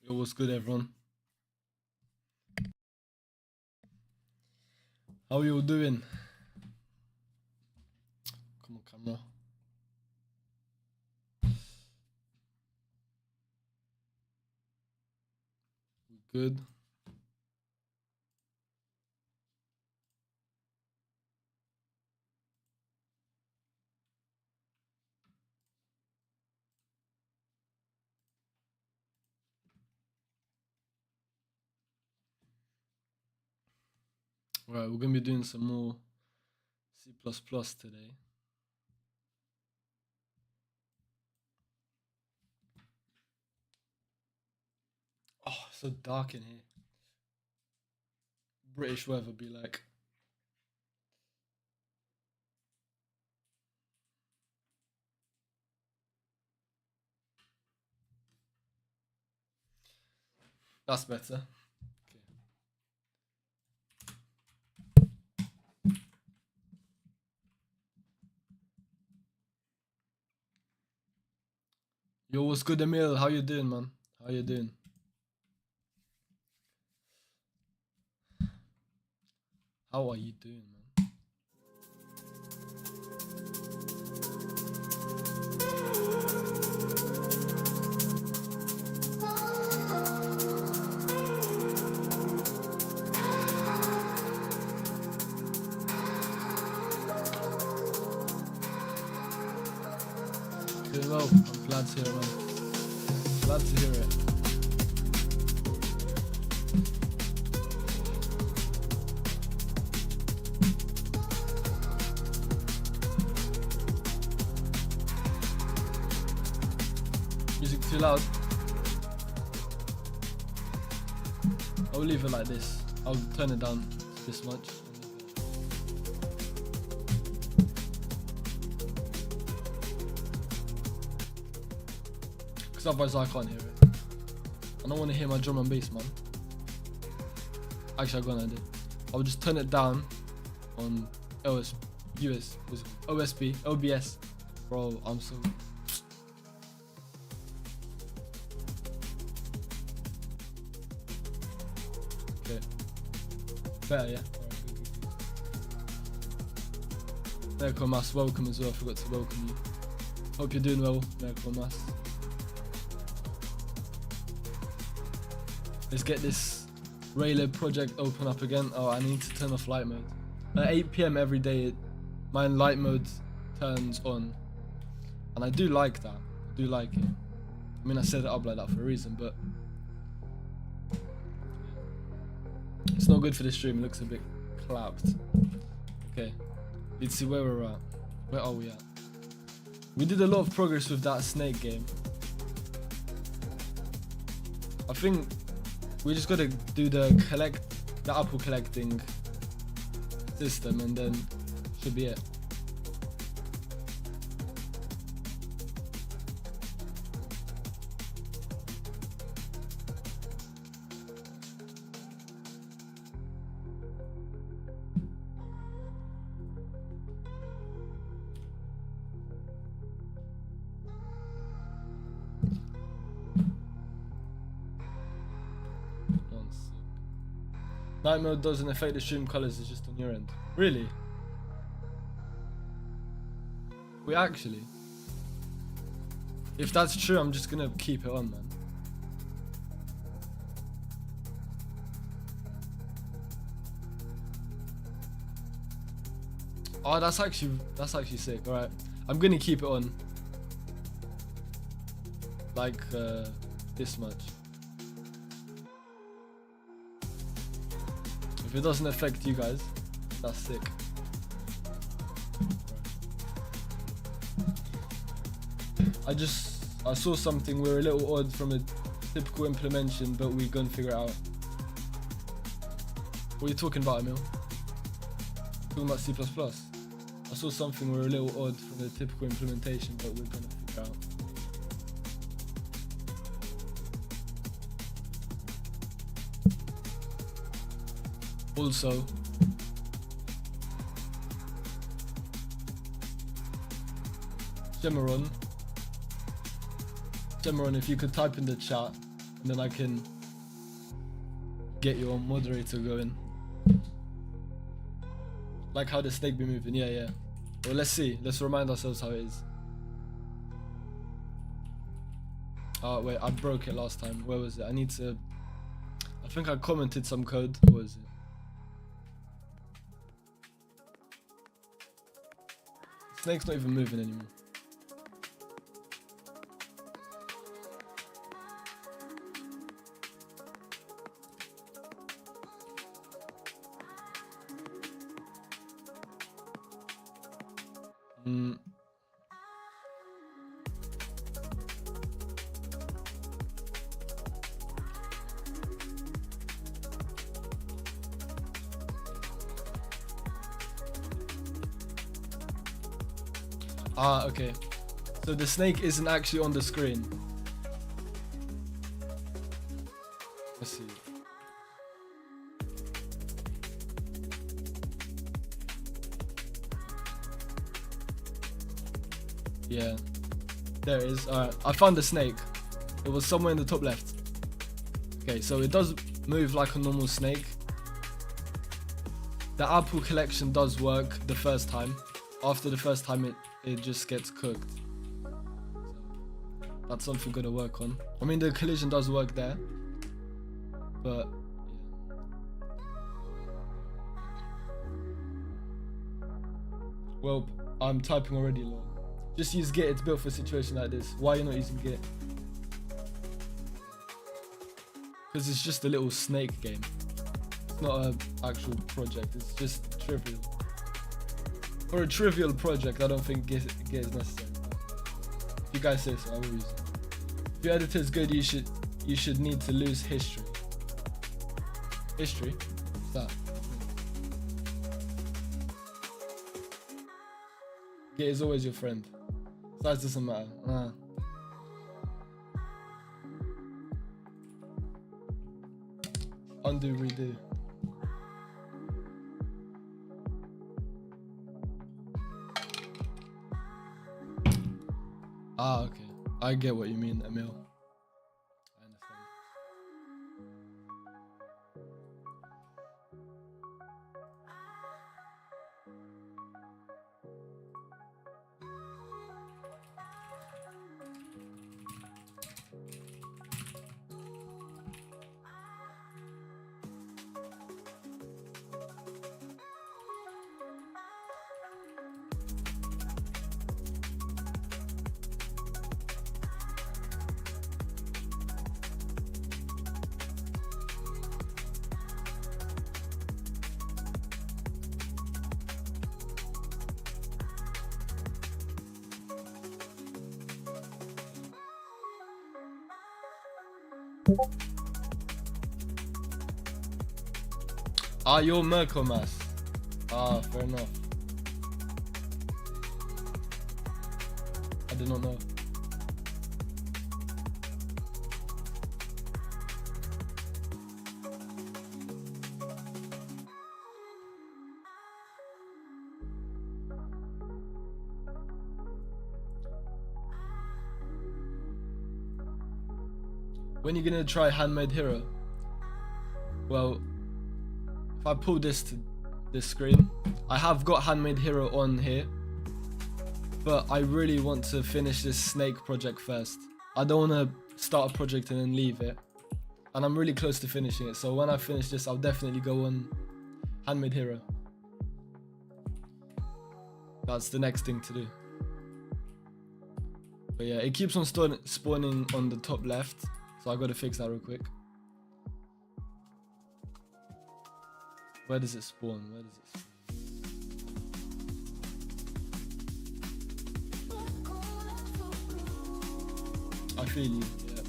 Yo, what's good, everyone? How you all doing? Come on, camera. We good? Right, we're gonna be doing some more C++ today. Oh, so dark in here. British weather be like. That's better. Okay. Yo, what's good, Emil? How you doing, man? How you doing? How are you doing, man? Doing well. I'm glad to hear it, man. Glad to hear it. Music too loud. I'll leave it like this. I'll turn it down this much. Because otherwise I can't hear it. I don't want to hear my drum and bass, man. Actually, I got an idea. I'll just turn it down on OBS. Bro, I'm so... Okay. Better, yeah? Alright, good. Mas, welcome as well. I forgot to welcome you. Hope you're doing well, Mas. Let's get this Raylib project open up again. Oh, I need to turn off light mode. At 8 PM every day, my light mode turns on. And I do like that. I do like it. I mean, I set it up like that for a reason, but it's not good for the stream. It looks a bit clapped. Okay, let's see where we're at. Where are we at? We did a lot of progress with that snake game. I think we just gotta do the apple collecting system, and then should be it. Night mode doesn't affect the stream colors, it's just on your end. Really? Wait, actually, if that's true, I'm just gonna keep it on, man. Oh, that's actually sick. All right, I'm gonna keep it on. Like this much. If it doesn't affect you guys, that's sick. I saw something, we're a little odd from a typical implementation, but we're gonna figure it out. What are you talking about, Emil? Talking about C++. I saw something, we're a little odd from the typical implementation, but we're gonna figure out. Also, Gemeron, if you could type in the chat and then I can get your moderator going. Like how the snake be moving, yeah. Well, let's see. Let's remind ourselves how it is. Oh wait, I broke it last time. Where was it? I think I commented some code. What was it? Snake's not even moving anymore. Ah, okay. So the snake isn't actually on the screen. Let's see. Yeah. There it is. Alright, I found the snake. It was somewhere in the top left. Okay, so it does move like a normal snake. The apple collection does work the first time. After the first time, it just gets cooked. That's something we're gonna work on. I mean, the collision does work there, but yeah. Well, I'm typing already, lol. Just use Git. It's built for a situation like this. Why are you not using Git? Because it's just a little snake game. It's not an actual project. It's just trivial. For a trivial project, I don't think Git is necessary. If you guys say so, I will use it. If your editor is good, you should need to lose history. History? What's that? Git is always your friend. Size doesn't matter. Undo, redo. Ah, okay. I get what you mean, Emil. I understand. Ah, you're Mercomas. Ah, fair enough. I did not know. When are you gonna try Handmade Hero? Well, if I pull this to this screen, I have got Handmade Hero on here, but I really want to finish this snake project first. I don't want to start a project and then leave it, and I'm really close to finishing it, so when I finish this, I'll definitely go on Handmade Hero. That's the next thing to do. But yeah, it keeps on spawning on the top left, so I gotta fix that real quick. Where does it spawn? Where does it spawn? I feel you, yeah.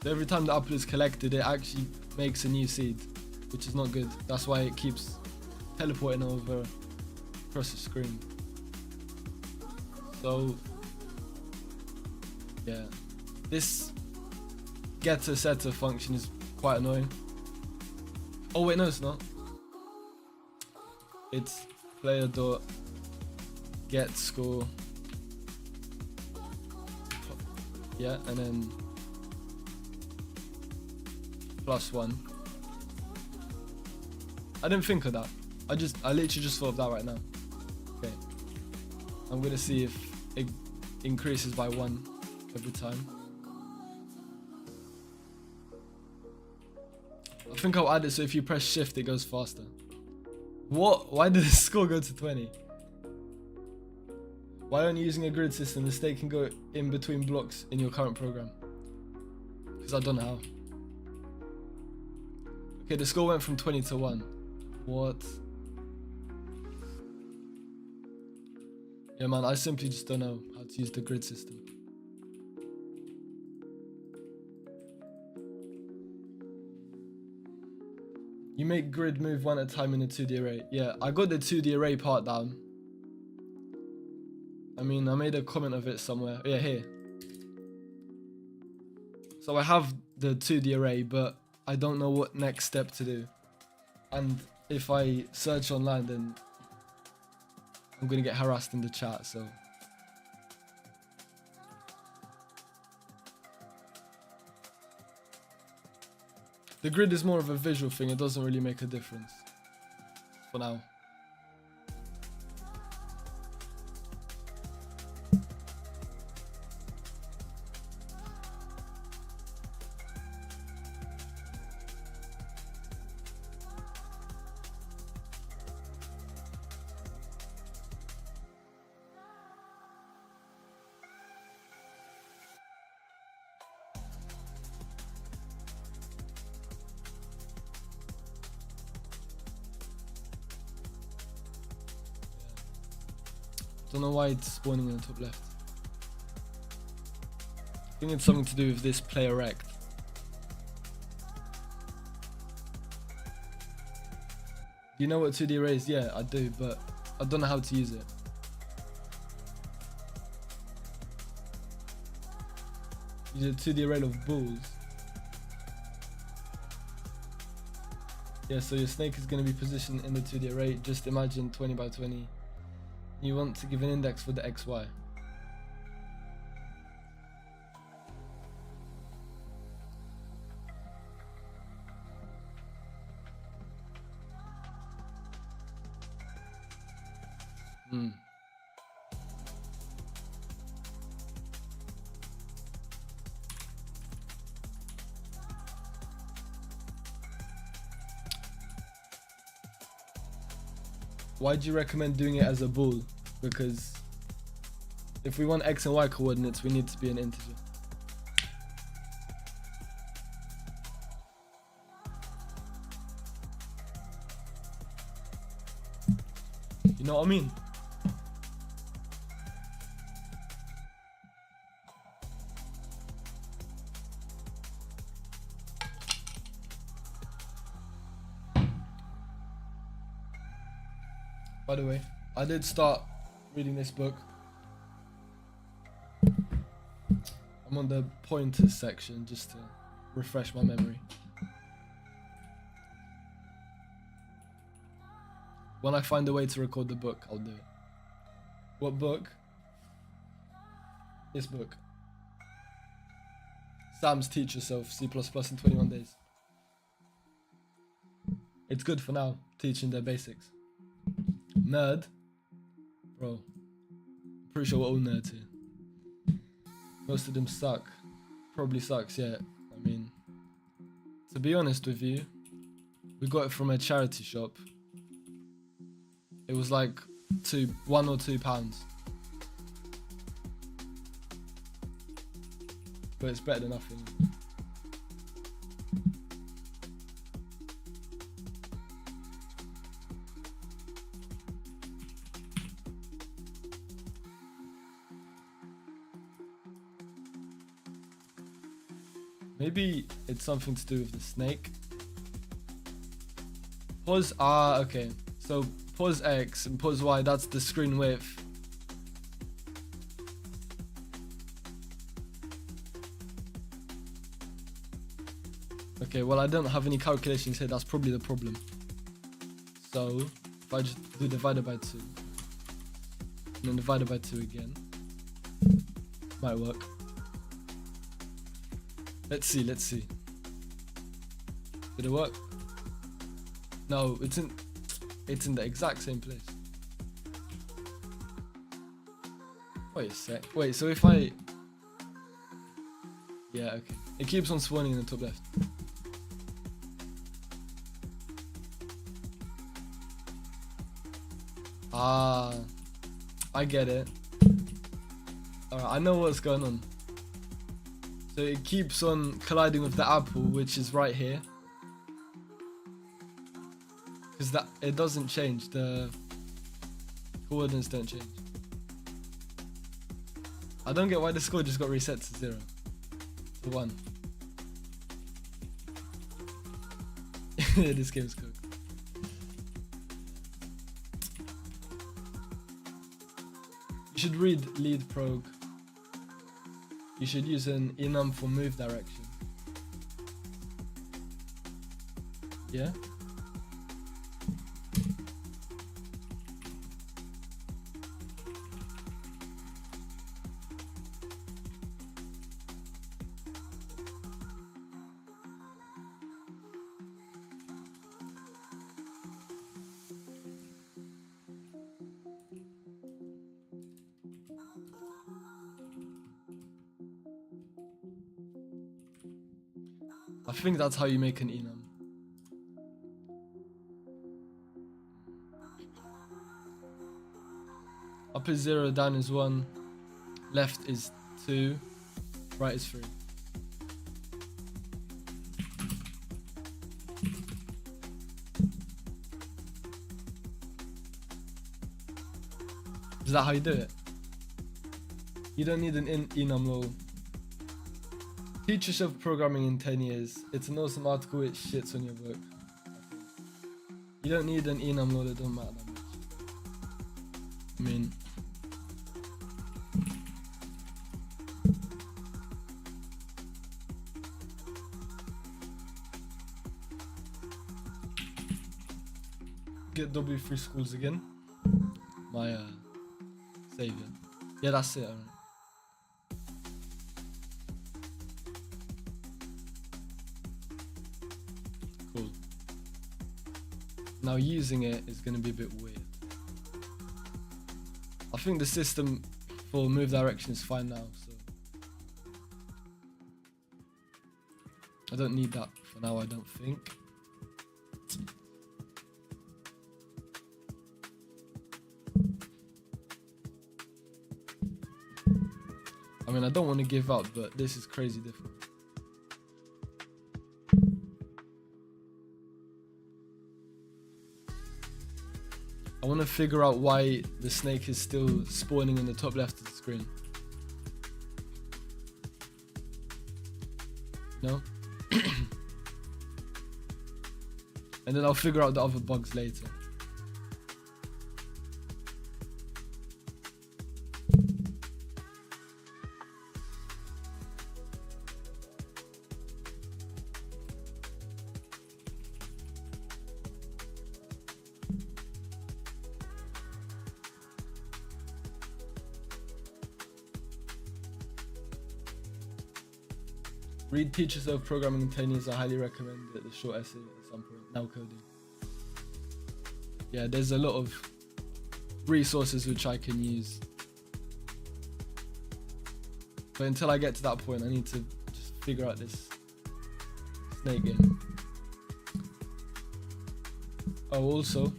So every time the apple is collected, it actually makes a new seed, which is not good. That's why it keeps teleporting over across the screen. So yeah, this getter setter function is quite annoying. Oh wait, no, it's not. It's player dot get score. Yeah, and then +1. I didn't think of that. I literally just thought of that right now. Okay. I'm gonna see if it increases by 1 every time. I think I'll add it so if you press shift it goes faster. What? Why did the score go to 20? Why aren't you using a grid system? The state can go in between blocks in your current program. Because I don't know how. Okay, the score went from 20 to 1. What? Yeah, man, I simply just don't know how to use the grid system. You make grid move 1 at a time in a 2D array. Yeah, I got the 2D array part down. I mean, I made a comment of it somewhere. Yeah, here. So I have the 2D array, but I don't know what next step to do. And if I search online, then I'm gonna get harassed in the chat, so. The grid is more of a visual thing, it doesn't really make a difference. For now. Don't know why it's spawning in the top left. I think it's something to do with this player rect. Do you know what 2D array is? Yeah, I do, but I don't know how to use it. Use a 2D array of balls. Yeah, so your snake is going to be positioned in the 2D array. Just imagine 20 by 20. You want to give an index for the XY. Why do you recommend doing it as a bool? Because if we want X and Y coordinates, we need to be an integer. You know what I mean? By the way, I did start reading this book. I'm on the pointers section just to refresh my memory. When I find a way to record the book, I'll do it. What book? This book. Sam's Teach Yourself C++ in 21 days. It's good for now, teaching their basics. Nerd? Bro, I'm pretty sure we're all nerds here. Most of them suck. Probably sucks, yeah. I mean, to be honest with you, we got it from a charity shop. It was like £1 or £2. But it's better than nothing. Maybe it's something to do with the snake. Pause, okay. So pause X and pause Y, that's the screen width. Okay, Okay, well, I don't have any calculations here. That's probably the problem. So if I just do divided by 2 and then divided by 2 again, might work. Let's see. Did it work? No, it's in the exact same place. Wait a sec. Wait, so if I... Yeah, okay. It keeps on spawning in the top left. Ah, I get it. Alright, I know what's going on. So it keeps on colliding with the apple, which is right here. Because it doesn't change, the coordinates don't change. I don't get why the score just got reset to 0. To 1. This game's cooked. You should read lead prog. You should use an enum for move direction. Yeah? I think that's how you make an enum. Up is 0, down is 1, left is 2, right is 3. Is that how you do it? You don't need an enum lol. Teach yourself programming in 10 years. It's an awesome article, it shits on your book. You don't need an enum lol, it don't matter that much. I mean... Get W3 schools again. My savior. Yeah, that's it. Alright. Cool. Now using it is going to be a bit weird. I think the system for move direction is fine now, so I don't need that for now, I don't think. I mean, I don't want to give up, but this is crazy difficult. I want to figure out why the snake is still spawning in the top left of the screen. No? And then I'll figure out the other bugs later. Read Teach Yourself Programming in 10 Years. I highly recommend it. The short essay at some point. Now coding. Yeah, there's a lot of resources which I can use. But until I get to that point, I need to just figure out this snake game. Oh, also,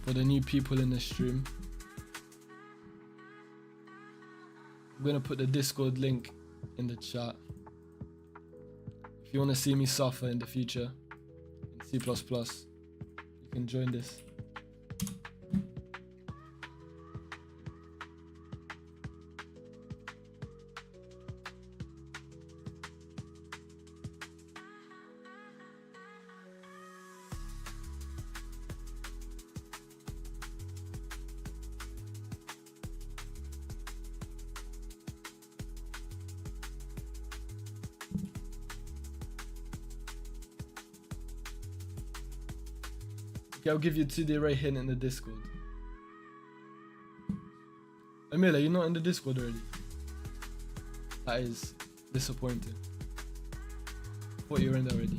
for the new people in the stream, I'm gonna put the Discord link in the chat. If you want to see me suffer in the future in C++, you can join this. Okay, I'll give you a 2D array hint in the Discord. Emil, are you not in the Discord already? That is disappointing. Thought you were in there already.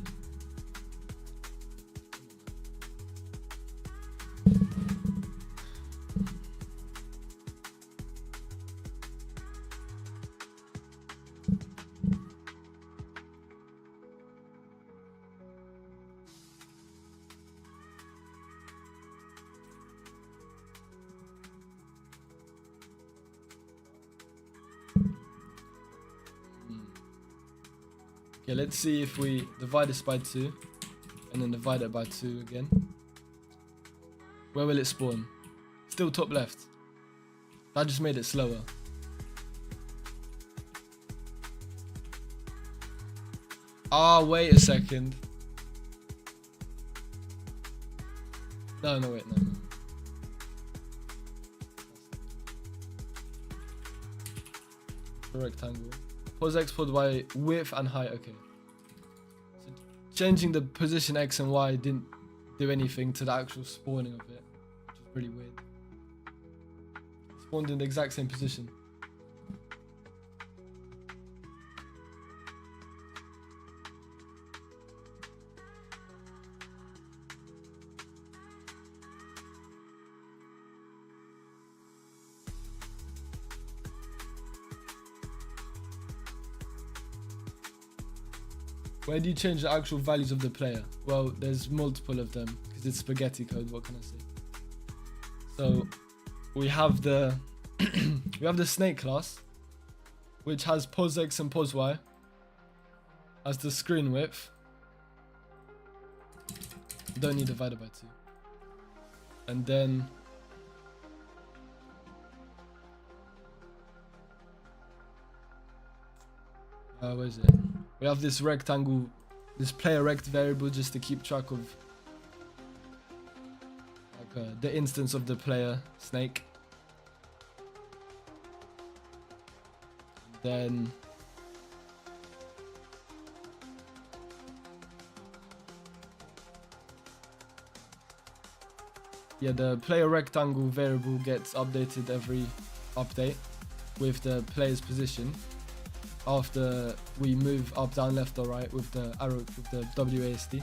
Okay, let's see if we divide this by 2 and then divide it by 2 again. Where will it spawn? Still top left. That just made it slower. Ah, wait a second. No, wait, no. A rectangle. Pos X, pos Y, width and height, okay. So changing the position X and Y didn't do anything to the actual spawning of it, which is pretty weird. It spawned in the exact same position. Where do you change the actual values of the player? Well, there's multiple of them because it's spaghetti code. What can I say? So we have the we have the snake class, which has pos X and pos Y as the screen width. You don't need divided by 2. And then where is it? We have this rectangle, this player rect variable just to keep track of like, the instance of the player snake. Then yeah, the player rectangle variable gets updated every update with the player's position after we move up, down, left or right with the arrow, with the WASD.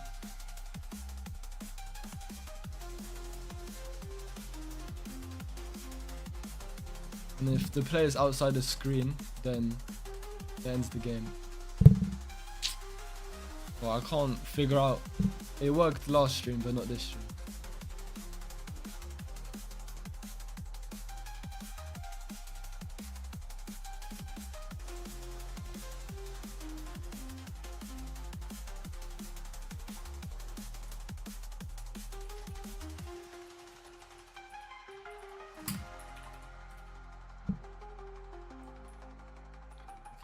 And if the player's outside the screen, then it ends the game. Well, I can't figure out. It worked last stream, but not this stream.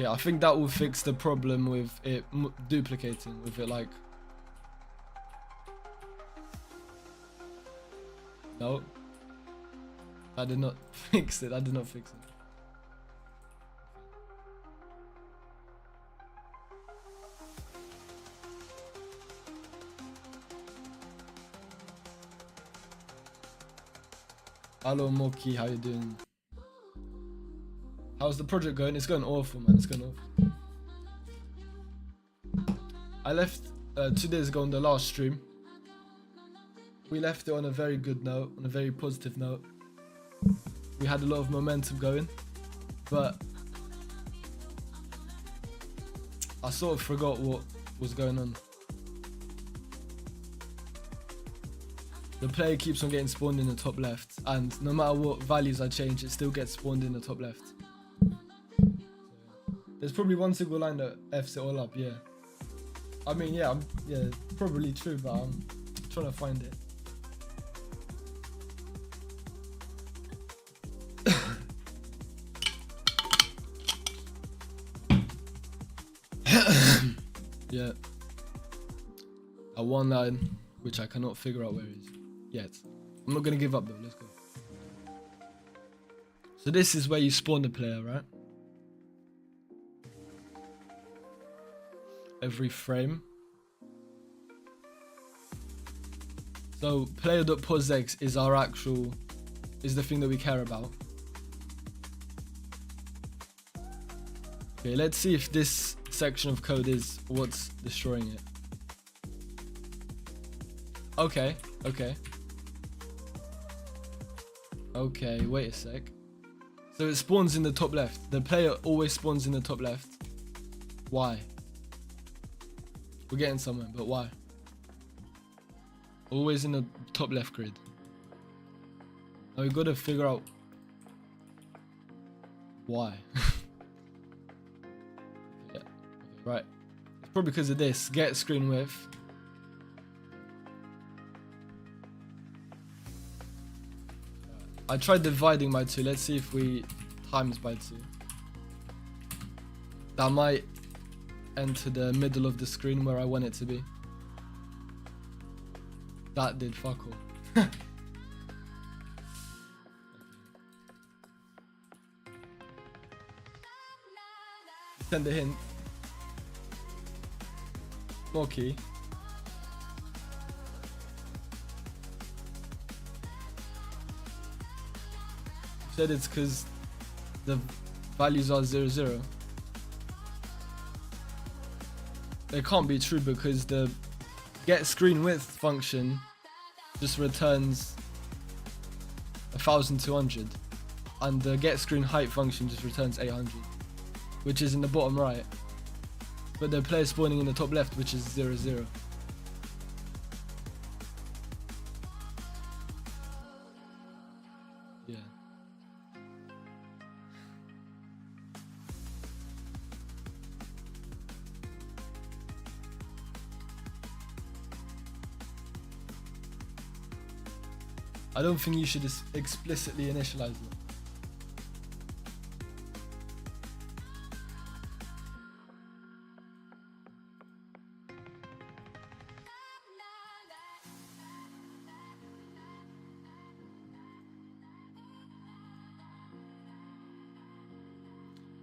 Yeah, I think that will fix the problem with it duplicating, with it like... No. That did not fix it, that did not fix it. Hello Moki, how you doing? How's the project going? It's going awful, man. It's going awful. I left 2 days ago on the last stream. We left it on a very good note, on a very positive note. We had a lot of momentum going, but I sort of forgot what was going on. The player keeps on getting spawned in the top left, and no matter what values I change, it still gets spawned in the top left. There's probably one single line that F's it all up, yeah. I mean, yeah, probably true, but I'm trying to find it. Yeah. A one line, which I cannot figure out where it is yet. I'm not gonna give up though, let's go. So this is where you spawn the player, right? Every frame. So player.posx is our actual, is the thing that we care about. Okay, let's see if this section of code is what's destroying it. Okay, okay. Okay, wait a sec. So it spawns in the top left. The player always spawns in the top left. Why? We're getting somewhere, but why? Always in the top left grid. Now we've got to figure out why. Yeah. Okay, right. It's probably because of this. Get screen width. I tried dividing by 2. Let's see if we times by 2. That might enter the middle of the screen where I want it to be. That did fuck all. Send a hint. More key. Said it's because the values are 0, 0. It can't be true because the get screen width function just returns 1200 and the get screen height function just returns 800, which is in the bottom right, but the player spawning in the top left, which is 0, 0. Yeah. I don't think you should explicitly initialize it.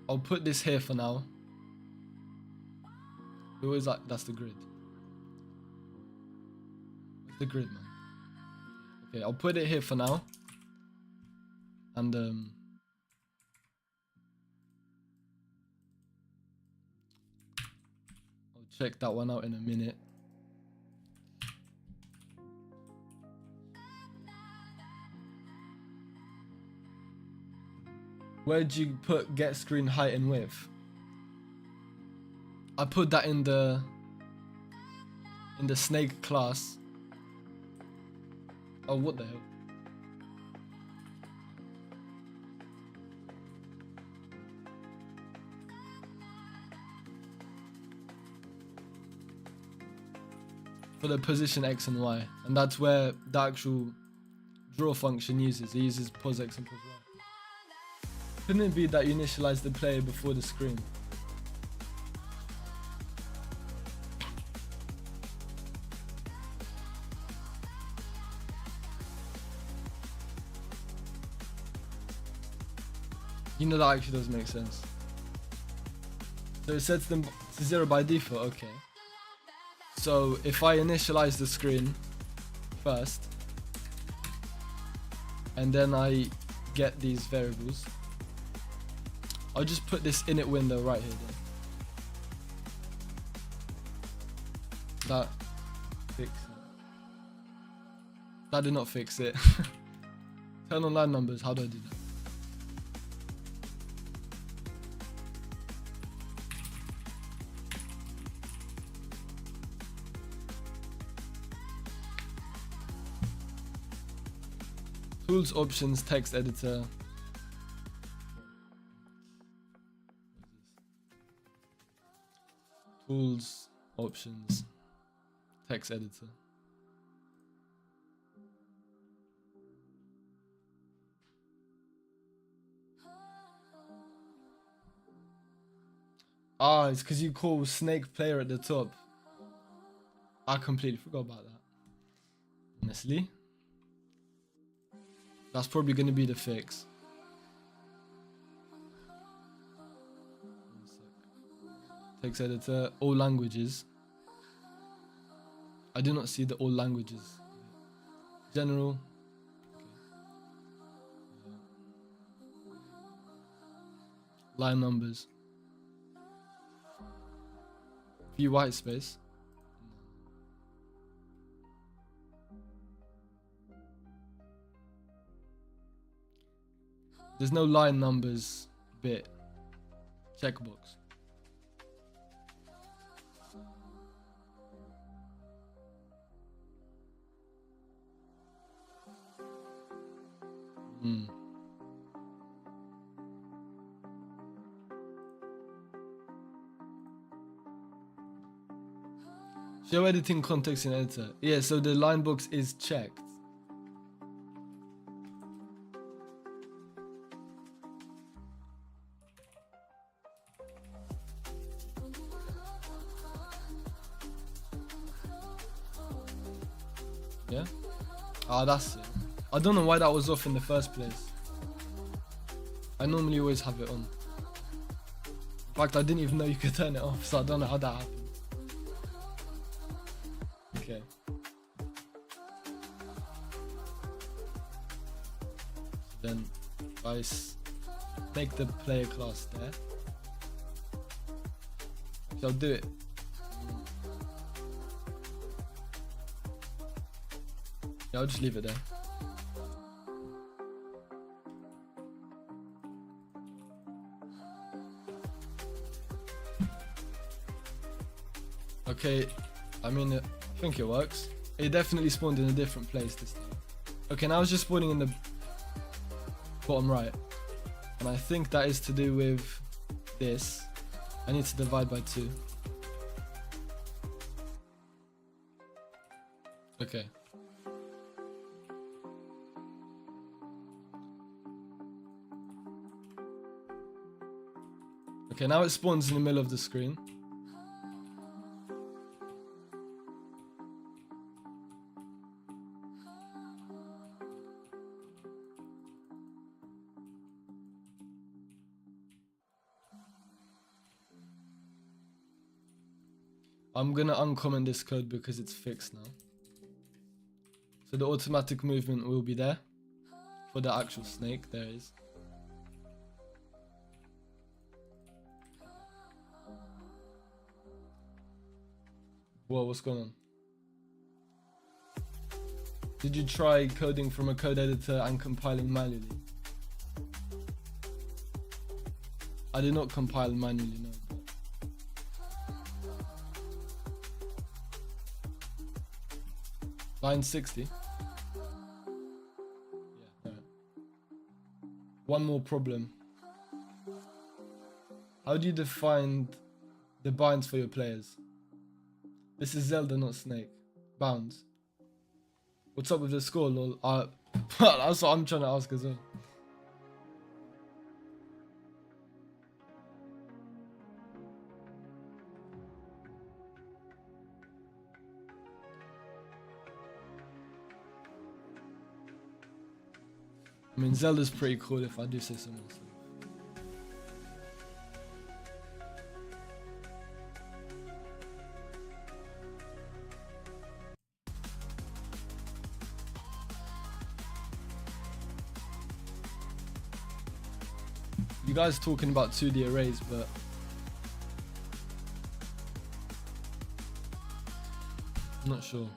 I'll put this here for now. It was like, that's the grid. What's the grid, man? Okay, I'll put it here for now. And I'll check that one out in a minute. Where'd you put get screen height and width? I put that in the snake class. Oh, what the hell? For the position X and Y, and that's where the actual draw function uses. It uses pos X and pos Y. Couldn't it be that you initialize the player before the screen? You know, that actually does make sense. So it sets them to 0 by default, okay. So if I initialize the screen first, and then I get these variables, I'll just put this init window right here then. That fix it. That did not fix it. Turn on line numbers, how do I do that? Tools, options, text editor. Tools, options, text editor. Ah, it's because you call snake player at the top. I completely forgot about that. Honestly. That's probably going to be the fix. Text editor, all languages. I do not see the all languages. General. Line numbers. View white space. There's no line numbers bit. Checkbox. Show editing context in editor. Yeah, so the line box is checked. Yeah? Ah, that's it. I don't know why that was off in the first place. I normally always have it on. In fact, I didn't even know you could turn it off, so I don't know how that happened. Okay. Then I make the player class there. So I'll do it. Yeah, I'll just leave it there. Okay, I mean, I think it works. It definitely spawned in a different place this time. Okay, now it's just spawning in the bottom right. And I think that is to do with this. I need to divide by 2. Okay. Okay, now it spawns in the middle of the screen. I'm gonna uncomment this code because it's fixed now. So the automatic movement will be there. For the actual snake, there is. Whoa, what's going on? Did you try coding from a code editor and compiling manually? I did not compile manually, no. Line 60. Yeah, alright. One more problem. How do you define the binds for your players? This is Zelda, not Snake. Bounds. What's up with the score, lol? That's what I'm trying to ask as well. I mean, Zelda's pretty cool if I do say so myself. You guys talking about 2D arrays, but I'm not sure.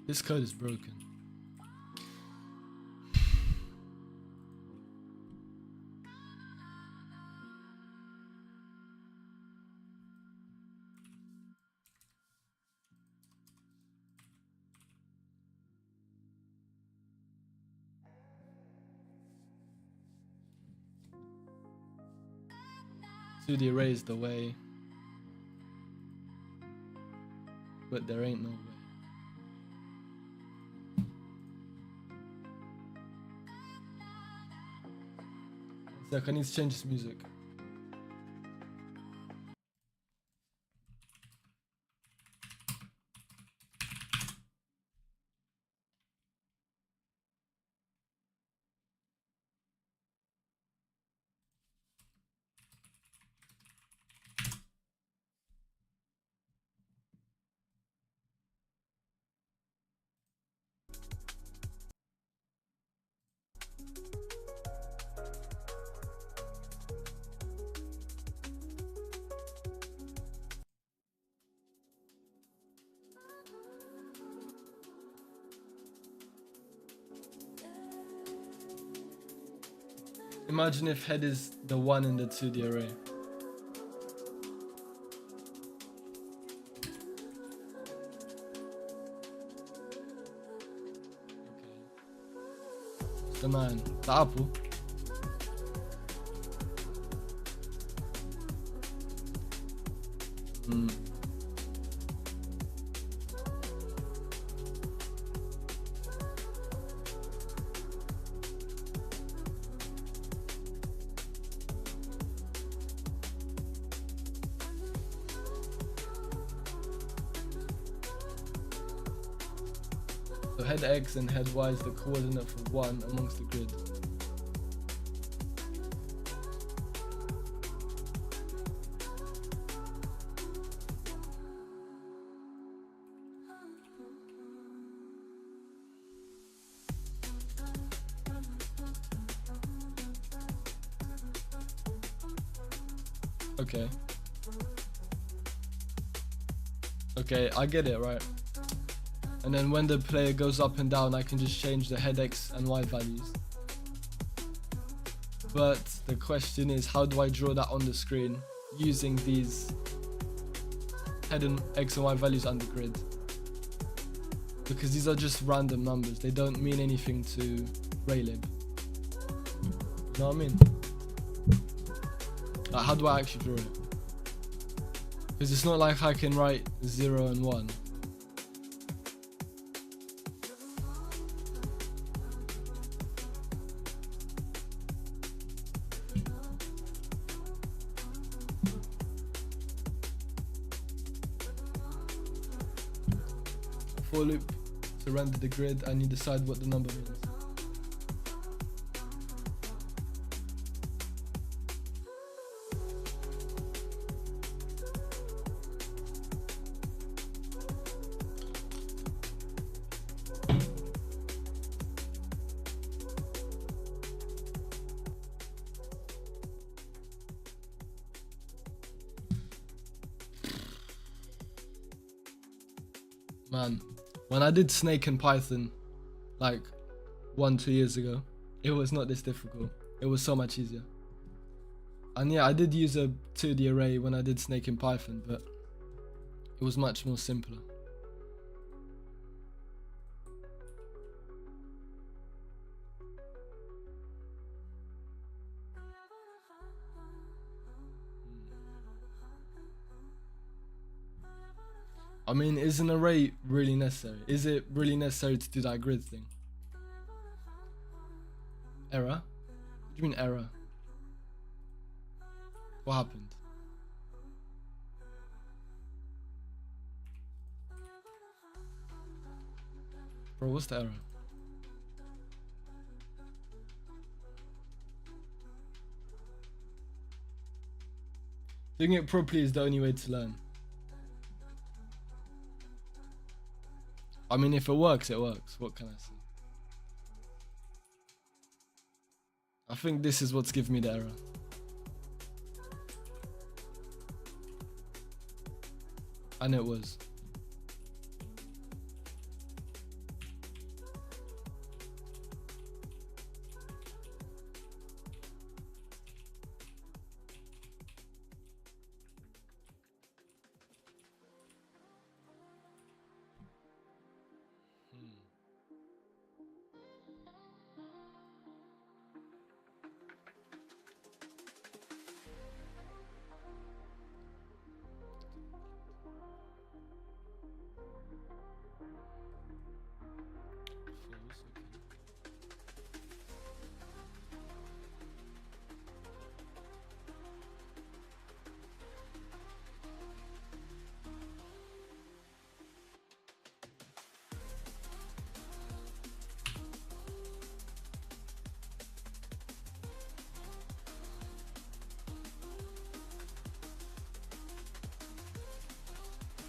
This code is broken. To the array is the way. but there ain't no way. One sec, I need to change this music. Imagine if head is the 1 in the 2D array. Okay. The 9. The apple. So head X and head Y is the coordinate for 1 amongst the grid. Okay. Okay, I get it, right? And then when the player goes up and down, I can just change the head X and Y values. But the question is, how do I draw that on the screen using these head and X and Y values on the grid? Because these are just random numbers. They don't mean anything to Raylib. You know what I mean? Like, how do I actually draw it? Because it's not like I can write 0 and 1. For loop to render the grid, and you decide what the number means. Man, when I did Snake and Python like 1-2 years ago, it was not this difficult. It was so much easier. And yeah, I did use a 2D array when I did Snake and Python, but it was much more simpler. I mean, is an array really necessary? Is it really necessary to do that grid thing? Error? What do you mean error? What happened? Bro, what's the error? Doing it properly is the only way to learn. I mean, if it works, it works. What can I say? I think this is what's giving me the error. And it was. False, okay.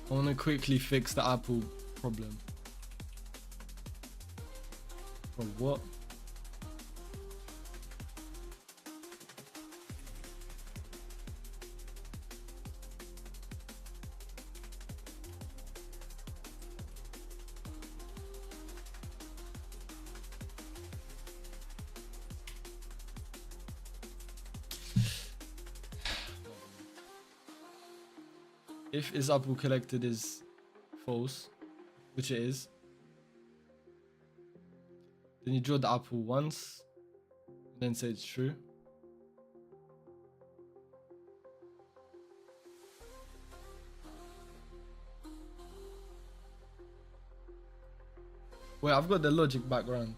I want to quickly fix the Apple problem. Bro, what? If is Apple collected is false, which it is, then you draw the apple once, and then say it's true. Wait, I've got the logic background.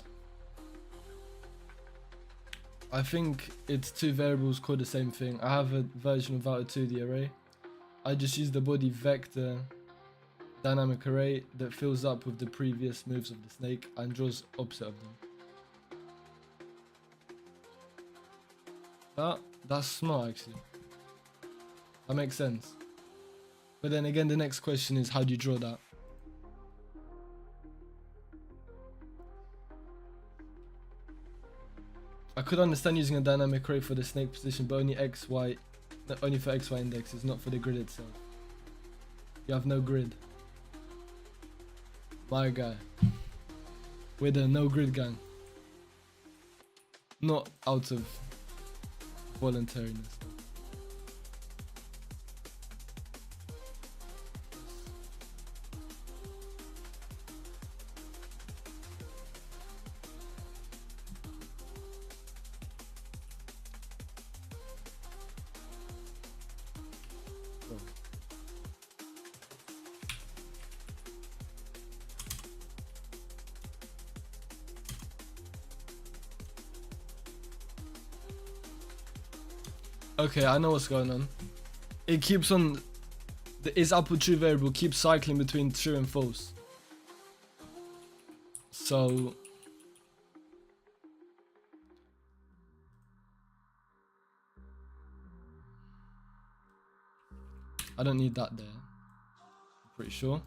I think it's two variables called the same thing. I have a version without a 2D array. I just use the body vector dynamic array that fills up with the previous moves of the snake and draws opposite of them. That's smart actually. That makes sense. But then again, the next question is, how do you draw that? I could understand using a dynamic array for the snake position, but only only for XY indexes, not for the grid itself. You have no grid. My guy. We're the no grid gang. Not out of voluntariness. Okay, I know what's going on. It keeps on, the is Apple true variable keeps cycling between true and false. So I don't need that there, I'm pretty sure.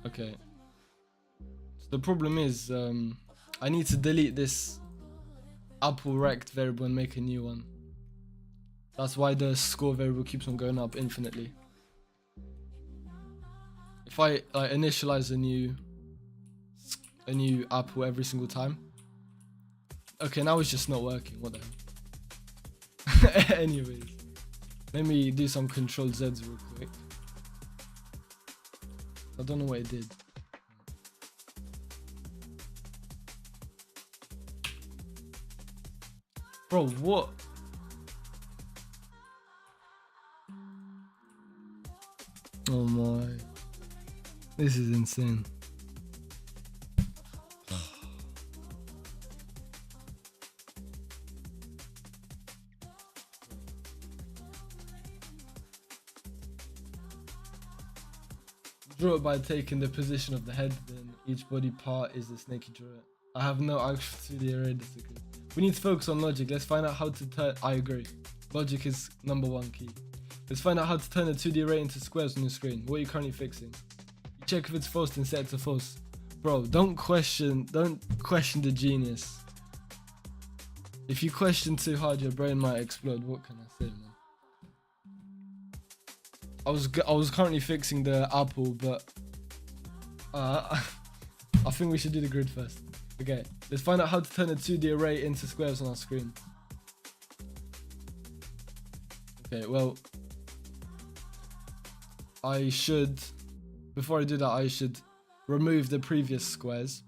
Okay, so the problem is I need to delete this Apple rect variable and make a new one. That's why the score variable keeps on going up infinitely. If I initialize a new Apple every single time. Okay, now it's just not working. What the hell? Anyways, let me do some Control Z's real quick. I don't know what it did. Bro, what? Oh my. This is insane. Draw it by taking the position of the head, then each body part is the snake you draw it. I have no actual 2D array. We need to focus on logic. Let's find out how to turn. I agree. Logic is #1 key. Let's find out how to turn a 2D array into squares on your screen. What are you currently fixing? You check if it's false, then set it to false. Bro, don't question the genius. If you question too hard, your brain might explode. What can I say, man? I was currently fixing the Apple, but I think we should do the grid first. Okay, let's find out how to turn a 2D array into squares on our screen. Okay, well, before I do that, I should remove the previous squares,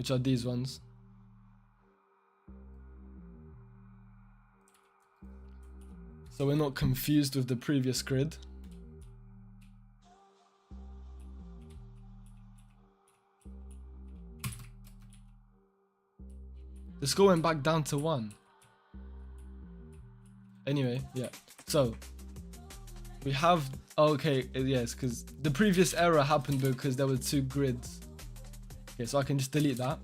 which are these ones. So we're not confused with the previous grid. The score went back down to 1. Anyway, yeah. So we have, okay, yes, because the previous error happened because there were 2 grids. Okay, so I can just delete that.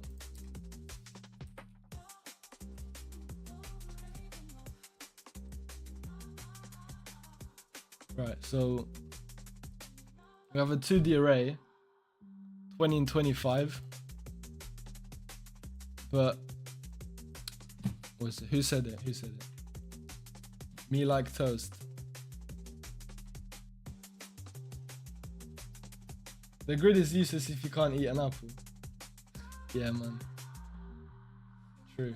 Right, so we have a 2D array, 20 and 25. But who said it? Who said it? Me like toast. The grid is useless if you can't eat an apple. Yeah, man. True.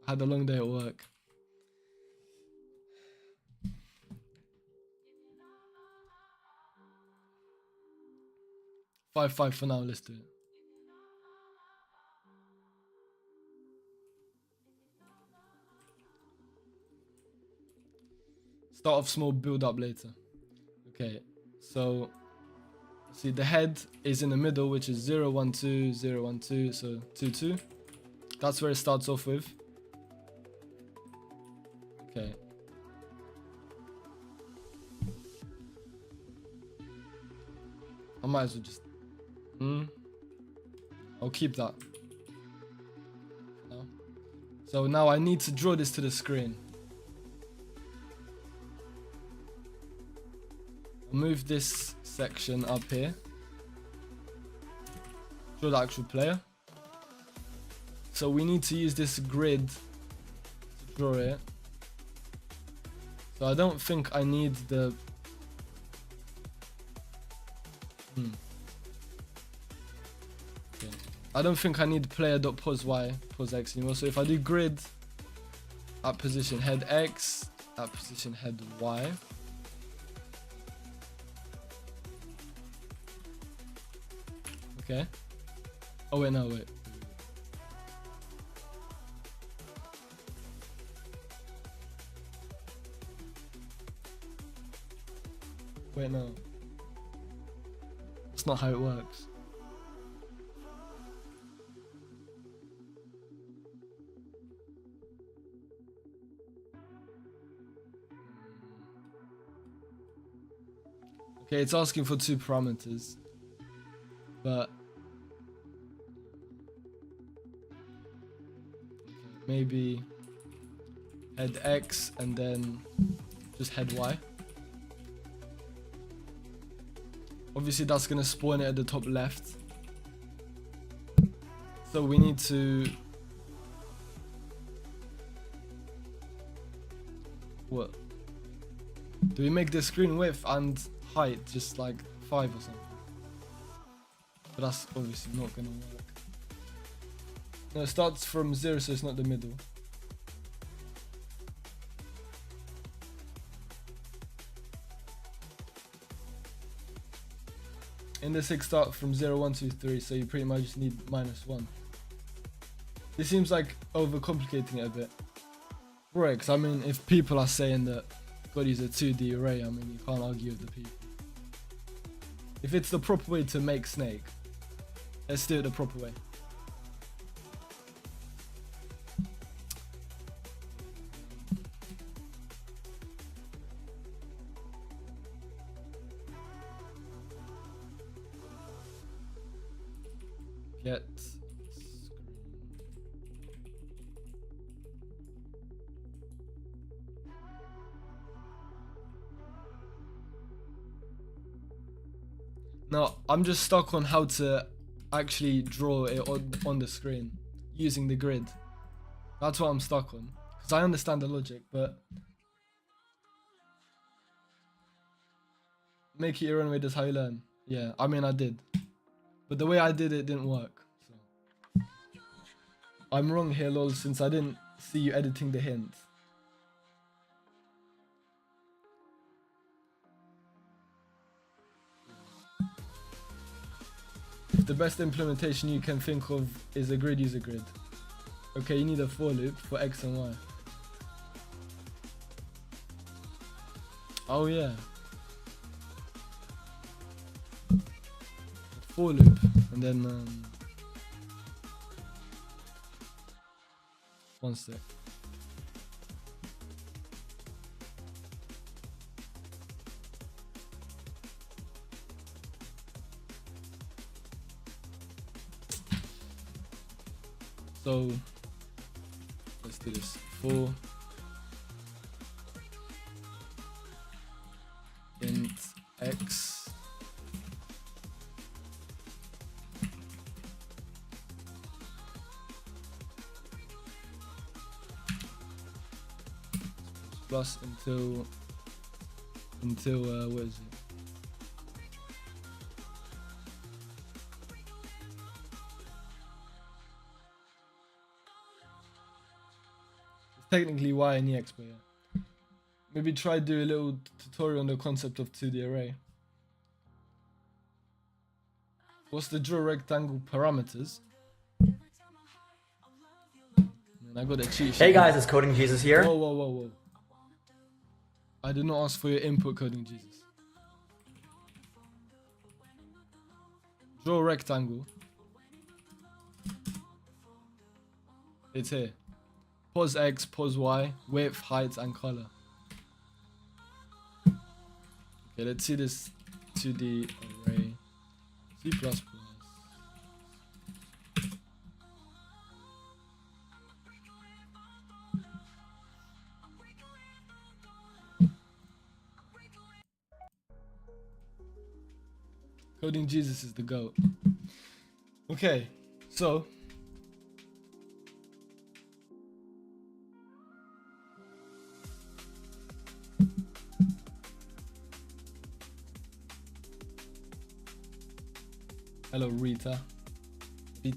I had a long day at work. Five for now, let's do it. Start off small, build up later. Okay, so see the head is in the middle, which is 0, 1, 2, 0, 1, 2, so 2, 2. That's where it starts off with. Okay. I might as well just... I'll keep that. No. So now I need to draw this to the screen. I'll move this section up here. Draw the actual player. So we need to use this grid to draw it. So I don't think I need the... Okay. I don't think I need player.pos y, pos x anymore. So if I do grid at position head x, at position head y. Okay. Oh wait, no, wait. Wait, no. That's not how it works. Okay, it's asking for 2 parameters. But maybe head X and then just head Y. Obviously that's gonna spawn it at the top left. So we need to... What? Do we make the screen width and height just like 5 or something? But that's obviously not gonna work. No, it starts from 0, so it's not the middle. Index start from 0, 1, 2, 3, so you pretty much just need -1. This seems like overcomplicating it a bit. Right, because I mean, if people are saying that God use a 2D array, I mean, you can't argue with the people. If it's the proper way to make Snake, let's do it the proper way. Get screen. No, I'm just stuck on how to actually draw it on the screen using the grid. That's what I'm stuck on. Because I understand the logic, but make it your own way, that's how you learn. Yeah, I mean I did. But the way I did it didn't work. So I'm wrong here, lol, since I didn't see you editing the hint. If the best implementation you can think of is a grid, use a grid. Okay, you need a for loop for X and Y. Oh yeah. For loop, and then one sec. So let's do this. For int x plus until what is it? Technically y and ex, but yeah. Maybe try do a little tutorial on the concept of 2D array. What's the draw rectangle parameters? Man, I got a cheat sheet. Hey guys, it's Coding Jesus here. Whoa, whoa, whoa, whoa. I did not ask for your input, Coding Jesus. Draw a rectangle. It's here. Pos X, pos Y, width, height, and color. Okay, let's see this 2D array. C++. Coding Jesus is the GOAT. Okay, so hello Rita. Each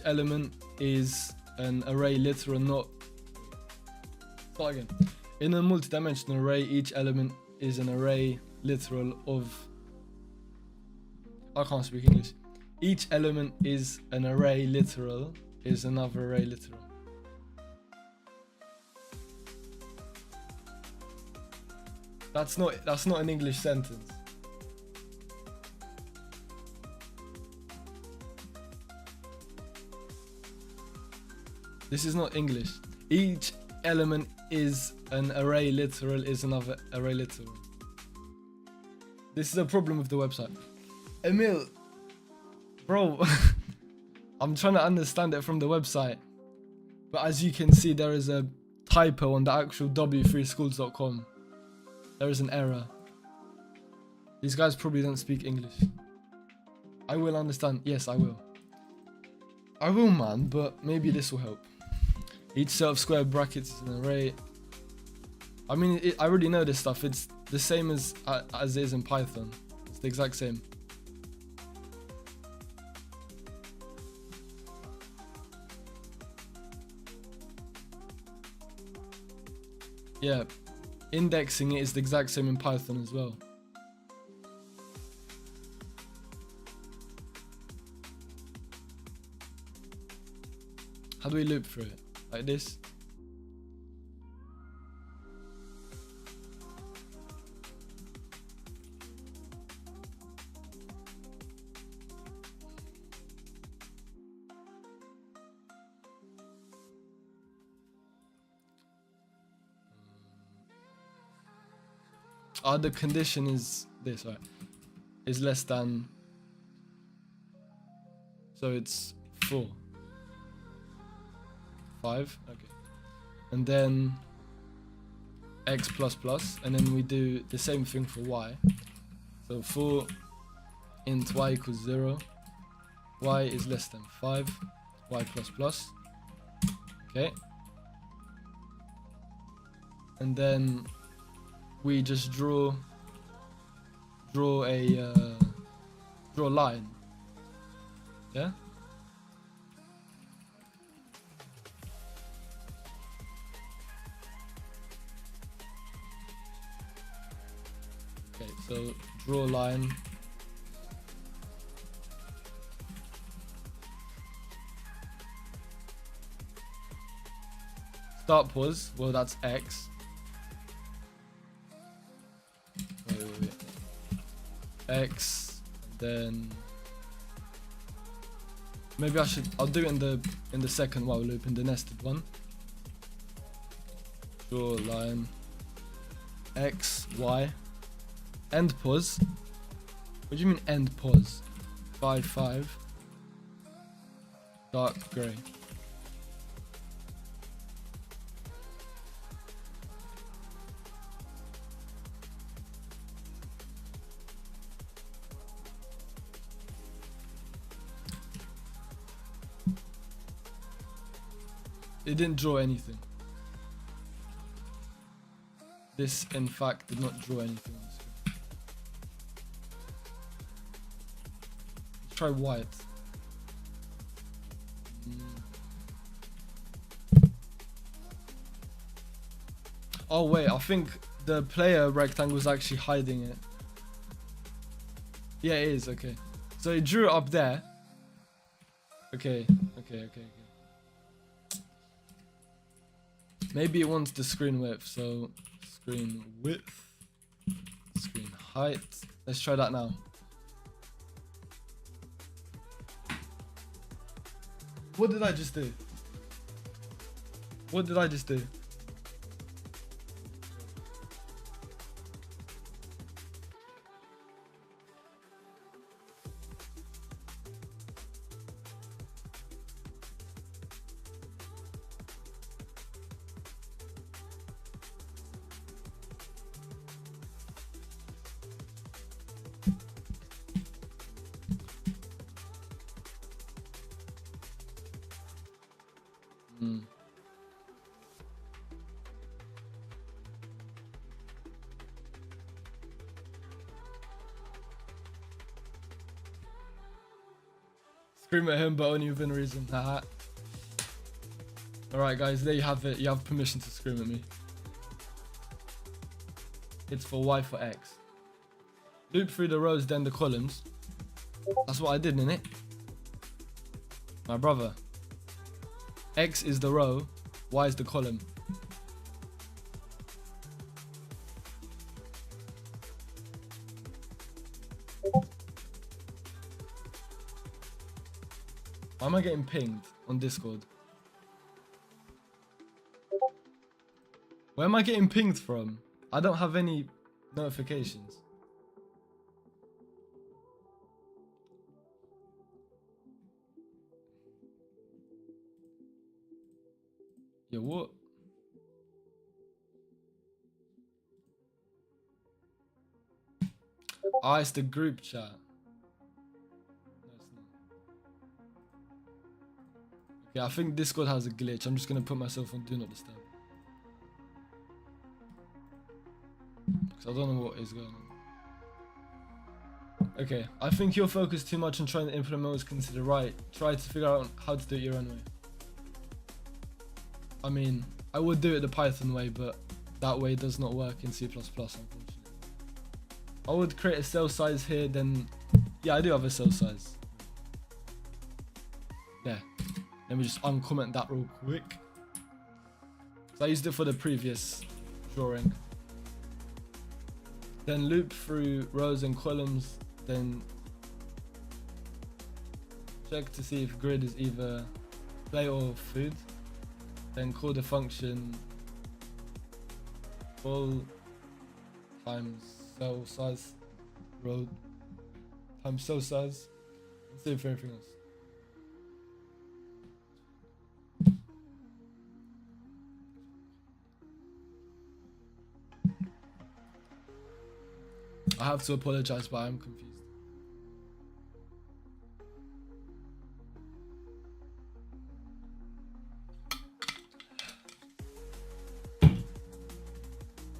element is an array literal, not. Start again. In a multi-dimensional array, each element is an array literal of. I can't speak English. Each element is an array literal is another array literal. That's not an English sentence. This is not English. Each element is an array literal is another array literal. This is a problem with the website. Emil, bro, I'm trying to understand it from the website. But as you can see, there is a typo on the actual w3schools.com. There is an error. These guys probably don't speak English. I will understand. Yes, I will. I will, man, but maybe this will help. Each set of square brackets is an array. I mean, I already know this stuff. It's the same as it is in Python. It's the exact same. Yeah, indexing it is the exact same in Python as well. How do we loop through it? Like this? The condition is this, right? Is less than. So it's 4. 5, okay. And then x plus plus, and then we do the same thing for y. So for int y equals 0, y is less than 5, y plus plus. Okay. And then we just draw a line. Yeah. Okay, So draw line. Start pause. Well, that's X. Wait. X. Then maybe I'll do it in the second while loop, in the nested one. Draw line. X, Y. End pause. What do you mean end pause? 5, 5. Dark grey. It didn't draw anything. This, in fact, did not draw anything on the screen. Let's try white. Oh wait, I think the player rectangle is actually hiding it. Yeah, it is, okay. So it drew it up there. Okay. Maybe it wants the screen width, so screen width, screen height. Let's try that now. What did I just do? What did I just do? Scream at him, but only within reason. Haha. Alright guys, there you have it. You have permission to scream at me. It's for Y for X. Loop through the rows, then the columns. That's what I did, innit? My brother. X is the row, Y is the column. Why am I getting pinged on Discord? Where am I getting pinged from? I don't have any notifications. Yeah, what? Ah, it's the group chat. No, it's not. Okay, I think Discord has a glitch. I'm just gonna put myself on Do Not Disturb. Because I don't know what is going on. Okay, I think you're focused too much on trying to implement what is considered right. Try to figure out how to do it your own way. I mean, I would do it the Python way, but that way does not work in C++, unfortunately. I would create a cell size here, then... Yeah, I do have a cell size. There. Let me just uncomment that real quick. So I used it for the previous drawing. Then loop through rows and columns, then check to see if grid is either play or food. Then call the function full times cell size row times cell size, and save for everything else. I have to apologize, but I'm confused.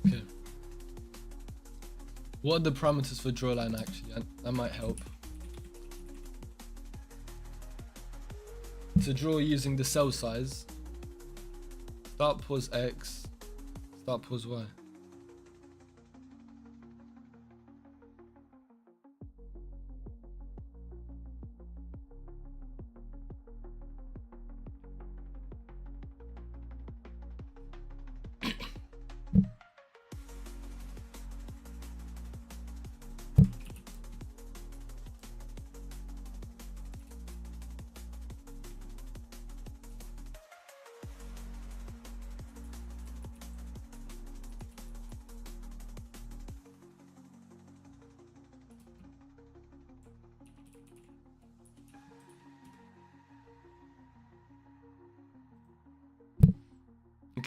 Okay. What are the parameters for drawline actually? That might help. To draw using the cell size, start pause X, start pause Y.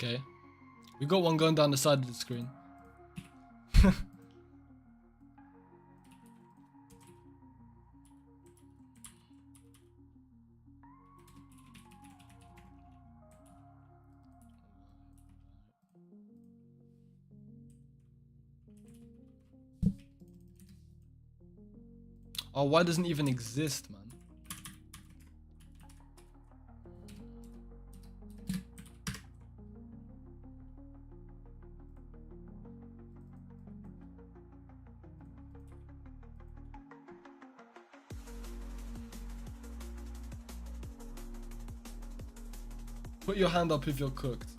Okay. We got one going down the side of the screen. Oh, why doesn't it even exist, man? Put your hand up if you're cooked.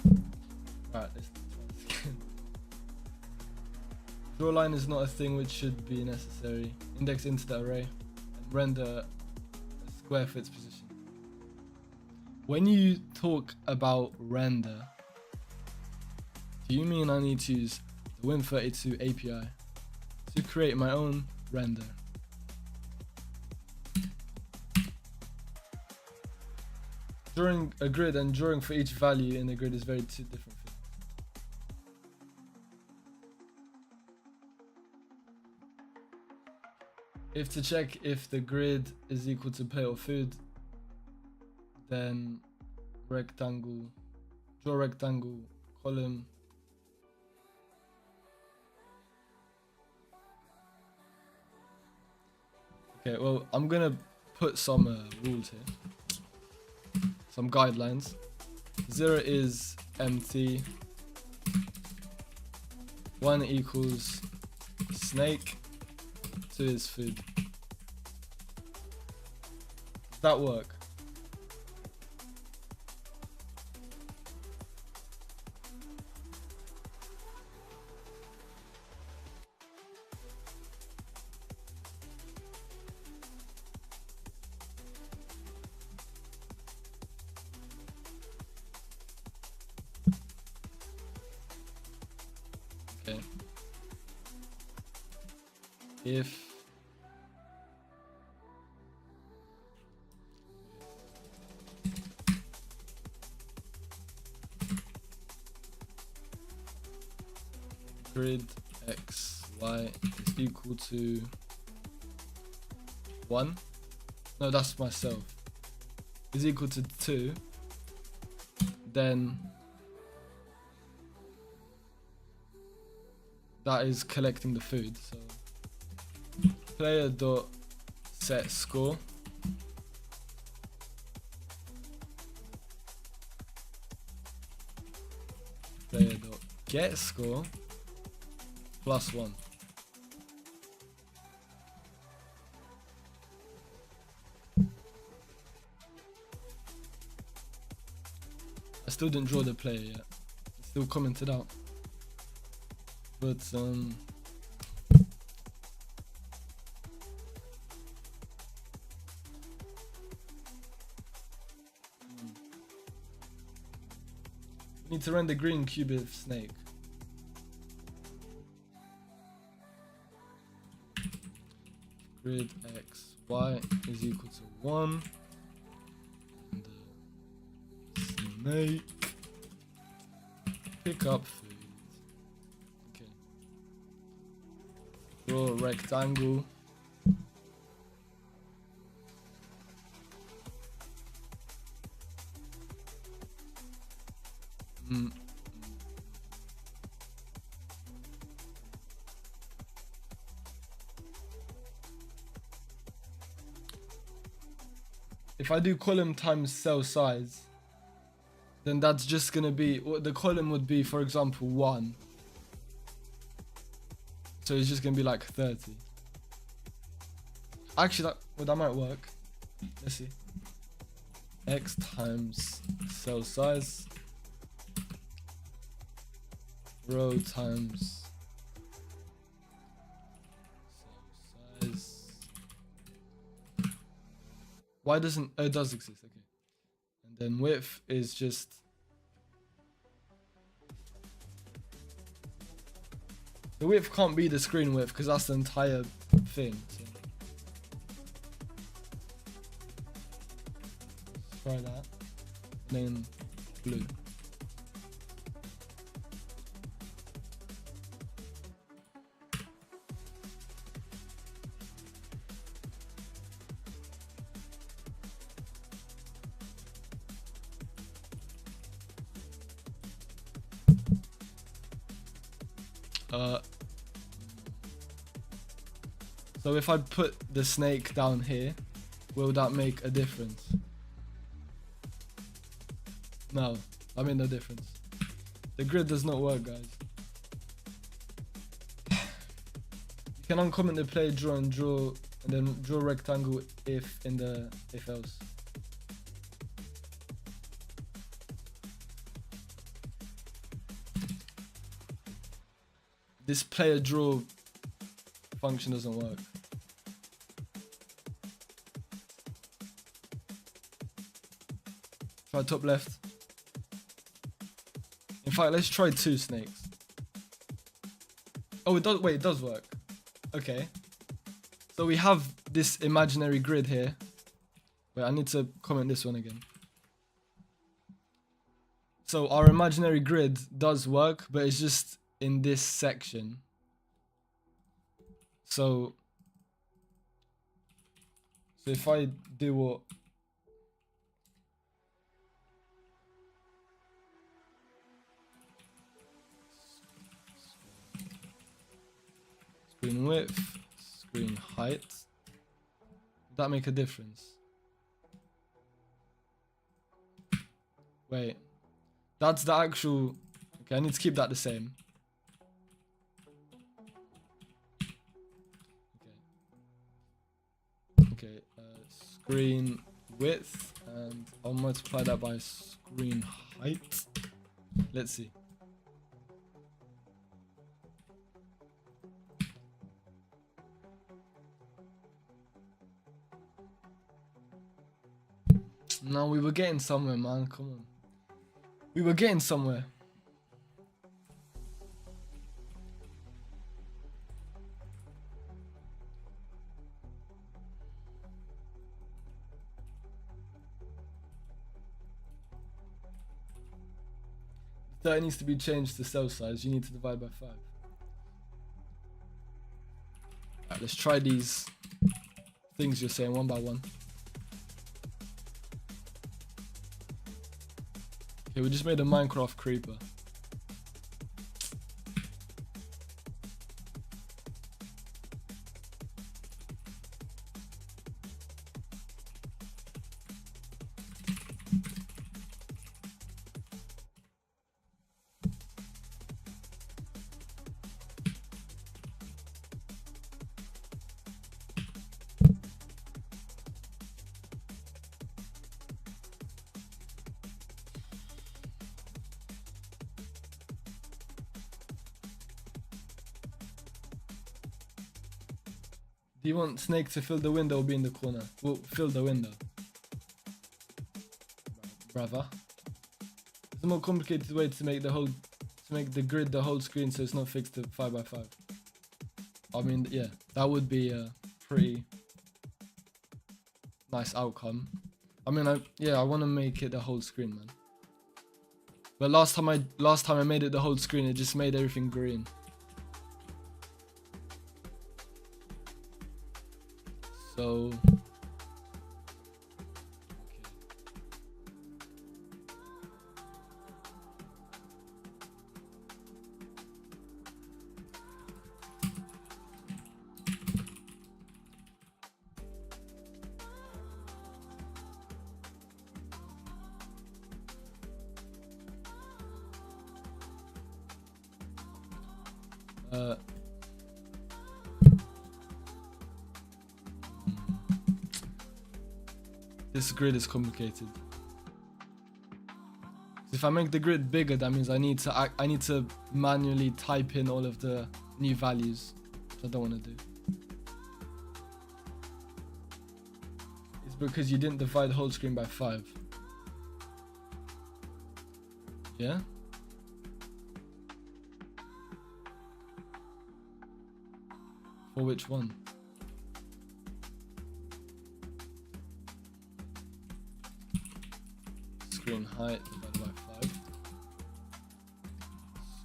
Alright, let's try this again. Draw line is not a thing which should be necessary. Index into the array and render a square for its position. When you talk about render, do you mean I need to use the Win32 API to create my own render? Drawing a grid and drawing for each value in a grid is very two different things. If to check if the grid is equal to plate or food, then rectangle, draw rectangle, column. Okay, well, I'm gonna put some rules here, some guidelines. 0 is empty, 1 equals snake, 2 is food. Does that work? Okay. If grid x, y is equal to 1, no, that's myself, is equal to 2, then that is collecting the food. So player dot set score player dot get score plus 1. I still didn't draw the player yet. It's still commented out. But we need to render green cube of snake. Grid x, y is equal to 1. And snake. Pick up food. Okay. Draw a rectangle. If I do column times cell size, then that's just gonna be what the column would be, for example, 1. So it's just gonna be like 30. Actually, that might work. Let's see. X times cell size, row times cell size. Why doesn't it does exist? Okay. And then width is just the width can't be the screen width because that's the entire thing. So. Try that. And then blue. So if I put the snake down here, will that make a difference? No, I mean no difference. The grid does not work, guys. You can uncomment the play, draw, and then draw rectangle if in the if else. This player draw function doesn't work. Try top left. In fact, let's try 2 snakes. Oh, it does. Wait, it does work. Okay. So we have this imaginary grid here. Wait, I need to comment this one again. So our imaginary grid does work, but it's just in this section. So if I do what? Screen width, screen height. Would that make a difference? Wait, that's the actual. Okay, I need to keep that the same. Okay, screen width, and I'll multiply that by screen height. Let's see. No, we were getting somewhere, man. Come on. We were getting somewhere. That needs to be changed to cell size. You need to divide by 5. Alright, let's try these things you're saying one by one. Okay, we just made a Minecraft creeper. Do you want Snake to fill the window or be in the corner? Well, fill the window. Brother. It's a more complicated way to make the grid the whole screen so it's not fixed to 5 by 5. I mean, yeah, that would be a pretty nice outcome. I mean, I want to make it the whole screen, man. But last time I made it the whole screen, it just made everything green. So this grid is complicated. If I make the grid bigger, that means I need to manually type in all of the new values, which I don't want to do. It's because you didn't divide the whole screen by 5. Yeah? For which one? Screen height divided by 5.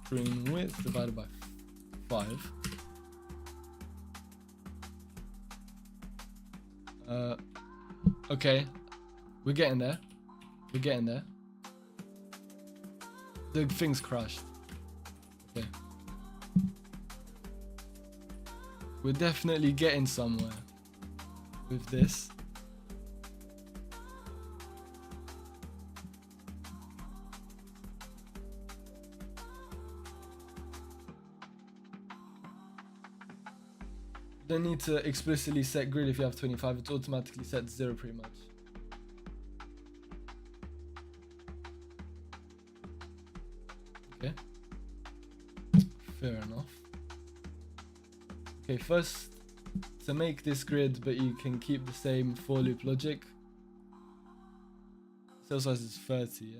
Screen width divided by 5. Okay. We're getting there. We're getting there. The thing's crashed. Okay. We're definitely getting somewhere with this. You don't need to explicitly set grid if you have 25, it's automatically set to 0 pretty much. Okay, fair enough. Okay, first, to make this grid but you can keep the same for loop logic, cell size is 30, yeah?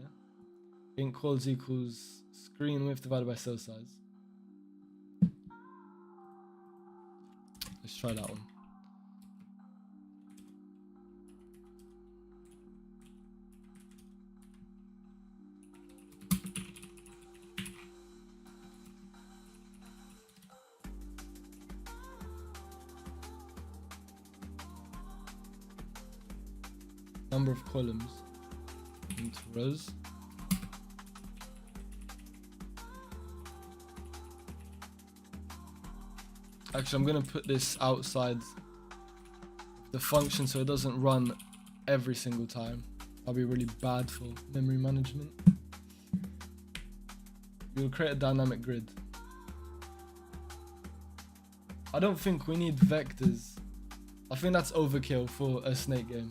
Int calls equals screen width divided by cell size. Let's try that one. Number of columns into rows. Actually, I'm gonna put this outside the function so it doesn't run every single time. That'll be really bad for memory management. You'll create a dynamic grid. I don't think we need vectors. I think that's overkill for a snake game.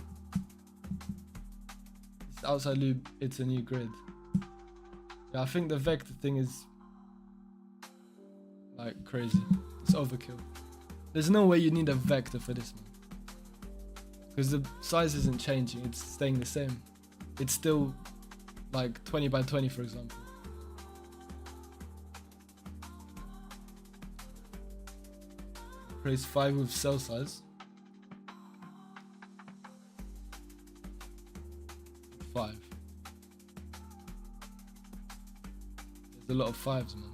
It's outside loop, it's a new grid. Yeah, I think the vector thing is like crazy. It's overkill. There's no way you need a vector for this one. Because the size isn't changing, it's staying the same. It's still like 20 by 20 for example. Replace 5 with cell size. 5. There's a lot of 5s, man.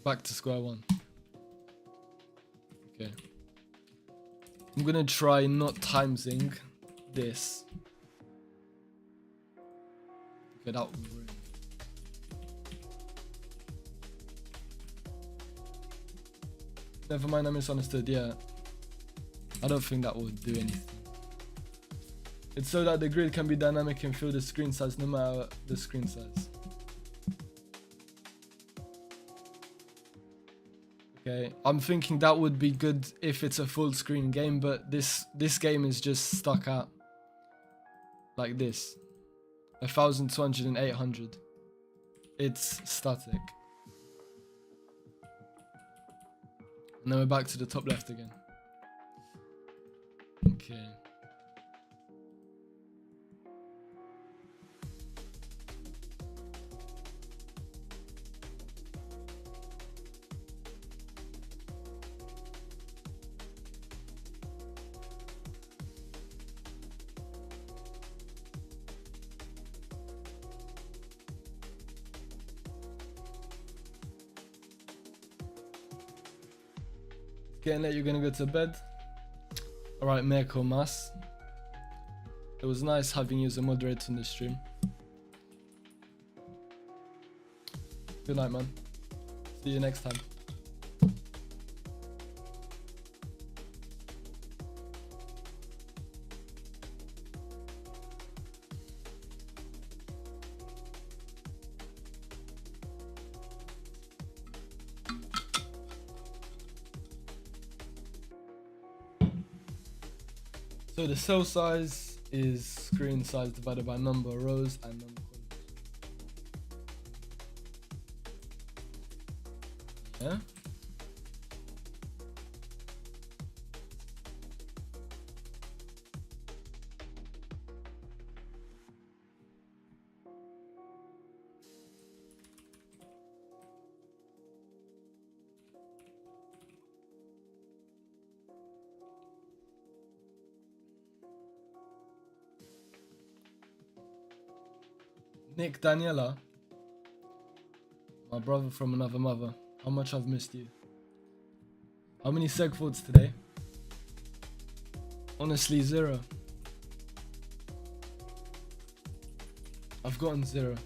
Back to square one. Okay. I'm gonna try not timesing this. Okay, that would work. Never mind, I misunderstood. Yeah. I don't think that would do anything. It's so that the grid can be dynamic and fill the screen size no matter the screen size. Okay, I'm thinking that would be good if it's a full screen game, but this game is just stuck at like this. 1200 and 800. It's static. And then we're back to the top left again. Okay. Getting late, you're gonna go to bed. Alright, Merko Mas. It was nice having you as a moderator in the stream. Good night, man. See you next time. So the cell size is screen size divided by number of rows and number of columns. Yeah. Nick Daniela, my brother from another mother, how much I've missed you. How many seg forwards today? Honestly, 0. I've gotten 0.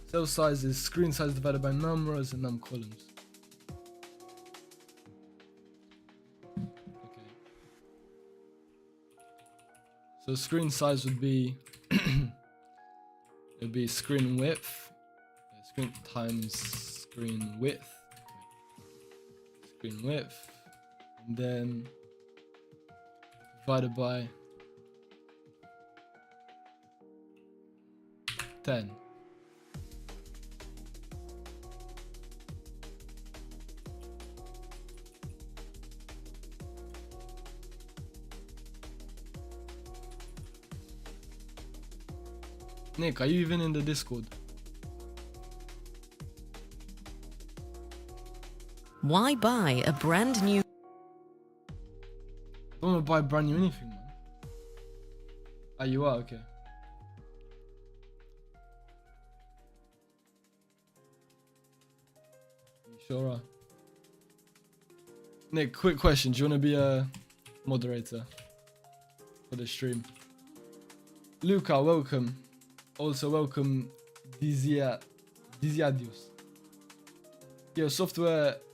Cell size is screen size divided by num rows and num columns. Okay. So screen size would be it'd be screen width, screen times screen width, and then divided by 10. Nick, are you even in the Discord? Why buy a brand new? I don't want to buy brand new anything, man. Ah, you are? Okay. You sure are. Nick, quick question. Do you want to be a moderator for the stream? Luca, welcome. Also welcome Diziadius. Yo,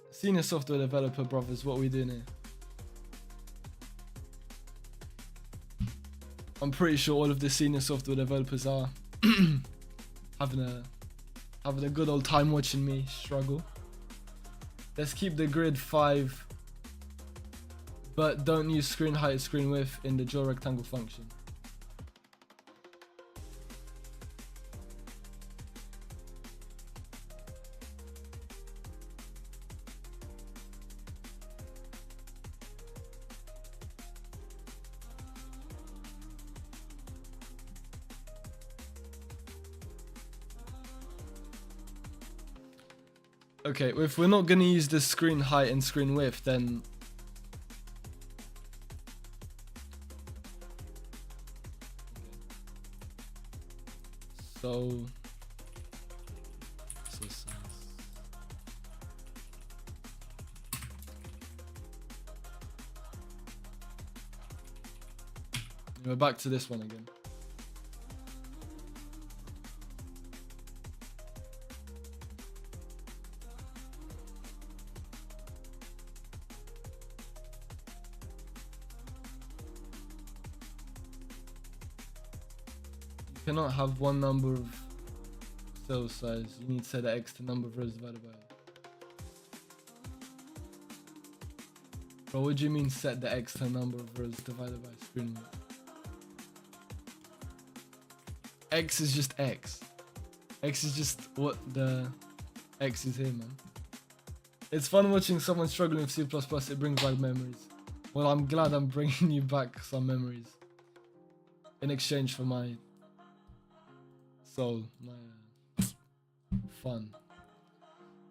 senior software developer brothers, what are we doing here? I'm pretty sure all of the senior software developers are having a good old time watching me struggle. Let's keep the grid 5, but don't use screen height, screen width in the draw rectangle function. Okay, if we're not going to use the screen height and screen width, then so we're back to this one again. You cannot have one number of cell size. You need to set the x to number of rows divided by it. Bro, what do you mean set the x to number of rows divided by screen width? X is just x. X is just what the x is here, man. It's fun watching someone struggling with C++. It brings back memories. Well, I'm glad I'm bringing you back some memories in exchange for my soul, my fun.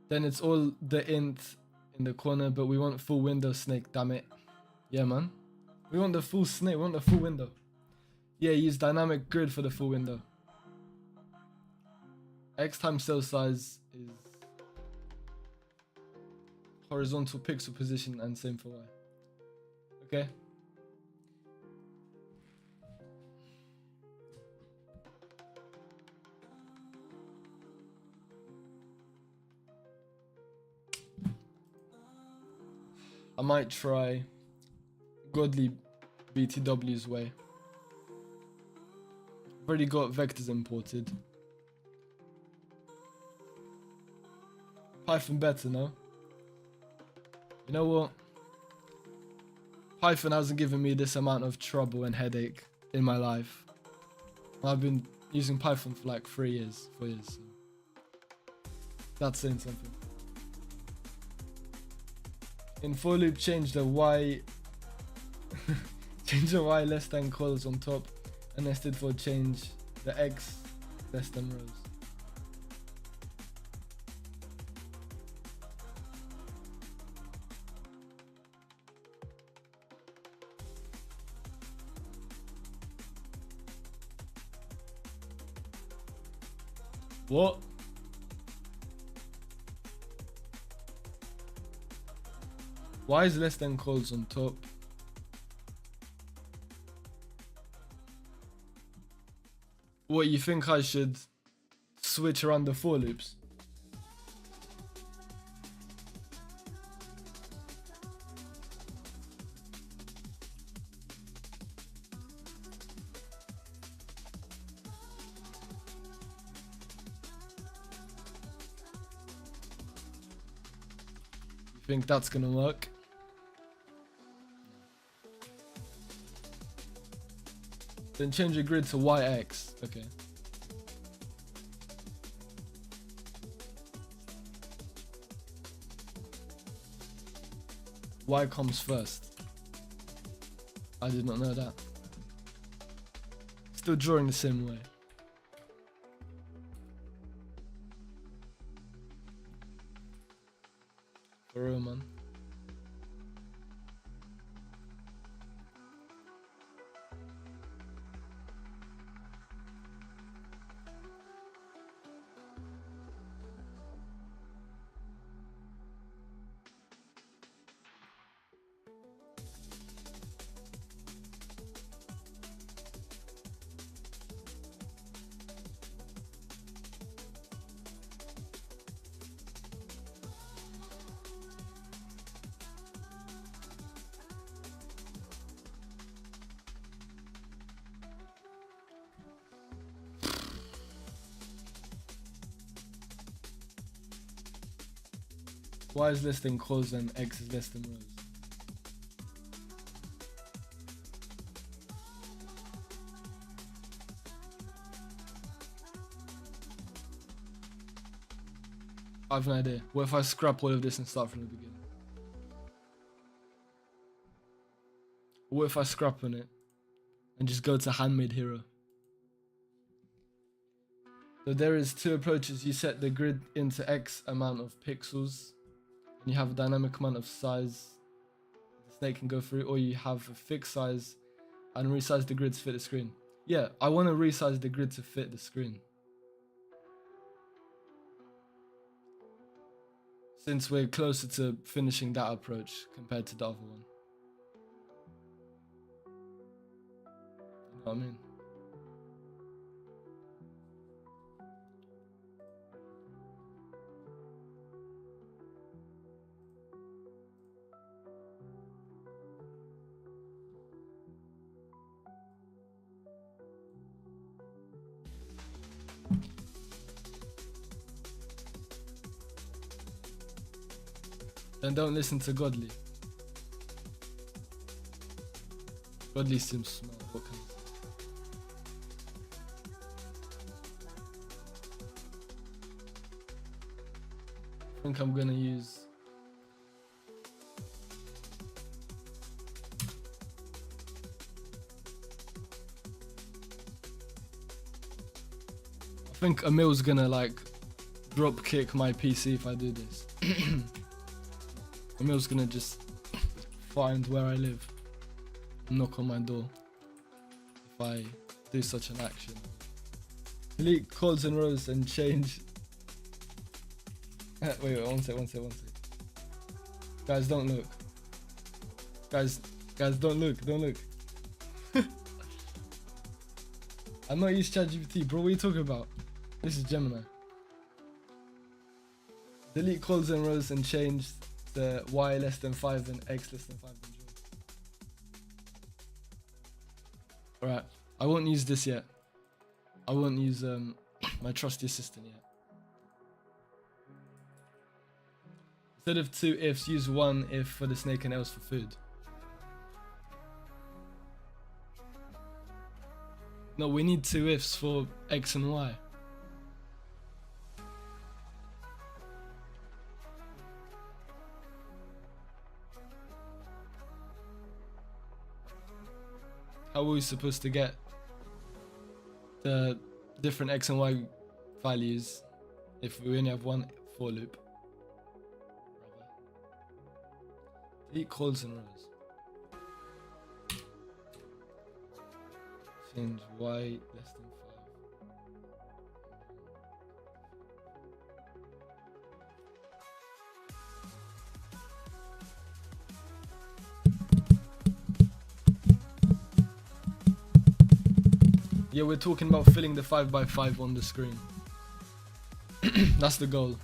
Then it's all the int in the corner, but we want full window, Snake, damn it. Yeah, man. We want the full snake, we want the full window. Yeah, use dynamic grid for the full window. X times cell size is horizontal pixel position, and same for Y. Okay. I might try godly BTW's way. I've already got vectors imported. Python better, no? You know what? Python hasn't given me this amount of trouble and headache in my life. I've been using Python for like 4 years. So that's saying something. In for loop, change the y change the y less than calls on top, and nested for change the x less than rows. What? Y is less than calls on top. What, you think I should switch around the for loops? You think that's gonna work? Then change your grid to YX. Okay. Y comes first. I did not know that. Still drawing the same way. For real, man. Y is less than calls and X is less than rows. I have an idea. What if I scrap all of this and start from the beginning? What if I scrap on it and just go to handmade hero? So there is two approaches. You set the grid into X amount of pixels and you have a dynamic amount of size the snake can go through, or you have a fixed size and resize the grid to fit the screen. Yeah, I want to resize the grid to fit the screen. Since we're closer to finishing that approach compared to the other one. You know what I mean? Then don't listen to Godly. Godly seems smart. What can I say? I think I'm gonna use I think Emil's gonna like drop kick my PC if I do this. Emil's gonna just find where I live, knock on my door if I do such an action. Delete calls and rows and change. wait, one sec. Guys, don't look. Guys, don't look. I'm not used to ChatGPT, bro. What are you talking about? This is Gemini. Delete calls and rows and change the Y less than 5 and X less than 5 and draw. Alright, I won't use this yet. I won't use my trusty assistant yet. Instead of 2 ifs, use 1 if for the snake and else for food. No, we need 2 ifs for X and Y. How are we supposed to get the different X and Y values if we only have one for loop? Delete calls and rows. Change Y less than 5. Yeah, we're talking about filling the 5x5 on the screen. That's the goal.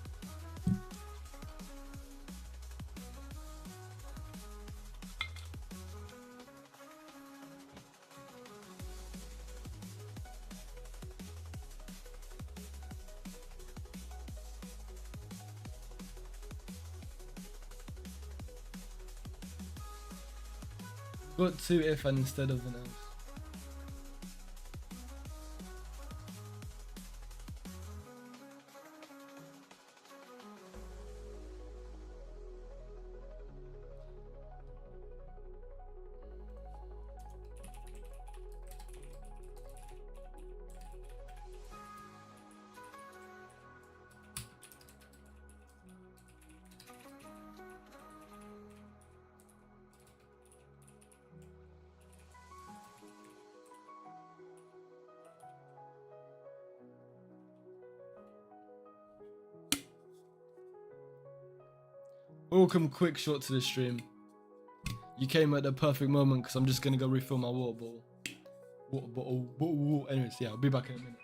Got 2 if and instead of an else. Welcome quick shot to the stream. You came at the perfect moment because I'm just gonna go refill my water bottle. Water bottle. Anyways, yeah, I'll be back in a minute.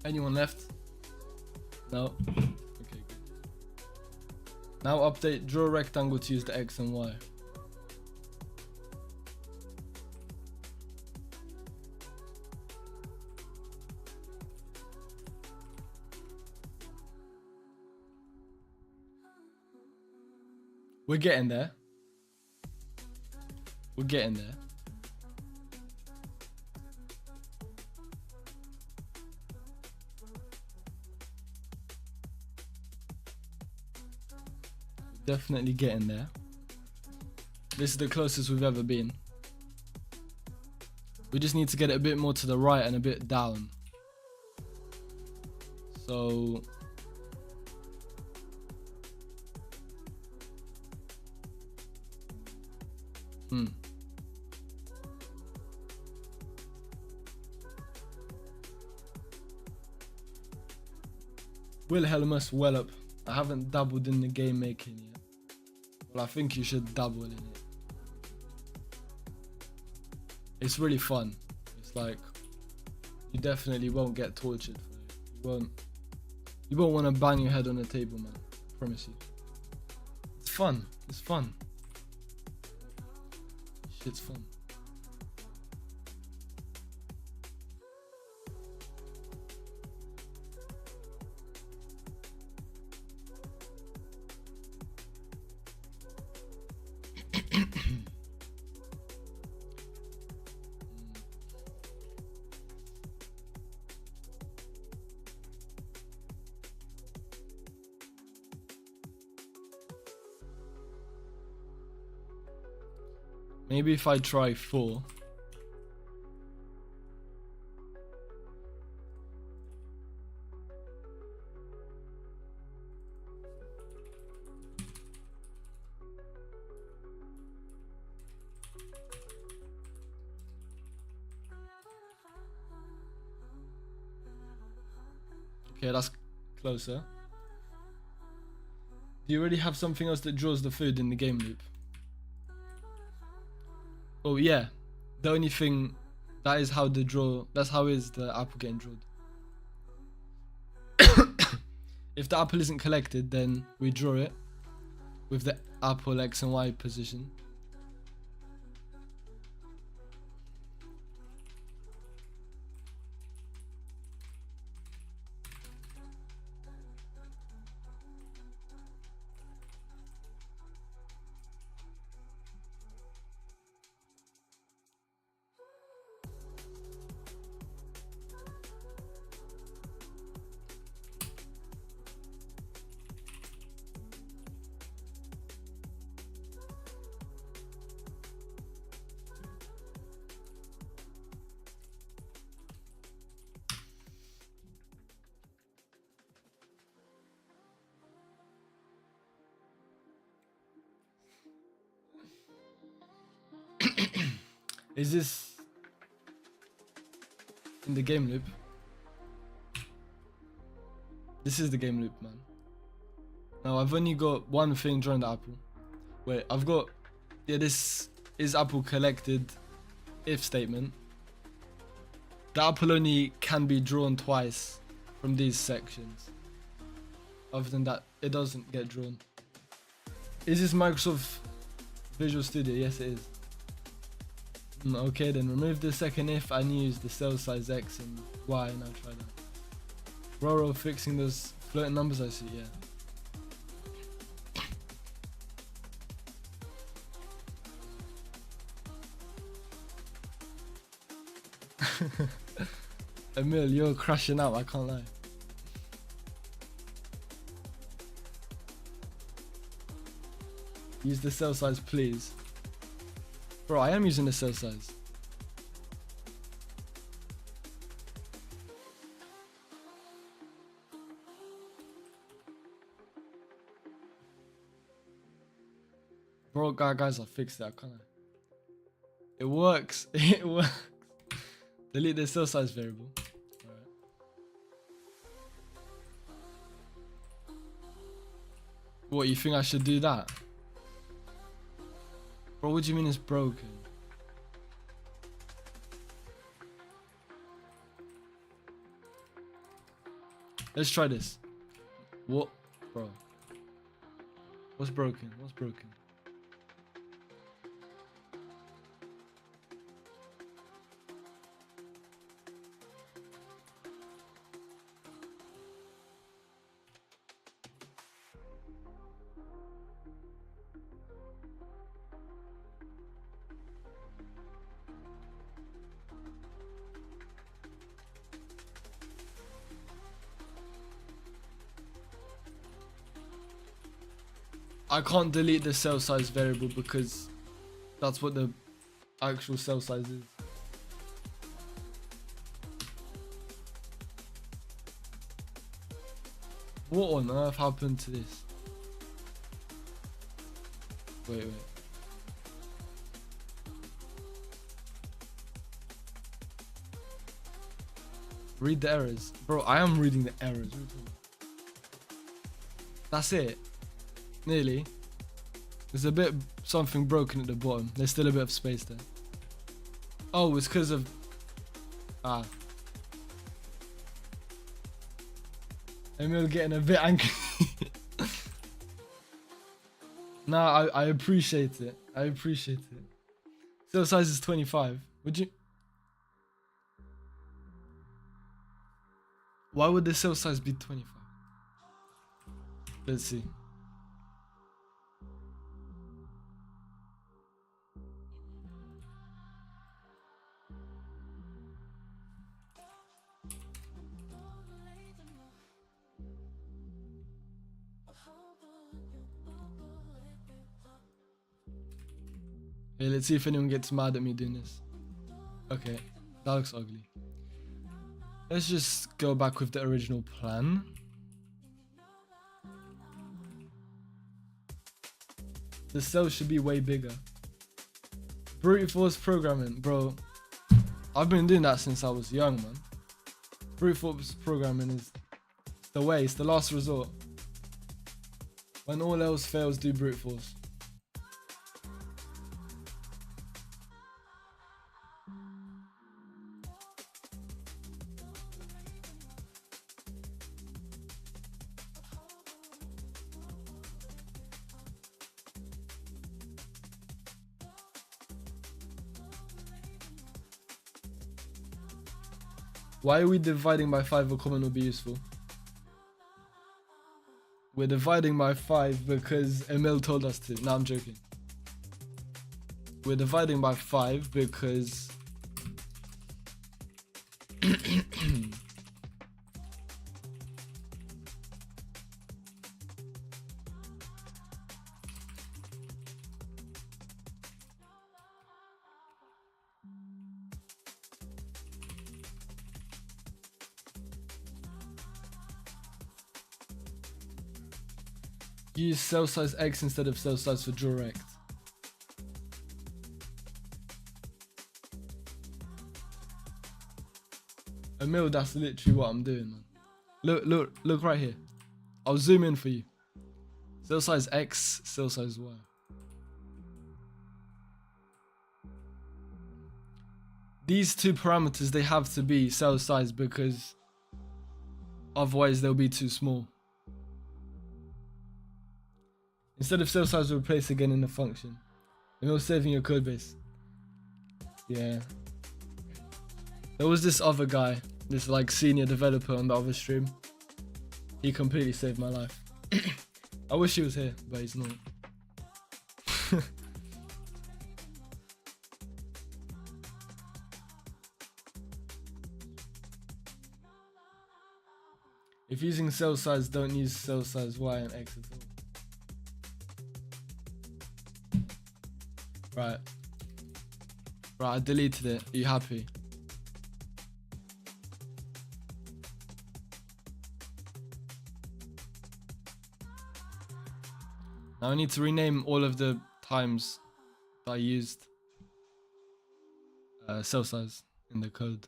Anyone left? No? Okay, good. Now update, draw a rectangle to use the X and Y. We're getting there. We're getting there. Definitely getting there. This is the closest we've ever been. We just need to get it a bit more to the right and a bit down. So Wilhelmus Wellup. I haven't dabbled in the game making yet. Well, I think you should dabble in it. It's really fun. It's like, you definitely won't get tortured for it. You won't want to bang your head on the table, man. I promise you. It's fun. It's fun. Shit's fun. Maybe if I try 4. Okay, that's closer. Do you already have something else that draws the food in the game loop? Oh yeah, the only thing that is how that's how is the apple getting drawn. If the apple isn't collected, then we draw it with the apple X and Y position. Is this in the game loop? This is the game loop, man. Now I've only got one thing drawing the apple. Wait, I've got, yeah, this is apple collected if statement. The apple only can be drawn twice from these sections. Other than that, it doesn't get drawn. Is this Microsoft Visual Studio? Yes, it is. Okay, then remove the second if and use the cell size X and Y, and I'll try that. Roro fixing those floating numbers, I see, yeah. Emil, you're crashing out, I can't lie. Use the cell size, please. Bro, I am using the cell size. Bro, guys, I fixed that, can't I? It works. It works. Delete the cell size variable. Alright. What, you think I should do that? Bro, what do you mean it's broken? Let's try this. What? Bro. What's broken? What's broken? I can't delete the cell size variable because that's what the actual cell size is. What on earth happened to this? Wait. Read the errors. Bro, I am reading the errors. That's it. Nearly. There's a bit something broken at the bottom. There's still a bit of space there. Oh, it's because of... Emil getting a bit angry. Nah, I appreciate it. I appreciate it. Cell size is 25. Would you... Why would the cell size be 25? Let's see. Hey, let's see if anyone gets mad at me doing this. Okay, that looks ugly. Let's just go back with the original plan. The cell should be way bigger. Brute force programming, bro. I've been doing that since I was young, man. Brute force programming is the way, it's the last resort. When all else fails, do brute force. Why are we dividing by 5? A comment will be useful. We're dividing by 5 because Emil told us to. No, I'm joking. We're dividing by 5 because use cell size X instead of cell size for direct. Emil, that's literally what I'm doing, man. Look right here. I'll zoom in for you. Cell size X, cell size Y. These two parameters, they have to be cell size because otherwise they'll be too small. Instead of cell size, replace again in the function. Emil, saving your code base. Yeah. There was this other guy, this like senior developer on the other stream. He completely saved my life. I wish he was here, but he's not. If using cell size, don't use cell size Y and X at all. Right. Right, I deleted it. Are you happy? Now I need to rename all of the times that I used cell size in the code.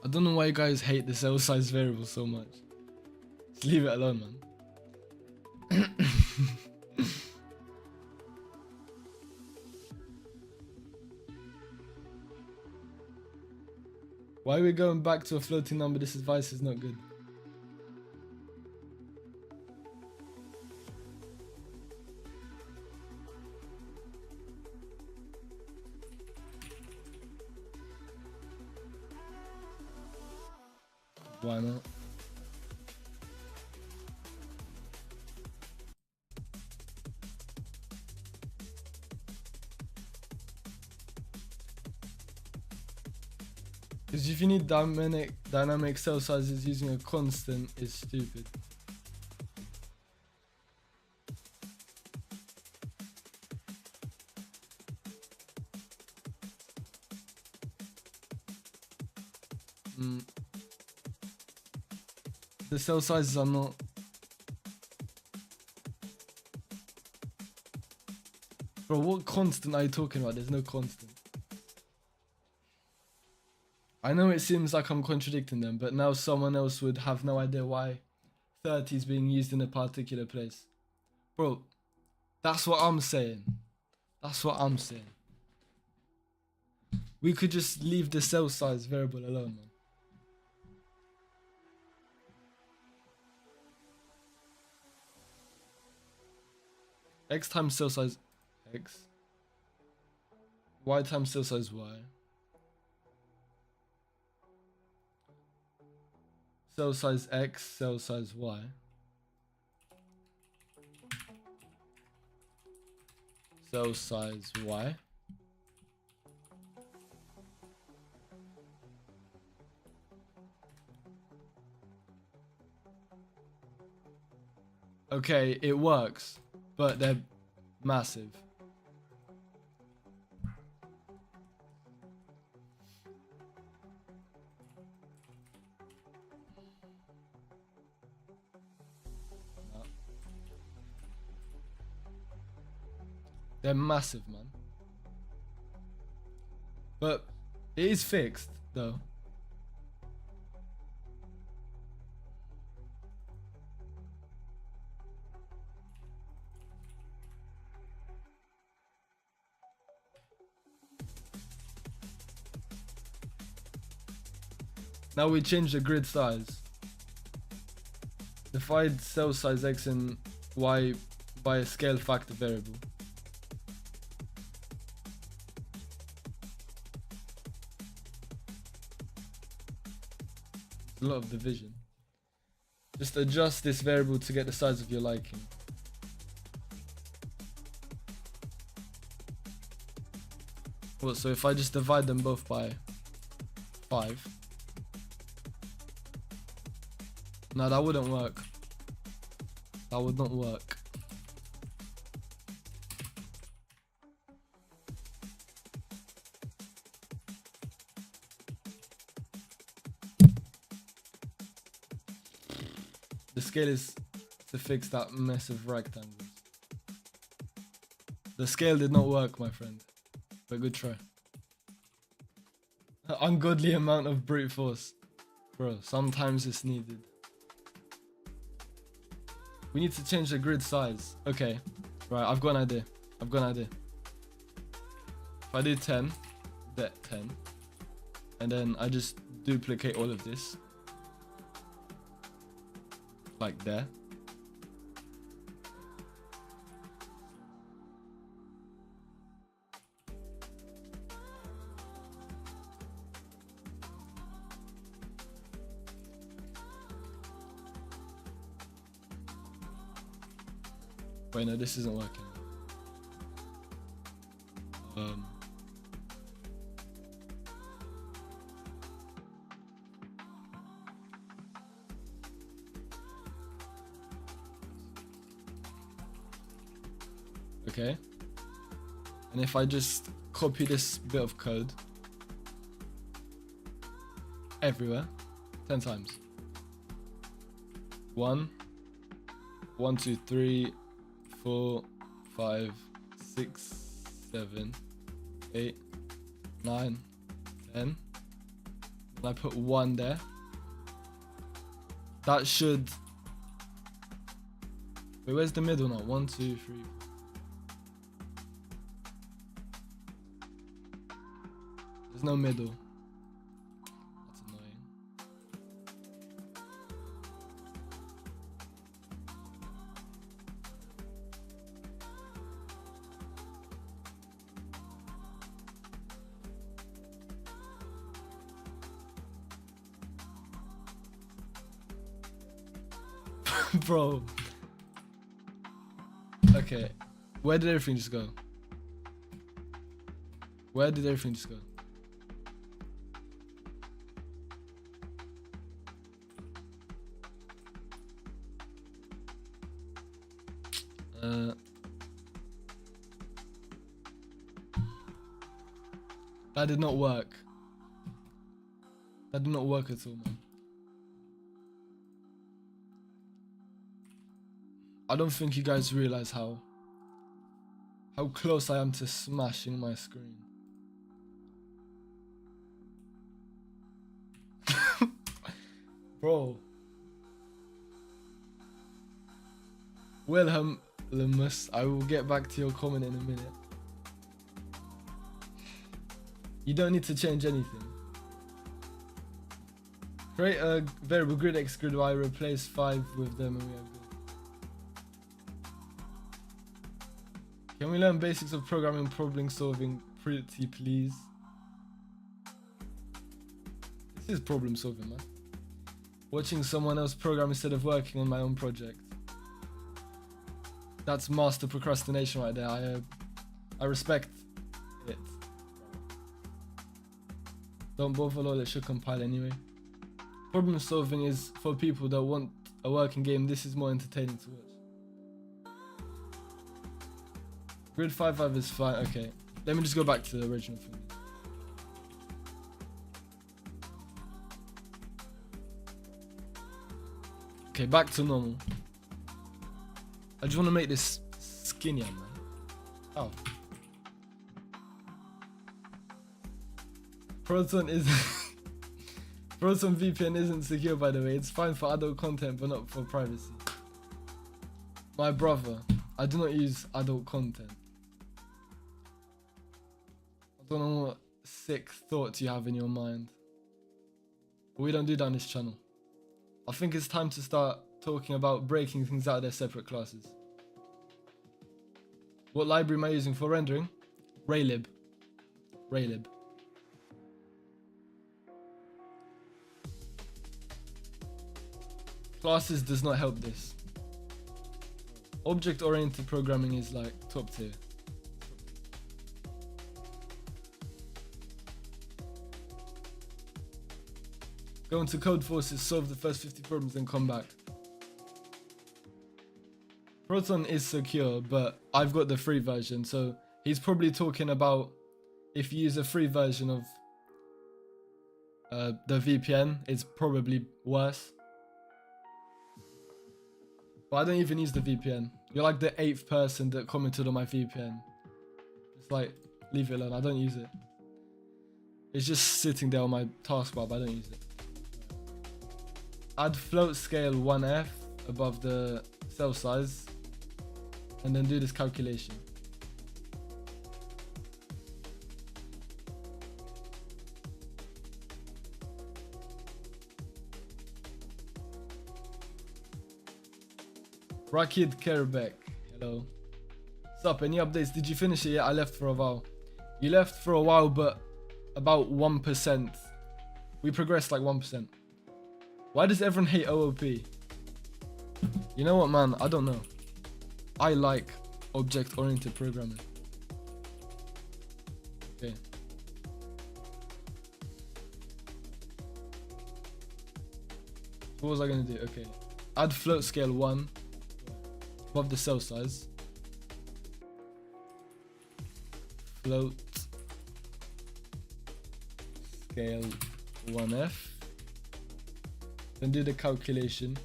I don't know why you guys hate the cell size variable so much. Just leave it alone, man. Why are we going back to a floating number? This advice is not good. Why not? Because if you need dynamic cell sizes, using a constant is stupid. The cell sizes are not. Bro, what constant are you talking about? There's no constant. I know it seems like I'm contradicting them, but now someone else would have no idea why 30 is being used in a particular place. Bro, that's what I'm saying. That's what I'm saying. We could just leave the cell size variable alone, man. X times cell size X. Y times cell size Y. cell size X, cell size Y. Cell size Y. Okay, it works, but they're massive. No. They're massive, man. But it is fixed, though. Now we change the grid size. Divide cell size X and Y by a scale factor variable. A lot of division. Just adjust this variable to get the size of your liking. Well, so if I just divide them both by 5. No, that wouldn't work. That would not work. The scale is to fix that mess of rectangles. The scale did not work, my friend. But good try. Ungodly amount of brute force. Bro, sometimes it's needed. We need to change the grid size. Okay. Right, I've got an idea. If I do 10, bet 10. And then I just duplicate all of this. Like there. Wait, no, this isn't working. Okay. And if I just copy this bit of code everywhere, 10 times. 1, 1, 2, 3, 4, 5, 6, 7, 8, 9, 10. And I put 1 there. That should... Wait, where's the middle now? 1, 2, 3. There's no middle. That's annoying. Bro. Okay. Where did everything just go? Where did everything just go? That did not work. That did not work at all, man. I don't think you guys realize how close I am to smashing my screen. Bro. Wilhelm Lemus, I will get back to your comment in a minute. You don't need to change anything. Create a variable grid x grid y, replace 5 with them and we are good. Can we learn basics of programming, problem solving pretty please? This is problem solving, man. Watching someone else program instead of working on my own project. That's master procrastination right there. I respect it. Don't bother, lol, it should compile anyway. Problem solving is for people that want a working game. This is more entertaining to watch. Grid 5.5 is fine. Okay, let me just go back to the original thing. Okay, back to normal. I just want to make this skinnier, man. Oh. Proton is Proton VPN isn't secure, by the way. It's fine for adult content, but not for privacy. My brother, I do not use adult content. I don't know what sick thoughts you have in your mind. But we don't do that on this channel. I think it's time to start talking about breaking things out of their separate classes. What library am I using for rendering? Raylib. Raylib. Classes does not help this. Object-oriented programming is like top tier. Go into Code Forces, solve the first 50 problems, then come back. Proton is secure, but I've got the free version, so he's probably talking about if you use a free version of the VPN, it's probably worse. But I don't even use the VPN. You're like the 8th person that commented on my VPN. It's like, leave it alone, I don't use it. It's just sitting there on my taskbar, but I don't use it. Add float scale 1F above the cell size and then do this calculation. Rakid Kerbek, hello. What's up, any updates? Did you finish it yet? I left for a while. You left for a while, but about 1%. We progressed like 1%. Why does everyone hate OOP? You know what, man? I don't know. I like object-oriented programming. Okay. What was I gonna do? Okay. Add float scale 1 above the cell size. Float scale 1F. Then do the calculation.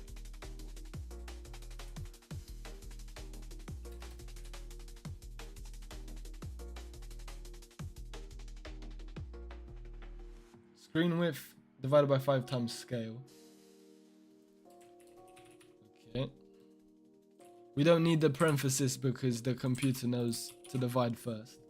Screen width divided by 5 times scale. Okay. We don't need the parenthesis because the computer knows to divide first.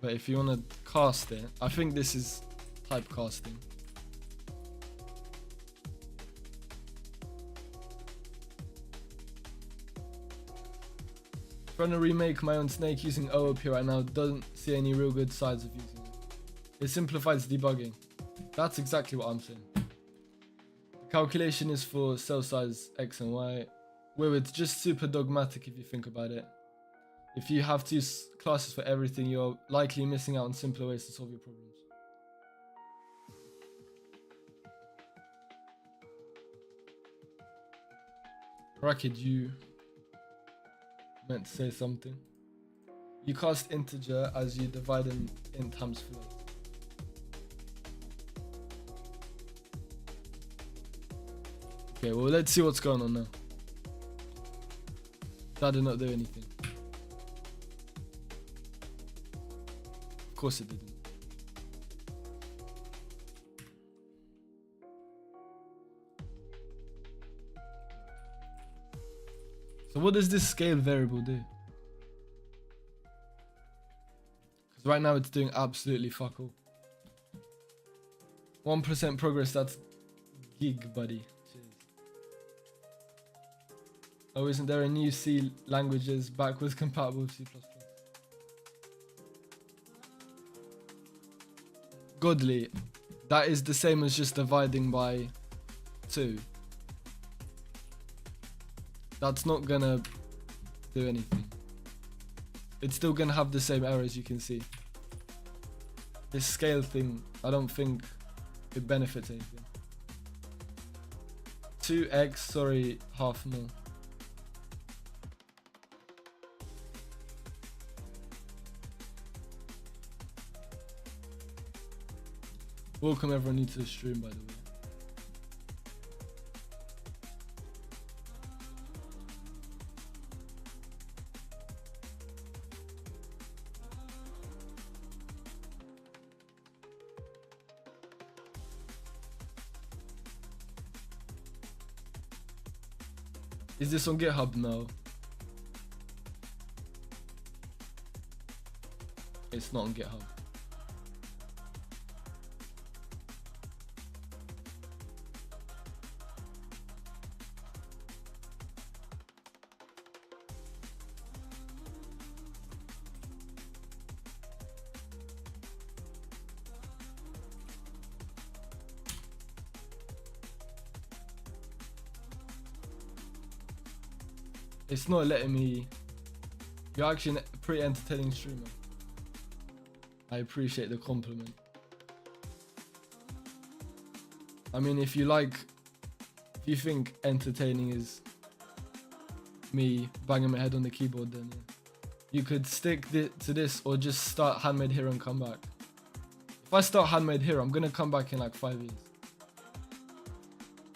But if you want to cast it, I think this is typecasting. Trying to remake my own Snake using OOP right now, doesn't see any real good sides of using it. It simplifies debugging. That's exactly what I'm saying. The calculation is for cell size X and Y, where it's just super dogmatic if you think about it. If you have to use classes for everything, you're likely missing out on simpler ways to solve your problems. Rakid, you meant to say something. You cast integer as you divide an int times float. Okay, well, let's see what's going on now. That did not do anything. Of course it didn't. So what does this scale variable do? Because right now it's doing absolutely fuck all. 1% progress, that's gig, buddy. Cheers. Oh, isn't there a new C languages backwards compatible with C++? Godly, that is the same as just dividing by 2. That's not gonna do anything. It's still gonna have the same errors, you can see. This scale thing, I don't think it benefits anything. 2x, sorry, half more. Welcome everyone new to the stream, by the way. Is this on GitHub? No. It's not on GitHub. It's not letting me. You're actually a pretty entertaining streamer. I appreciate the compliment. I mean, if you think entertaining is me banging my head on the keyboard, then yeah. You could stick to this or just start Handmade Hero and come back. If I start Handmade Hero, I'm gonna come back in like 5 years.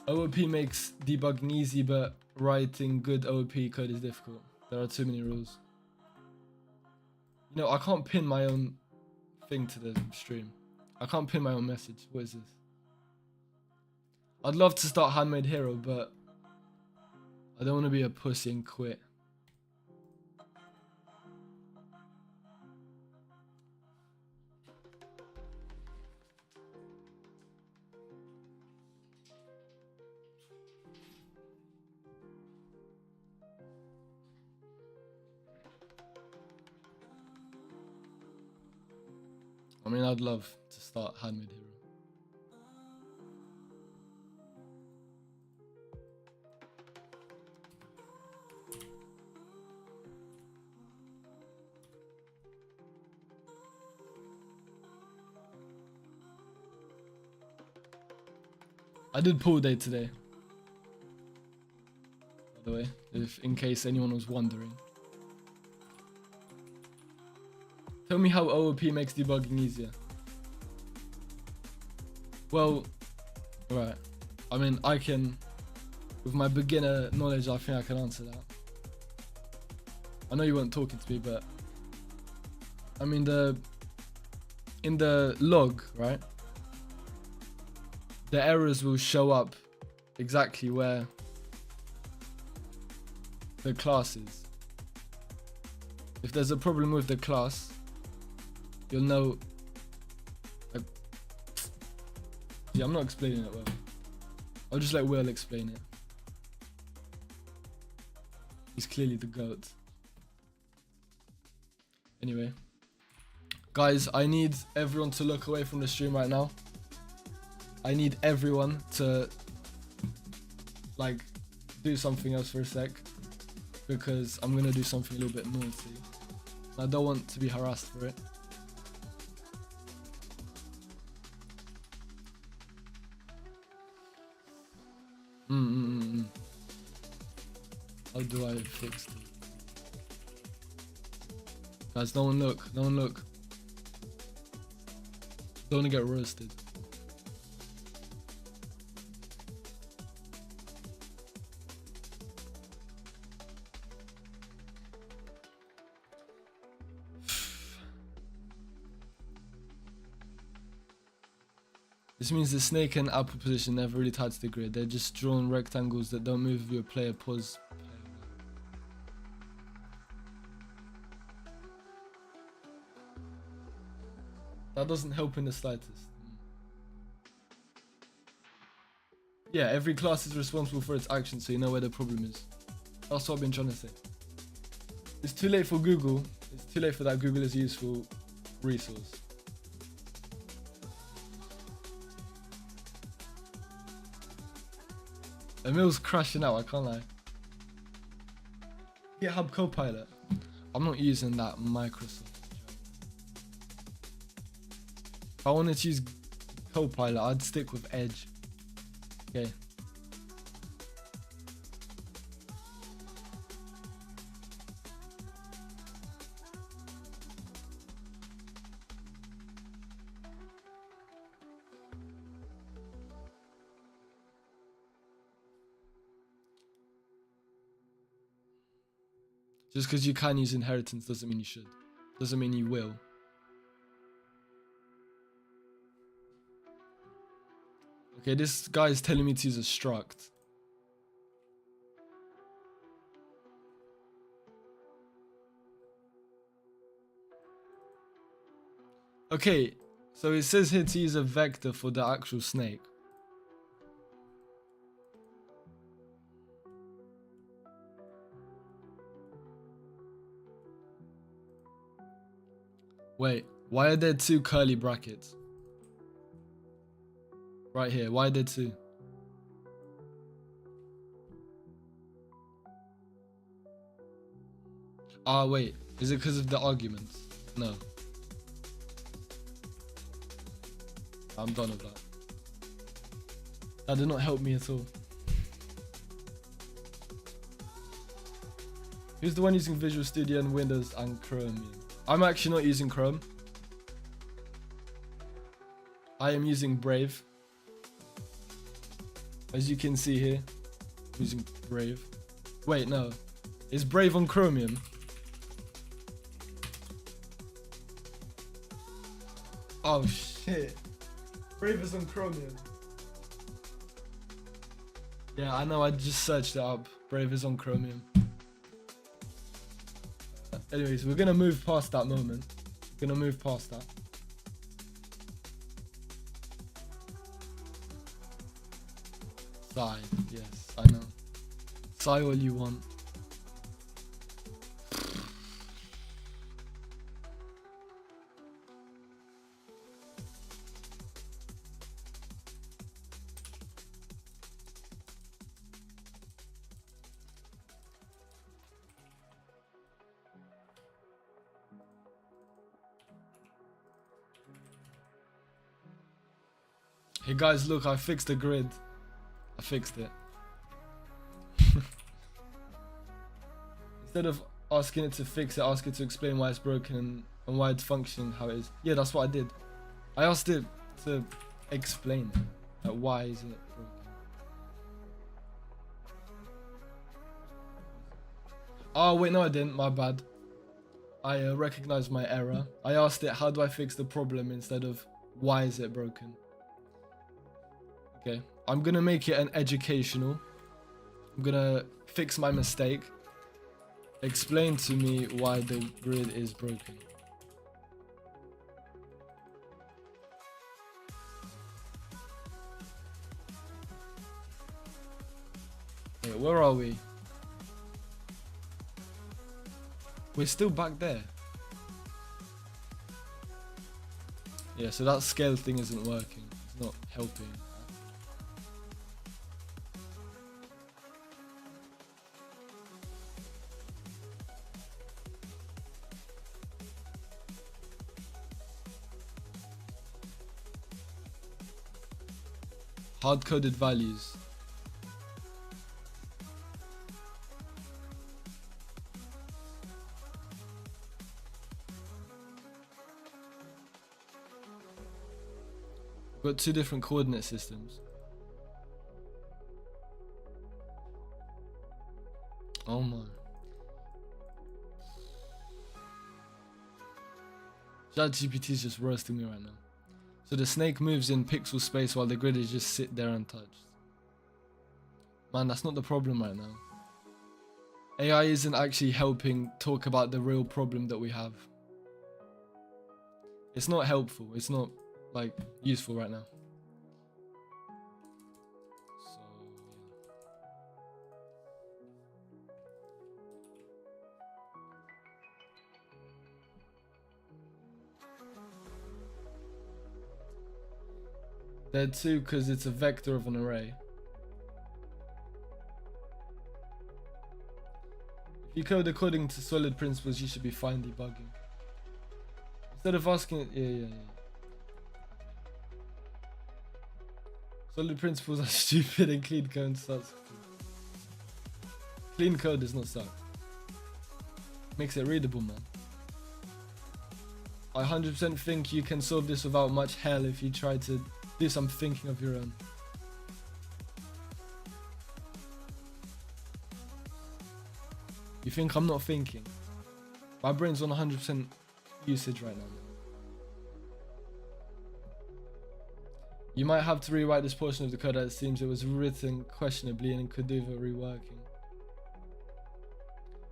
OOP makes debugging easy, but writing good OOP code is difficult. There are too many rules. You know, I can't pin my own thing to the stream. I can't pin my own message. What is this? I'd love to start Handmade Hero, but I don't want to be a pussy and quit. I mean, I'd love to start Handmade Hero. I did pool day today, by the way, in case anyone was wondering. Tell me how OOP makes debugging easier. Well, right. I mean, I can, with my beginner knowledge, I think I can answer that. I know you weren't talking to me, but I mean, in the log, right? The errors will show up exactly where the class is. If there's a problem with the class, you'll know. Yeah, I'm not explaining it well. I'll just let Will explain it. He's clearly the GOAT. Anyway, guys, I need everyone to look away from the stream right now. I need everyone to like do something else for a sec, because I'm gonna do something a little bit naughty. I don't want to be harassed for it. How do I fix it? Guys, no one look. No one look. Don't want to get roasted. This means the snake and apple position never really tied to the grid. They're just drawn rectangles that don't move if your player pause. That doesn't help in the slightest. Yeah, every class is responsible for its actions, so you know where the problem is. That's what I've been trying to say. It's too late for Google. It's too late for that. Google is a useful resource. Emil's crashing out, I can't lie. GitHub Copilot. I'm not using that Microsoft. If I wanted to use Copilot, I'd stick with Edge. Okay. Just because you can use inheritance doesn't mean you should. Doesn't mean you will. Okay, this guy is telling me to use a struct. Okay, so it says here to use a vector for the actual snake. Wait, why are there two curly brackets? Right here, why are there two? Ah, wait, is it because of the arguments? No. I'm done with that. That did not help me at all. Who's the one using Visual Studio and Windows and Chromium? I'm actually not using Chrome. I am using Brave. As you can see here, I'm using Brave. Wait, no. Is Brave on Chromium? Oh shit. Brave is on Chromium. Yeah, I know, I just searched it up. Brave is on Chromium. Anyways, we're gonna move past that moment. We're gonna move past that. Sigh, yes, I know. Sigh all you want. Hey guys, look, I fixed the grid. I fixed it. Instead of asking it to fix it, ask it to explain why it's broken and why it's functioning how it is. Yeah, that's what I did. I asked it to explain like, why is it broken. Oh wait, no I didn't, my bad. I recognized my error. I asked it, how do I fix the problem instead of why is it broken? Okay, I'm gonna make it an educational. I'm gonna fix my mistake. Explain to me why the grid is broken. Wait, where are we? We're still back there. Yeah, so that scale thing isn't working. It's not helping. Hard-coded values. We've got two different coordinate systems. Oh my. ChatGPT is just roasting me right now. So the snake moves in pixel space while the grid is just sit there untouched. Man, that's not the problem right now. AI isn't actually helping talk about the real problem that we have. It's not helpful. It's not like useful right now. So They're 2 because it's a vector of an array. If you code according to solid principles, you should be fine debugging. Instead of asking, yeah. Solid principles are stupid and clean code sucks. Clean code does not suck. Makes it readable, man. I 100% think you can solve this without much hell if you try to do some thinking of your own. You think I'm not thinking? My brain's on 100% usage right now, man. You might have to rewrite this portion of the code as it seems it was written questionably and could do with reworking.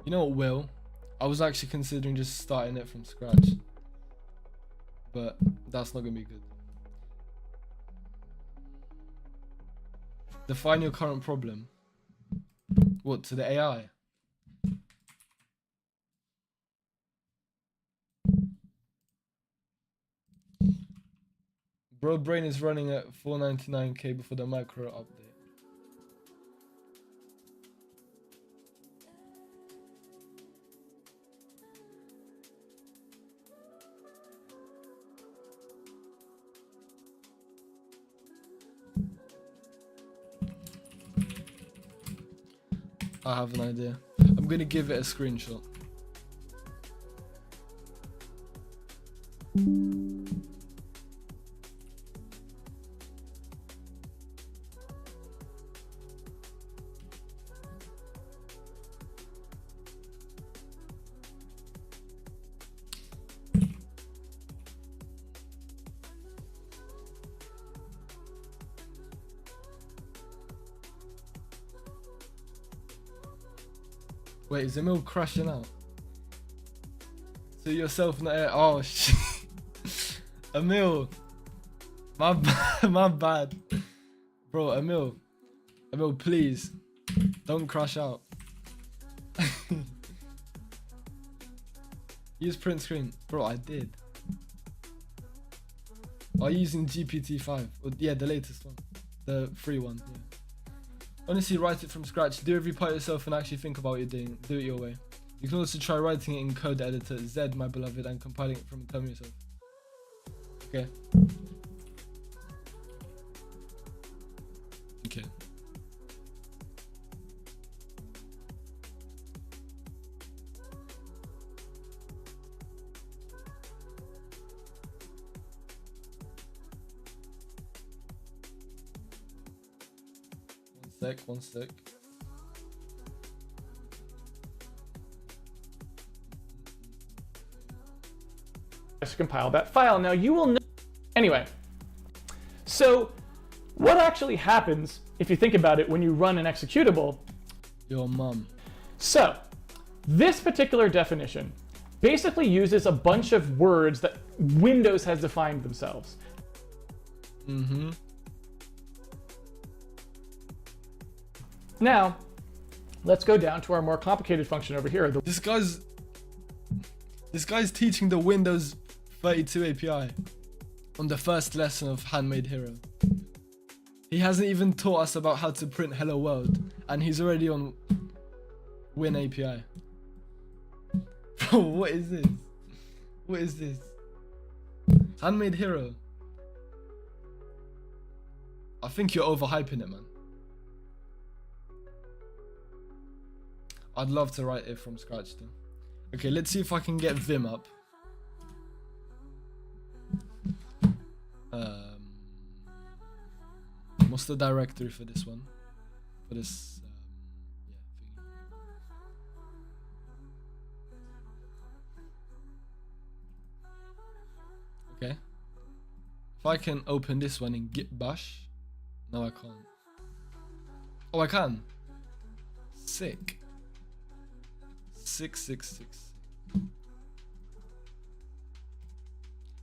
You know what, Will? I was actually considering just starting it from scratch. But that's not going to be good. Define your current problem. What, to the AI? Bro, brain is running at 499k before the micro update. I have an idea. I'm gonna give it a screenshot. Wait, is Emil crashing out? To yourself in the air. Oh shit. Emil. My bad. Bro, Emil, please. Don't crash out. Use print screen. Bro, I did. Are you using GPT-5? Or, yeah, the latest one. The free one, yeah. Honestly, write it from scratch. Do every part yourself and actually think about what you're doing. Do it your way. You can also try writing it in code editor Z, my beloved, and compiling it from home yourself. Okay. Okay. One sec. To compile that file. Now you will know. Anyway, so what actually happens if you think about it when you run an executable? Your mom. So this particular definition basically uses a bunch of words that Windows has defined themselves. Mm-hmm. Now, let's go down to our more complicated function over here. This guy's teaching the Windows 32 API on the first lesson of Handmade Hero. He hasn't even taught us about how to print Hello World, and he's already on Win API. Bro, what is this? What is this? Handmade Hero. I think you're overhyping it, man. I'd love to write it from scratch though. Okay, let's see if I can get Vim up. What's the directory for this one? For this, yeah, thingy. Okay. If I can open this one in git bash. No, I can't. Oh, I can. Sick. 666.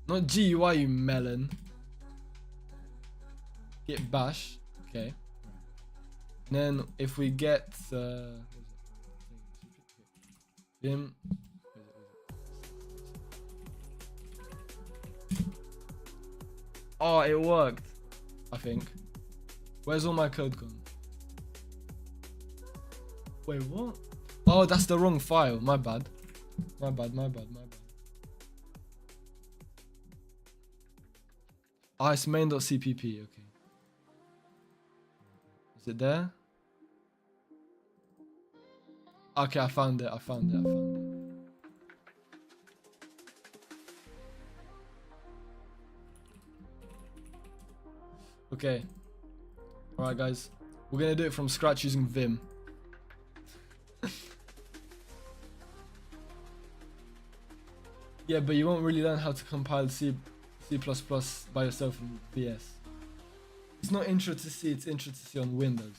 Not GUI, you melon. Git bash. Okay. And then if we get Vim. Oh, it worked. I think. Where's all my code gone? Wait, what? Oh, that's the wrong file. My bad. My bad. Ah, it's main.cpp. Okay. Is it there? Okay, I found it. Okay. Alright, guys. We're gonna do it from scratch using Vim. Yeah, but you won't really learn how to compile C++ by yourself in VS. It's not Intro to C, it's Intro to C on Windows.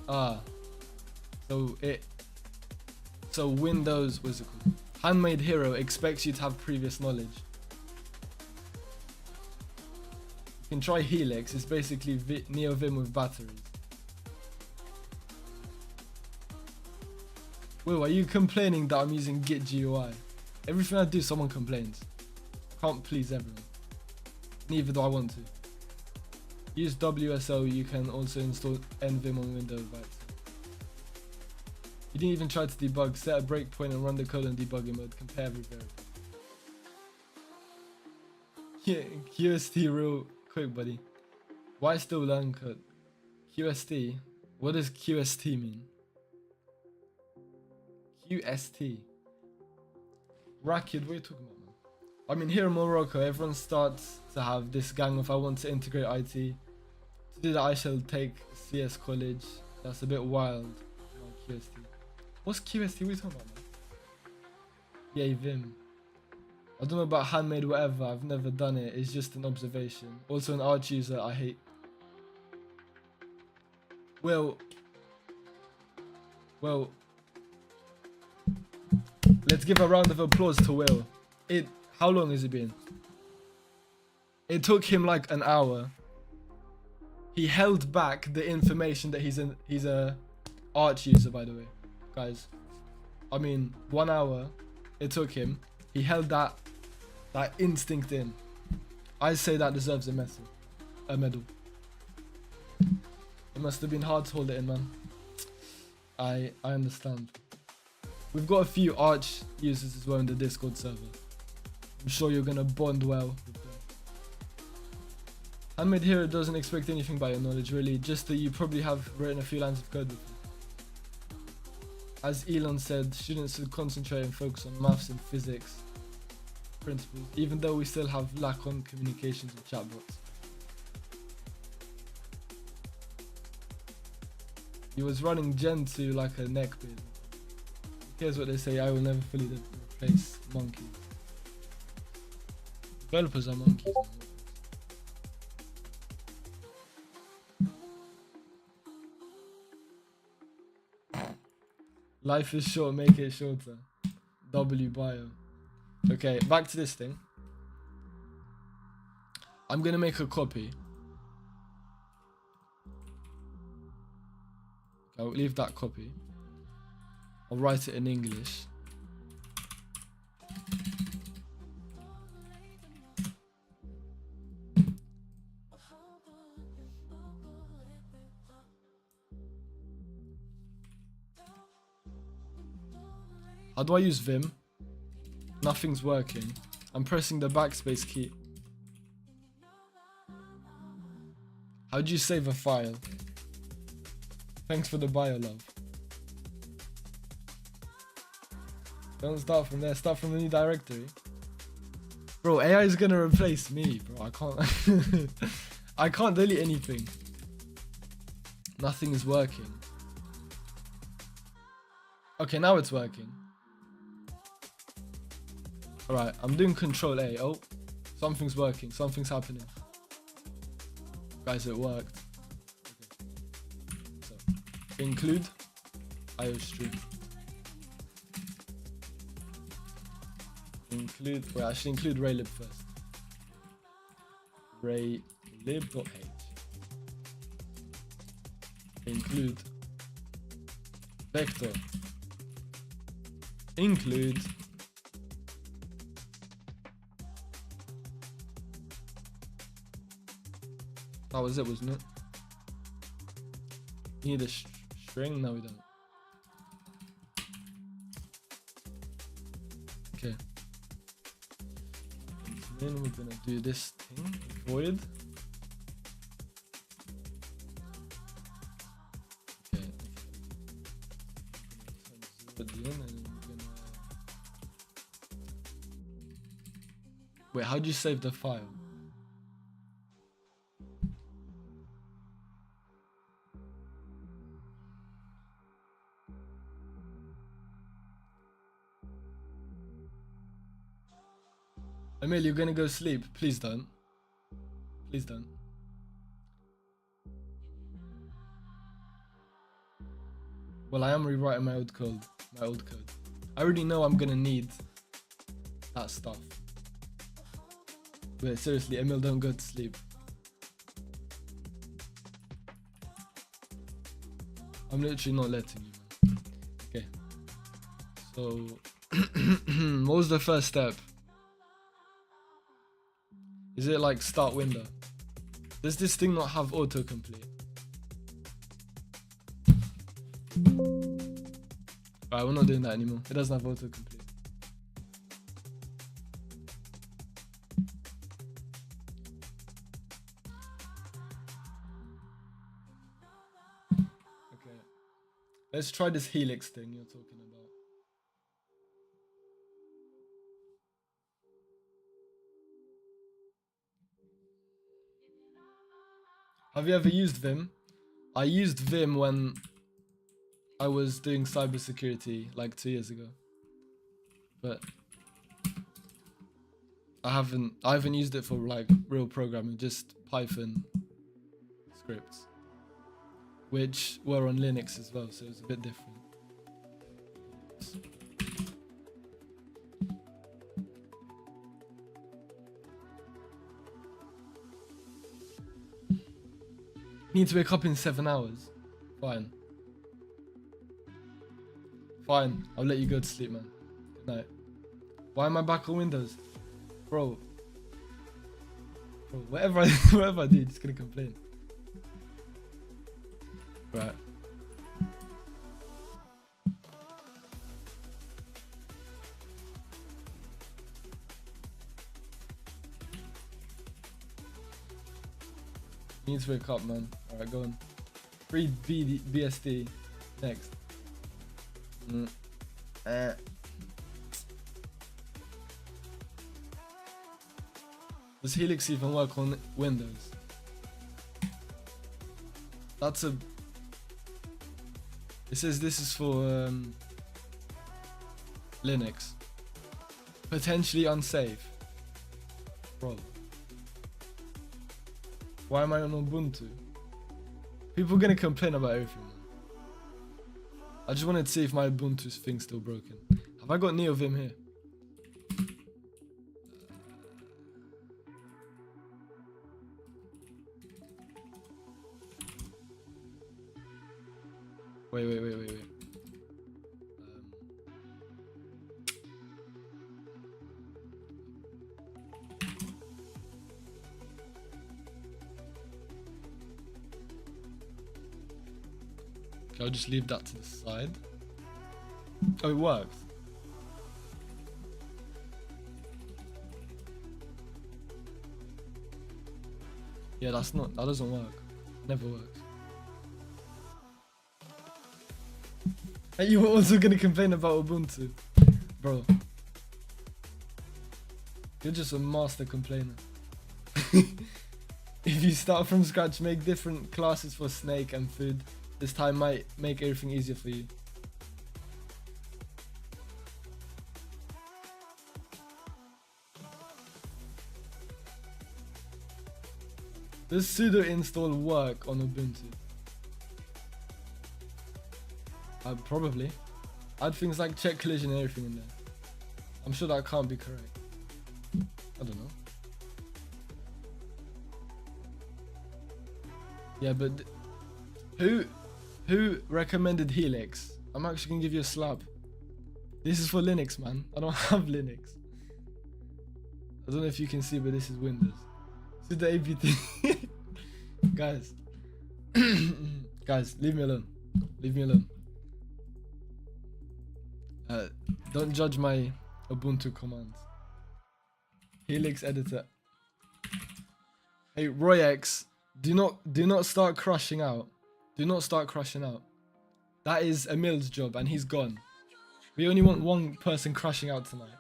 Ah. So Windows, what's it called? Handmade Hero expects you to have previous knowledge. You can try Helix, it's basically NeoVim with batteries. Will, are you complaining that I'm using Git GUI? Everything I do, someone complains. Can't please everyone. Neither do I want to. Use WSO, you can also install NVim on Windows by itself. You didn't even try to debug, set a breakpoint and run the code in debugging mode, compare every variable. Yeah, QST real quick, buddy. Why still learn code? QST? What does QST mean? QST. Racket, what are you talking about, man? I mean, here in Morocco, everyone starts to have this gang of I want to integrate IT. To do that, I shall take CS college. That's a bit wild. No, QST. What's QST? What are you talking about, man? Yeah, Vim. I don't know about handmade whatever. I've never done it. It's just an observation. Also, an Arch user I hate. Well, let's give a round of applause to Will. How long has it been? It took him like an hour. He held back the information that he's a Arch user, by the way, guys. I mean, 1 hour it took him. He held that instinct in. I say that deserves a medal. It must have been hard to hold it in, man. I understand. We've got a few Arch users as well in the Discord server. I'm sure you're gonna bond well with them. Handmade Hero doesn't expect anything by your knowledge, really, just that you probably have written a few lines of code before. As Elon said, students should concentrate and focus on maths and physics principles, even though we still have lack on communications with chatbots. He was running Gen 2 like a neckbeard. Here's what they say: I will never fully replace monkeys. Developers are monkeys. Life is short, make it shorter. W bio. Okay, back to this thing. I'm gonna make a copy. I'll leave that copy. I'll write it in English. How do I use Vim? Nothing's working. I'm pressing the backspace key. How do you save a file? Thanks for the bio, love. Don't start from there, start from the new directory. Bro, AI is gonna replace me, bro. I can't I can't delete anything. Nothing is working. Okay, now it's working. Alright, I'm doing Control A. Oh, something's working, something's happening. Guys, it worked. Okay. So, include IO stream. Wait, I should include raylib first. Raylib.h. Include vector. Include That was it, wasn't it? Need a string? No, we don't. Okay. And then we're gonna do this thing, void. Okay. Put the in and then we're gonna... Wait, how do you save the file? Emil, you're gonna go sleep. Please don't. Please don't. Well, I am rewriting my old code. I already know I'm gonna need that stuff. But seriously, Emil, don't go to sleep. I'm literally not letting you, man. Okay. So, what was the first step? Is it like start window? Does this thing not have autocomplete? Alright, we're not doing that anymore. It doesn't have autocomplete. Okay. Let's try this helix thing you're talking about. Have you ever used Vim? I used Vim when I was doing cybersecurity like 2 years ago, but I haven't used it for like real programming, just Python scripts, which were on Linux as well, so it was a bit different. Need to wake up in 7 hours. Fine. Fine, I'll let you go to sleep, man. Good night. Why am I back on Windows? Bro, whatever I do, just gonna complain. Right. You need to wake up, man. Alright, go on. Free BSD. Next. Does Helix even work on Windows? That's a... It says this is for Linux. Potentially unsafe. Bro. Why am I on Ubuntu? People are gonna complain about everything, man. I just wanted to see if my Ubuntu thing's still broken. Have I got NeoVim here? Wait. Okay, I'll just leave that to the side. Oh, it works. Yeah, that doesn't work. Never works. And you were also gonna complain about Ubuntu. Bro. You're just a master complainer. If you start from scratch, make different classes for snake and food. This time might make everything easier for you. Does sudo install work on Ubuntu? Probably. Add things like check collision and everything in there. I'm sure that can't be correct. I don't know. Yeah, but who recommended Helix? I'm actually gonna give you a slap. This is for Linux, man. I don't have Linux. I don't know if you can see, but this is Windows. Sudo apt. Guys. Guys, leave me alone. Leave me alone. Don't judge my Ubuntu commands. Helix editor. Hey, Royex, do not start crushing out. Do not start crushing out. That is Emil's job, and he's gone. We only want one person crushing out tonight.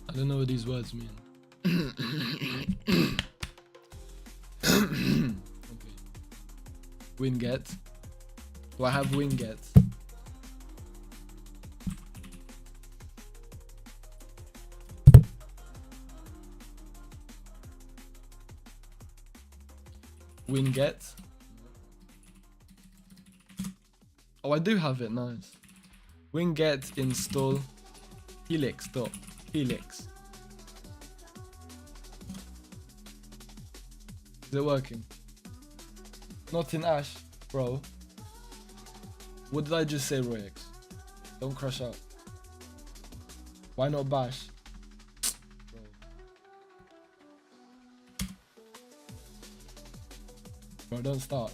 I don't know what these words mean. Okay. Winget. Do I have Winget? Winget. Oh, I do have it. Nice. Winget install Helix. Helix. Is it working? Not in Ash, bro. What did I just say, Royex? Don't crush out. Why not Bash? Bro. Bro, don't start.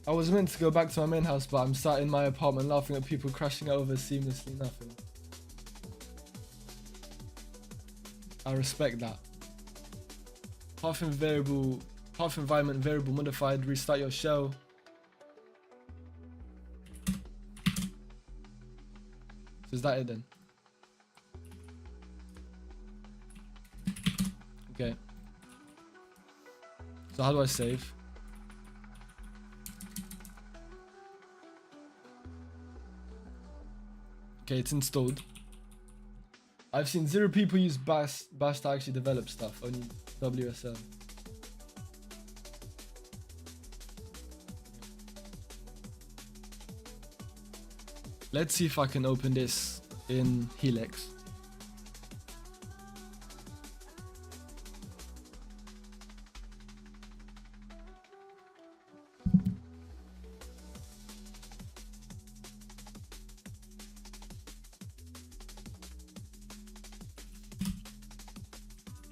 I was meant to go back to my main house, but I'm sat in my apartment laughing at people crashing over seamlessly nothing. I respect that. Path environment variable modified, restart your shell. So is that it then? Okay. So how do I save? Okay, it's installed. I've seen 0 people use Bash to actually develop stuff, only WSL. Let's see if I can open this in Helix.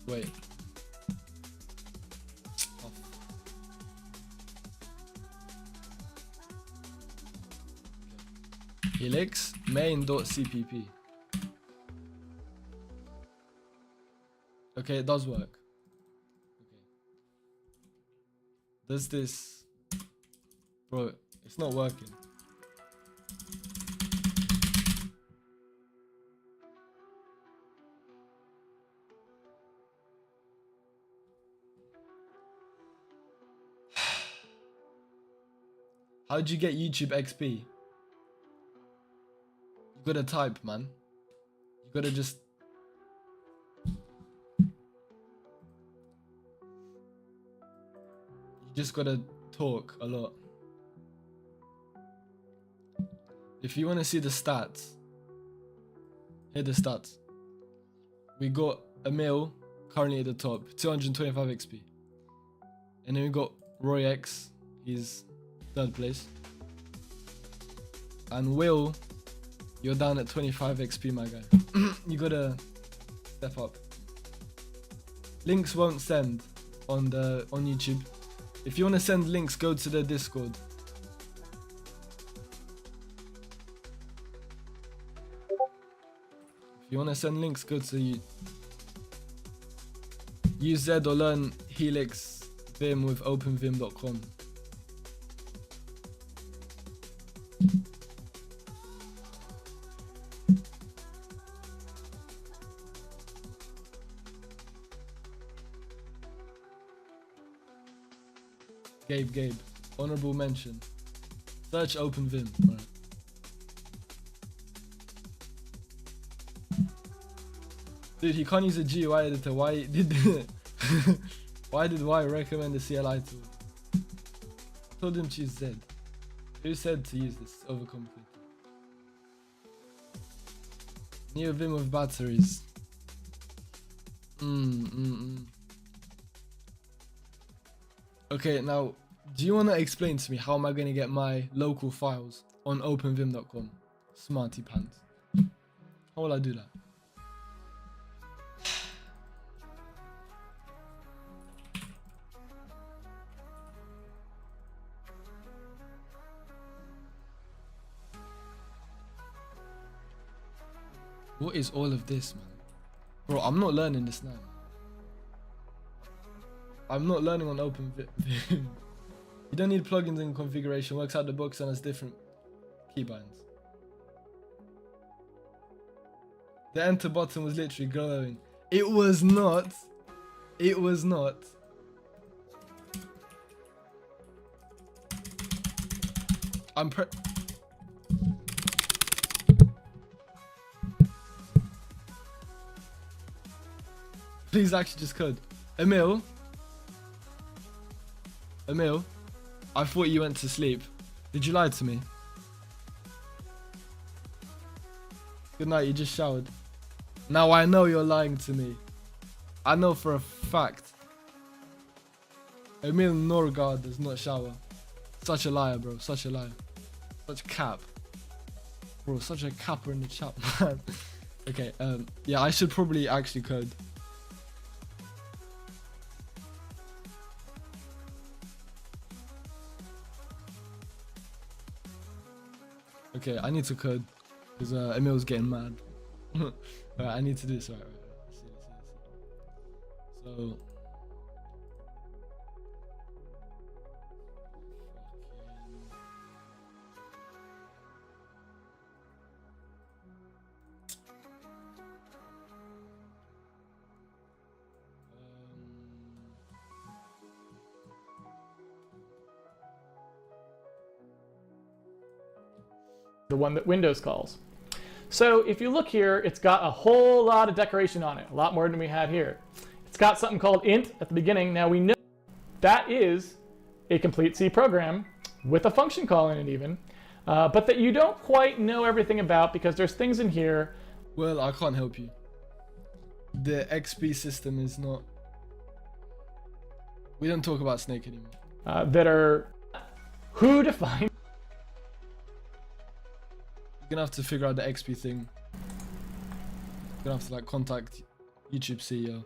Wait. Oh. Helix main.cpp. Okay, it does work. Okay. Does this... Bro, it's not working. How'd you get YouTube XP? You gotta type, man. You gotta just... You just gotta talk a lot. If you wanna see the stats, here are the stats. We got Emil currently at the top, 225 XP. And then we got Royex, he's 3rd place. And Will, you're down at 25 XP, my guy. You gotta step up. Links won't send on YouTube. If you wanna send links, go to the Discord. If you wanna send links, go to use Z or learn Helix Vim with openvim.com. Gabe, honorable mention. Search OpenVim. Right. Dude, he can't use a GUI editor. Why did why did Y recommend the CLI tool? I told him to use Z. Who said to use this? It's overcomplicated. New Vim with batteries. Okay, now, do you want to explain to me how am I going to get my local files on openvim.com? Smarty pants. How will I do that? What is all of this, man? Bro, I'm not learning this now. I'm not learning on OpenVim. You don't need plugins and configuration. Works out the box and has different keybinds. The enter button was literally glowing. It was not. It was not. Please actually just code. Emil, I thought you went to sleep. Did you lie to me? Good night, you just showered. Now I know you're lying to me. I know for a fact. Emil Norgard does not shower. Such a liar, bro. Such a liar. Such cap. Bro, such a capper in the chat, man. Okay, yeah, I should probably actually code. Okay, I need to code because Emil's getting mad. Alright, I need to do this. Right. Let's see. So. The one that Windows calls. So if you look here, it's got a whole lot of decoration on it, a lot more than we had here. It's got something called int at the beginning. Now we know that is a complete C program with a function call in it even, but that you don't quite know everything about because there's things in here. Well, I can't help you. The XP system is not... We don't talk about Snake anymore. That are who defined. You're gonna have to figure out the XP thing. You're gonna have to like contact YouTube CEO.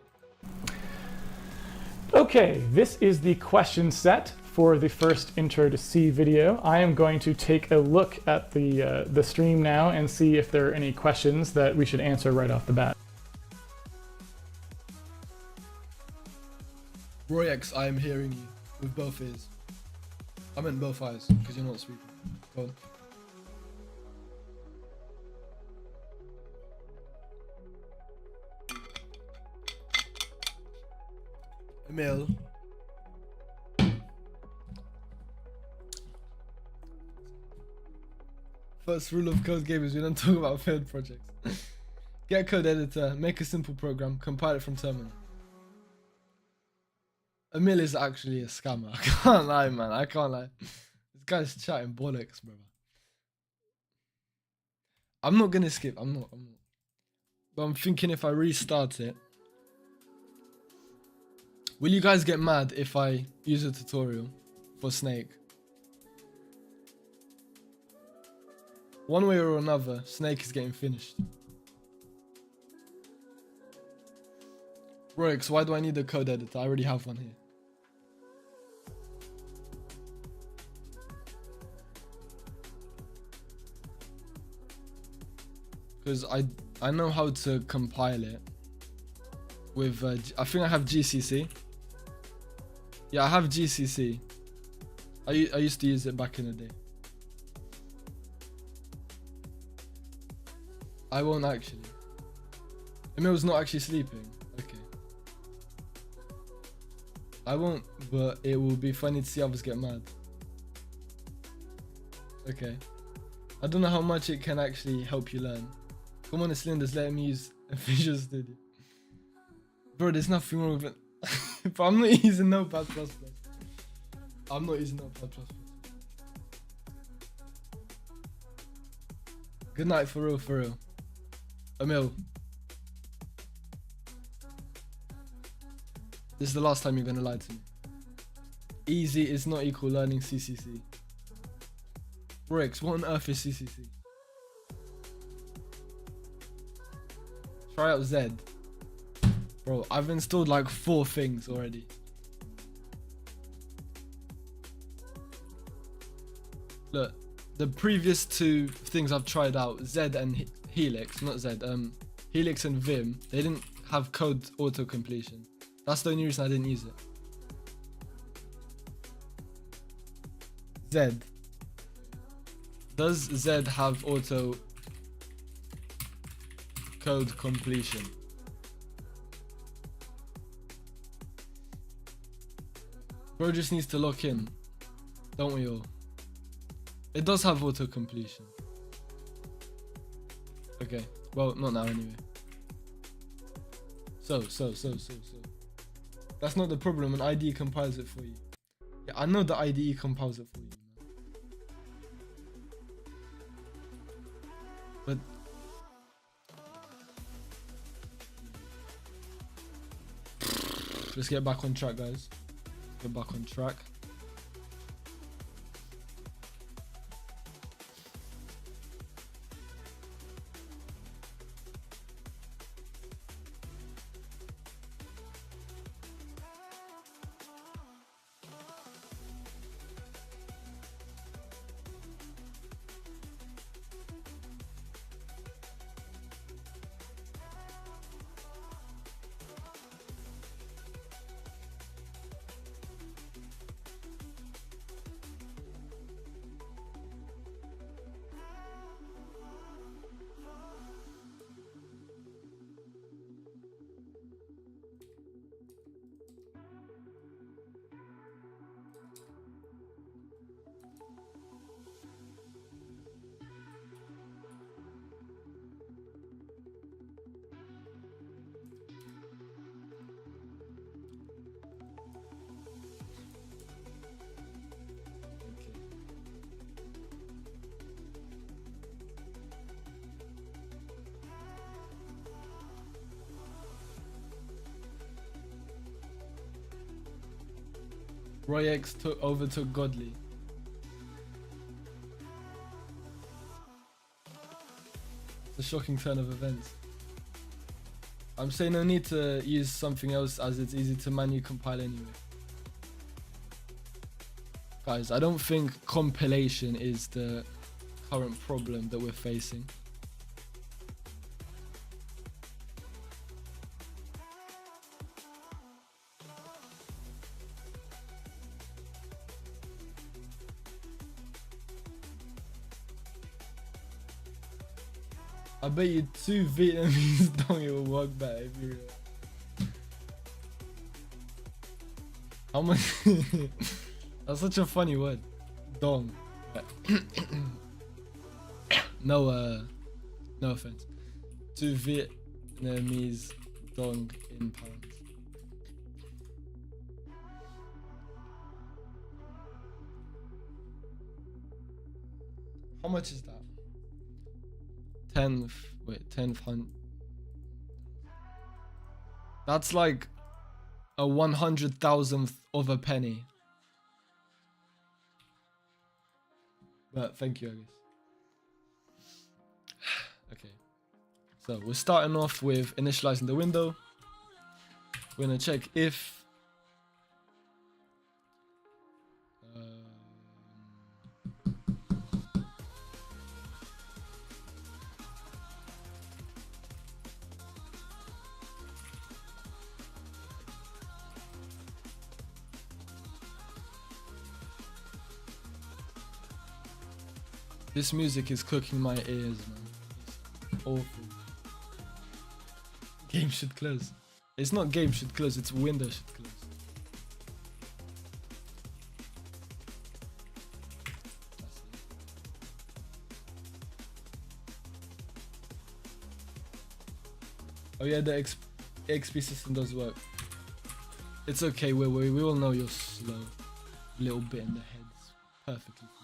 Okay, this is the question set for the first Intro to C video. I am going to take a look at the stream now and see if there are any questions that we should answer right off the bat. Roy X, I am hearing you with both ears. I meant both eyes because you're not speaking. Go on. Emil. First rule of code gamers, we don't talk about failed projects. Get a code editor, make a simple program, compile it from terminal. Emil is actually a scammer. I can't lie, man. I can't lie. This guy's chatting bollocks, brother. I'm not gonna skip. I'm not. But I'm thinking if I restart it, will you guys get mad if I use a tutorial for Snake? One way or another, Snake is getting finished. Roix, why do I need a code editor? I already have one here. Because I know how to compile it with, I think I have GCC. Yeah, I have GCC. I used to use it back in the day. I won't actually. Emil's not actually sleeping. Okay. I won't, but it will be funny to see others get mad. Okay. I don't know how much it can actually help you learn. Come on, Slinders, let him use a Visual Studio. Bro, there's nothing wrong with it. But I'm not using Notepad++. I'm not using Notepad++. Good night, for real, for real. Emil. This is the last time you're gonna lie to me. Easy is not equal learning CCC. Rex, what on earth is CCC? Try out Z. Bro, I've installed like 4 things already. Look, the previous 2 things I've tried out, Z and Helix, not Z, Helix and Vim, they didn't have code auto completion. That's the only reason I didn't use it. Z. Does Z have auto code completion? Bro just needs to lock in, don't we all? It does have auto completion. Okay, well, not now anyway. So. That's not the problem when IDE compiles it for you. Yeah, I know the IDE compiles it for you. But let's get back on track, guys. Get back on track. Roy X overtook Godly. It's a shocking turn of events. I'm saying no need to use something else as it's easy to manually compile anyway. Guys, I don't think compilation is the current problem that we're facing. I bet you 2 Vietnamese dong it will work better if you realize. How much? That's such a funny word. Dong. No offense. 2 Vietnamese dong in pounds. How much is that? 10th. That's like a 100,000th of a penny. But thank you, I guess. Okay. So we're starting off with initializing the window. We're gonna check if this music is cooking my ears, man. It's awful. Game should close. It's not game should close, it's window should close. Oh yeah, the XP system does work. It's okay, we all know you're slow. A little bit in the heads. Perfectly fine.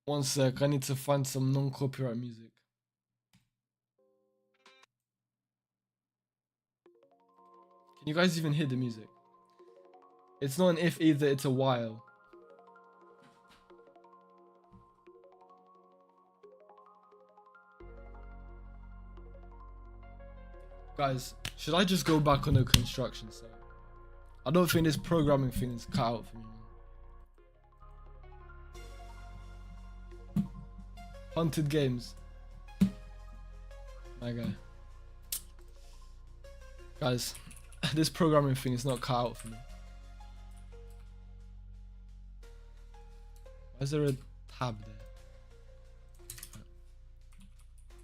One sec, I need to find some non-copyright music. Can you guys even hear the music? It's not an if either, it's a while. Guys, should I just go back on the construction site? I don't think this programming thing is cut out for me, man. Hunted games. My guy. Guys, this programming thing is not cut out for me. Why is there a tab there?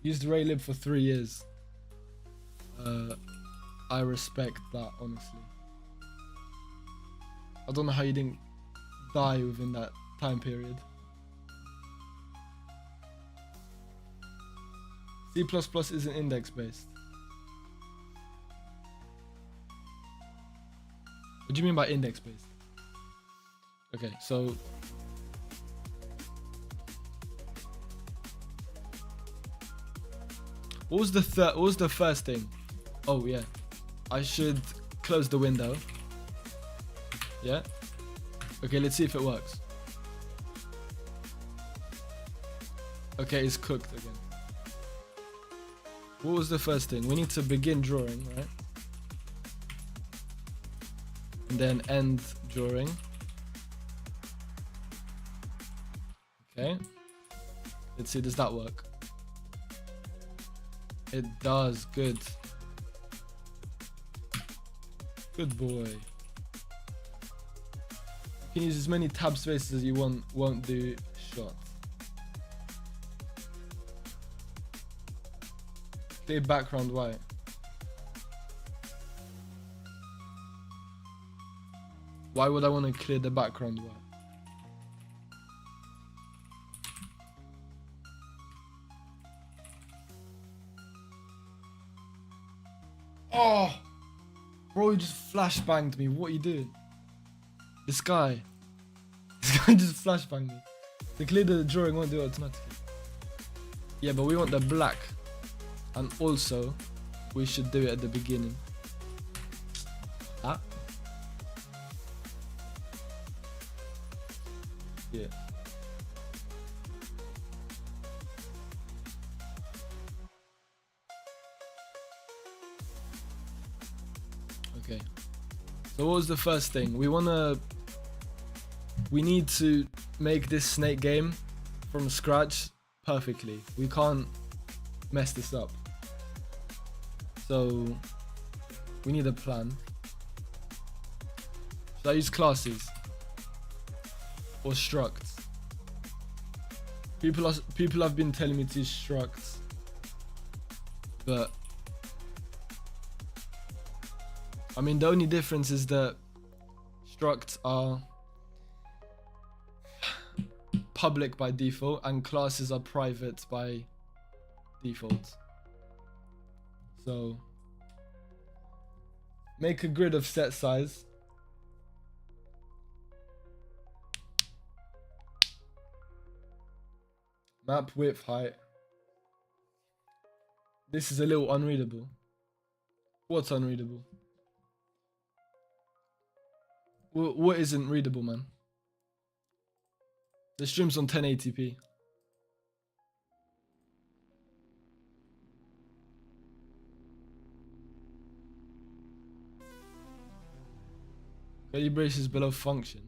Used Raylib for 3 years. I respect that, honestly. I don't know how you didn't die within that time period. C++ isn't index based. What do you mean by index based? Okay, so what was the first thing? Oh yeah, I should close the window. Yeah. Okay, let's see if it works. Okay, it's cooked again. What was the first thing? We need to begin drawing, right? And then end drawing. Okay. Let's see, does that work? It does, good. Good boy. You can use as many tab spaces as you want, won't do shot. Clear background white. Why would I want to clear the background white? Oh! Bro, you just flashbanged me. What are you doing? This guy just flashbanged me. To clear the drawing won't do it automatically. Yeah, but we want the black. And also, we should do it at the beginning. Ah. Yeah. Okay. So what was the first thing? We need to make this snake game from scratch perfectly. We can't mess this up. So we need a plan. Should I use classes or structs? People have been telling me to use structs, but I mean the only difference is that structs are public by default and classes are private by default. So make a grid of set size. Map width height. This is a little unreadable. What's unreadable? What isn't readable, man? The stream's on 1080p. Calibration is below function.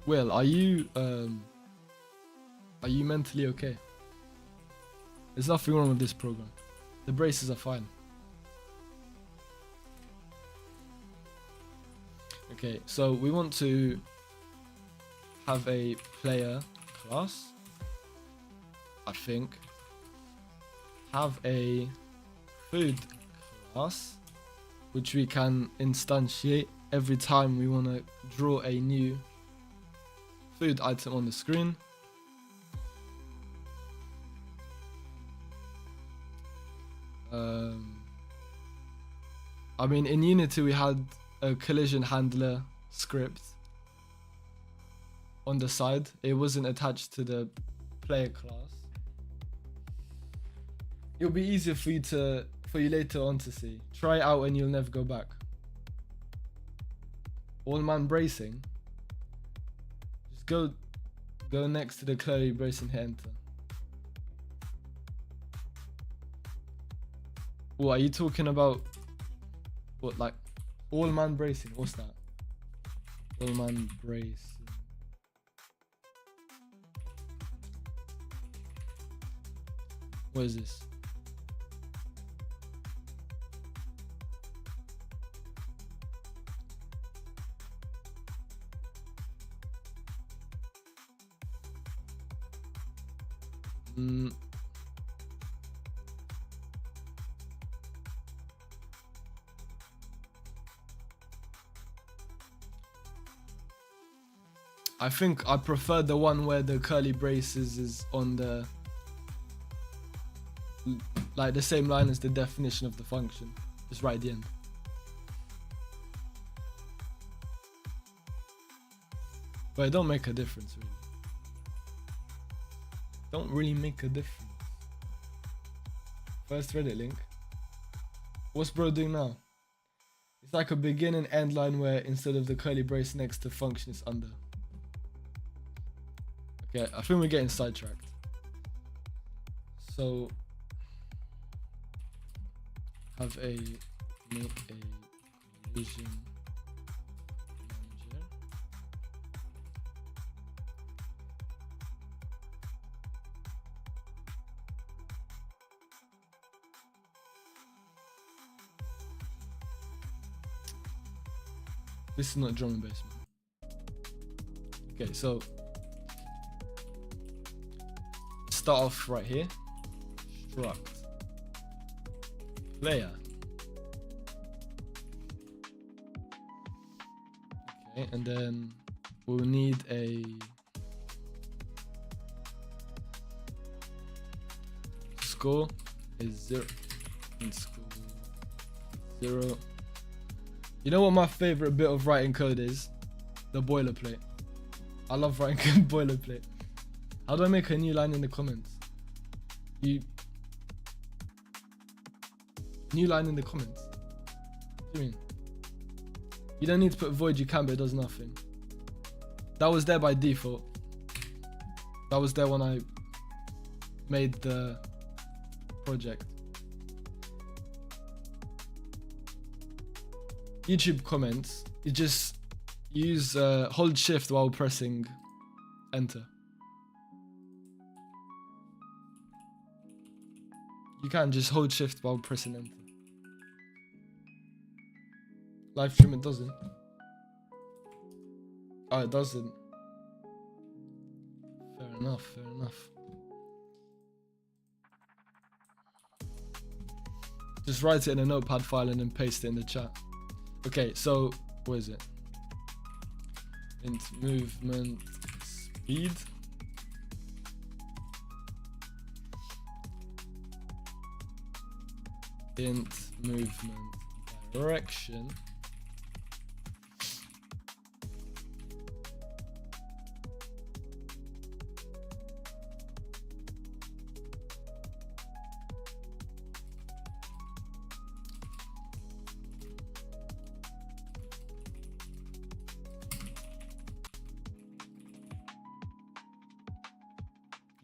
Will, are you mentally okay? There's nothing wrong with this program. The braces are fine. Okay, so we want to have a player class, I think. Have a food class, which we can instantiate every time we want to draw a new food item on the screen. I mean, in Unity we had a collision handler script on the side. It wasn't attached to the player class. It'll be easier for you later on to see. Try it out and you'll never go back. All man bracing. Just go next to the curly brace and hit enter. What are you talking about? What, like all man bracing? What's that? All man bracing. What is this? I think I prefer the one where the curly braces is on the, like the same line as the definition of the function, just right at the end. But it don't make a difference really. Don't really make a difference. First Reddit link. What's bro doing now? It's like a begin and end line where instead of the curly brace next to function it's under. Okay, I think we're getting sidetracked. So make a collision manager. This is not drum and bass, man. Okay, so start off right here. Struct player. Okay, and then we'll need a score is 0 and score 0. You know what my favorite bit of writing code is? The boilerplate. I love writing code boilerplate. How do I make a new line in the comments? New line in the comments. What do you mean? You don't need to put void, you can, but it does nothing. That was there by default. That was there when I made the project. YouTube comments, you just use hold shift while pressing enter. You can't just hold shift while pressing enter. Live stream, it doesn't. Oh, it doesn't. Fair enough, fair enough. Just write it in a notepad file and then paste it in the chat. Okay, so what is it? Int movement speed. Int movement direction.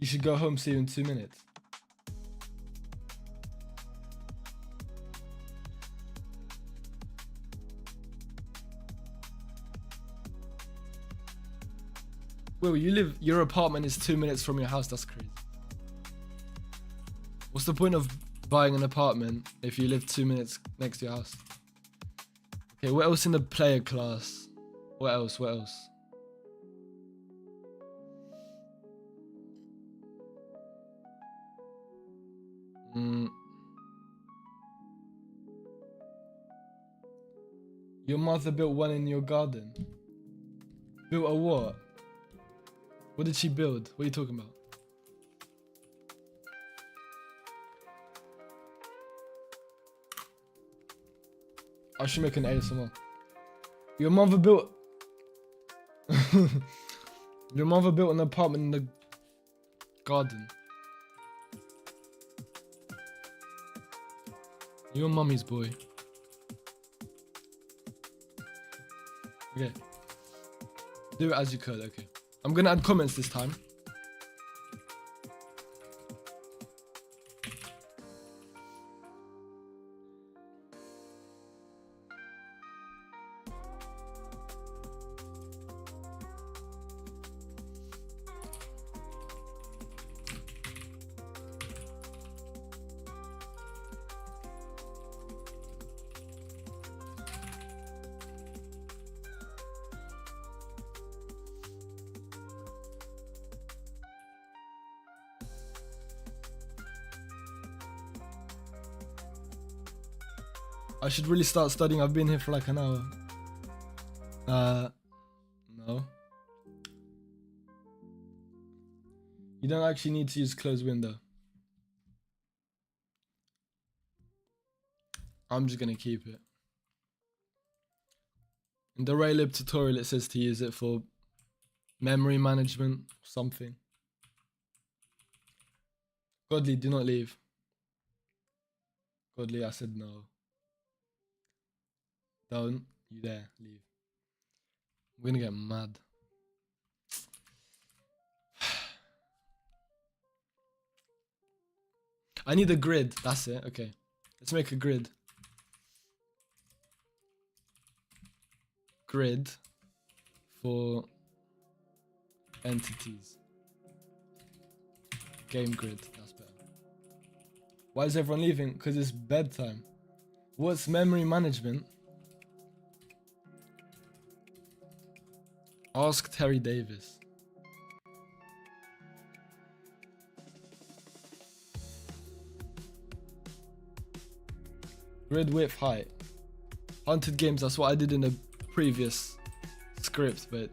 You should go home, see you in 2 minutes. Will, your apartment is 2 minutes from your house. That's crazy. What's the point of buying an apartment if you live 2 minutes next to your house? Okay, what else in the player class? What else? Your mother built one in your garden. Built a what? What did she build? What are you talking about? I should make an ASMR. Your mother built... Your mother built an apartment in the garden. You're mummy's boy. Okay. Do it as you could, okay. I'm gonna add comments this time. I should really start studying. I've been here for like an hour. No. You don't actually need to use close window. I'm just gonna keep it. In the Raylib tutorial it says to use it for memory management or something. Godly, do not leave. Godly, I said no. Don't you dare leave. I'm gonna get mad. I need a grid. That's it. Okay. Let's make a grid. Grid for entities. Game grid. That's better. Why is everyone leaving? Because it's bedtime. What's memory management? Ask Terry Davis. Grid width height. Haunted games, that's what I did in a previous script, but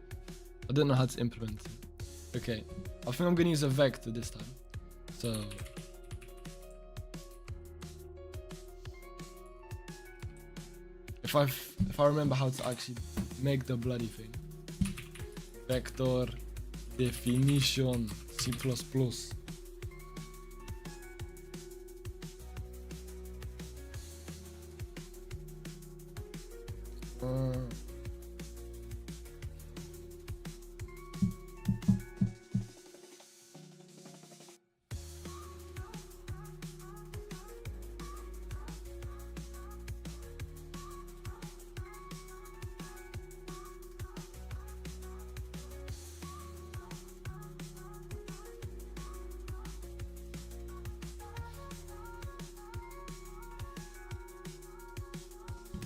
I don't know how to implement it. Okay, I think I'm gonna use a vector this time. So if I remember how to actually make the bloody thing. Vector definition C++.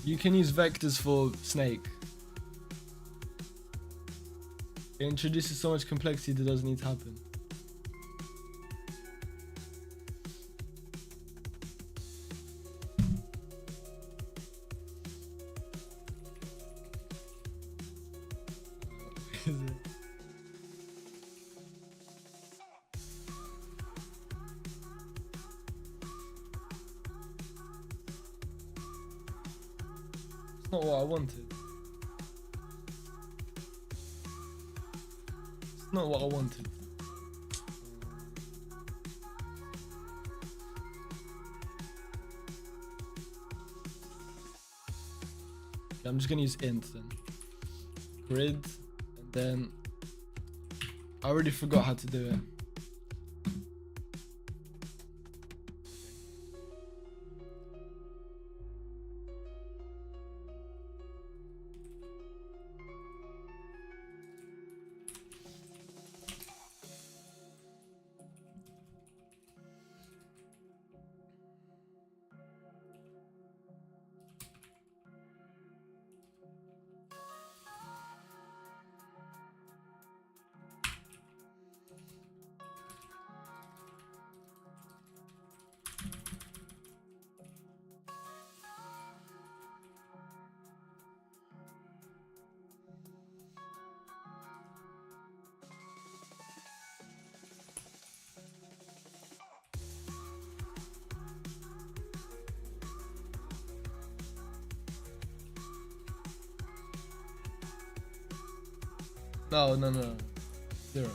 You can use vectors for Snake. It introduces so much complexity that doesn't need to happen. Not what I wanted. It's not what I wanted. Okay, I'm just gonna use int then. Grid, and then I already forgot how to do it. No. 0.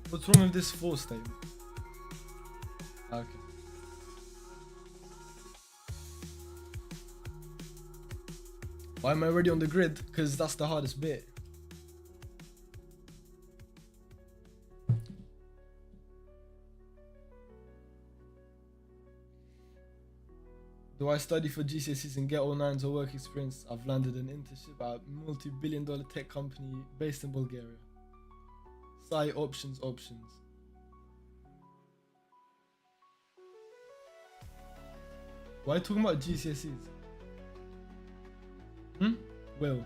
What's wrong with this for statement? Okay. Why am I already on the grid? Because that's the hardest bit. Do I study for GCSEs and get all nines or work experience? I've landed an internship at a multi-billion-dollar tech company based in Bulgaria. Side options. Why are you talking about GCSEs? Will.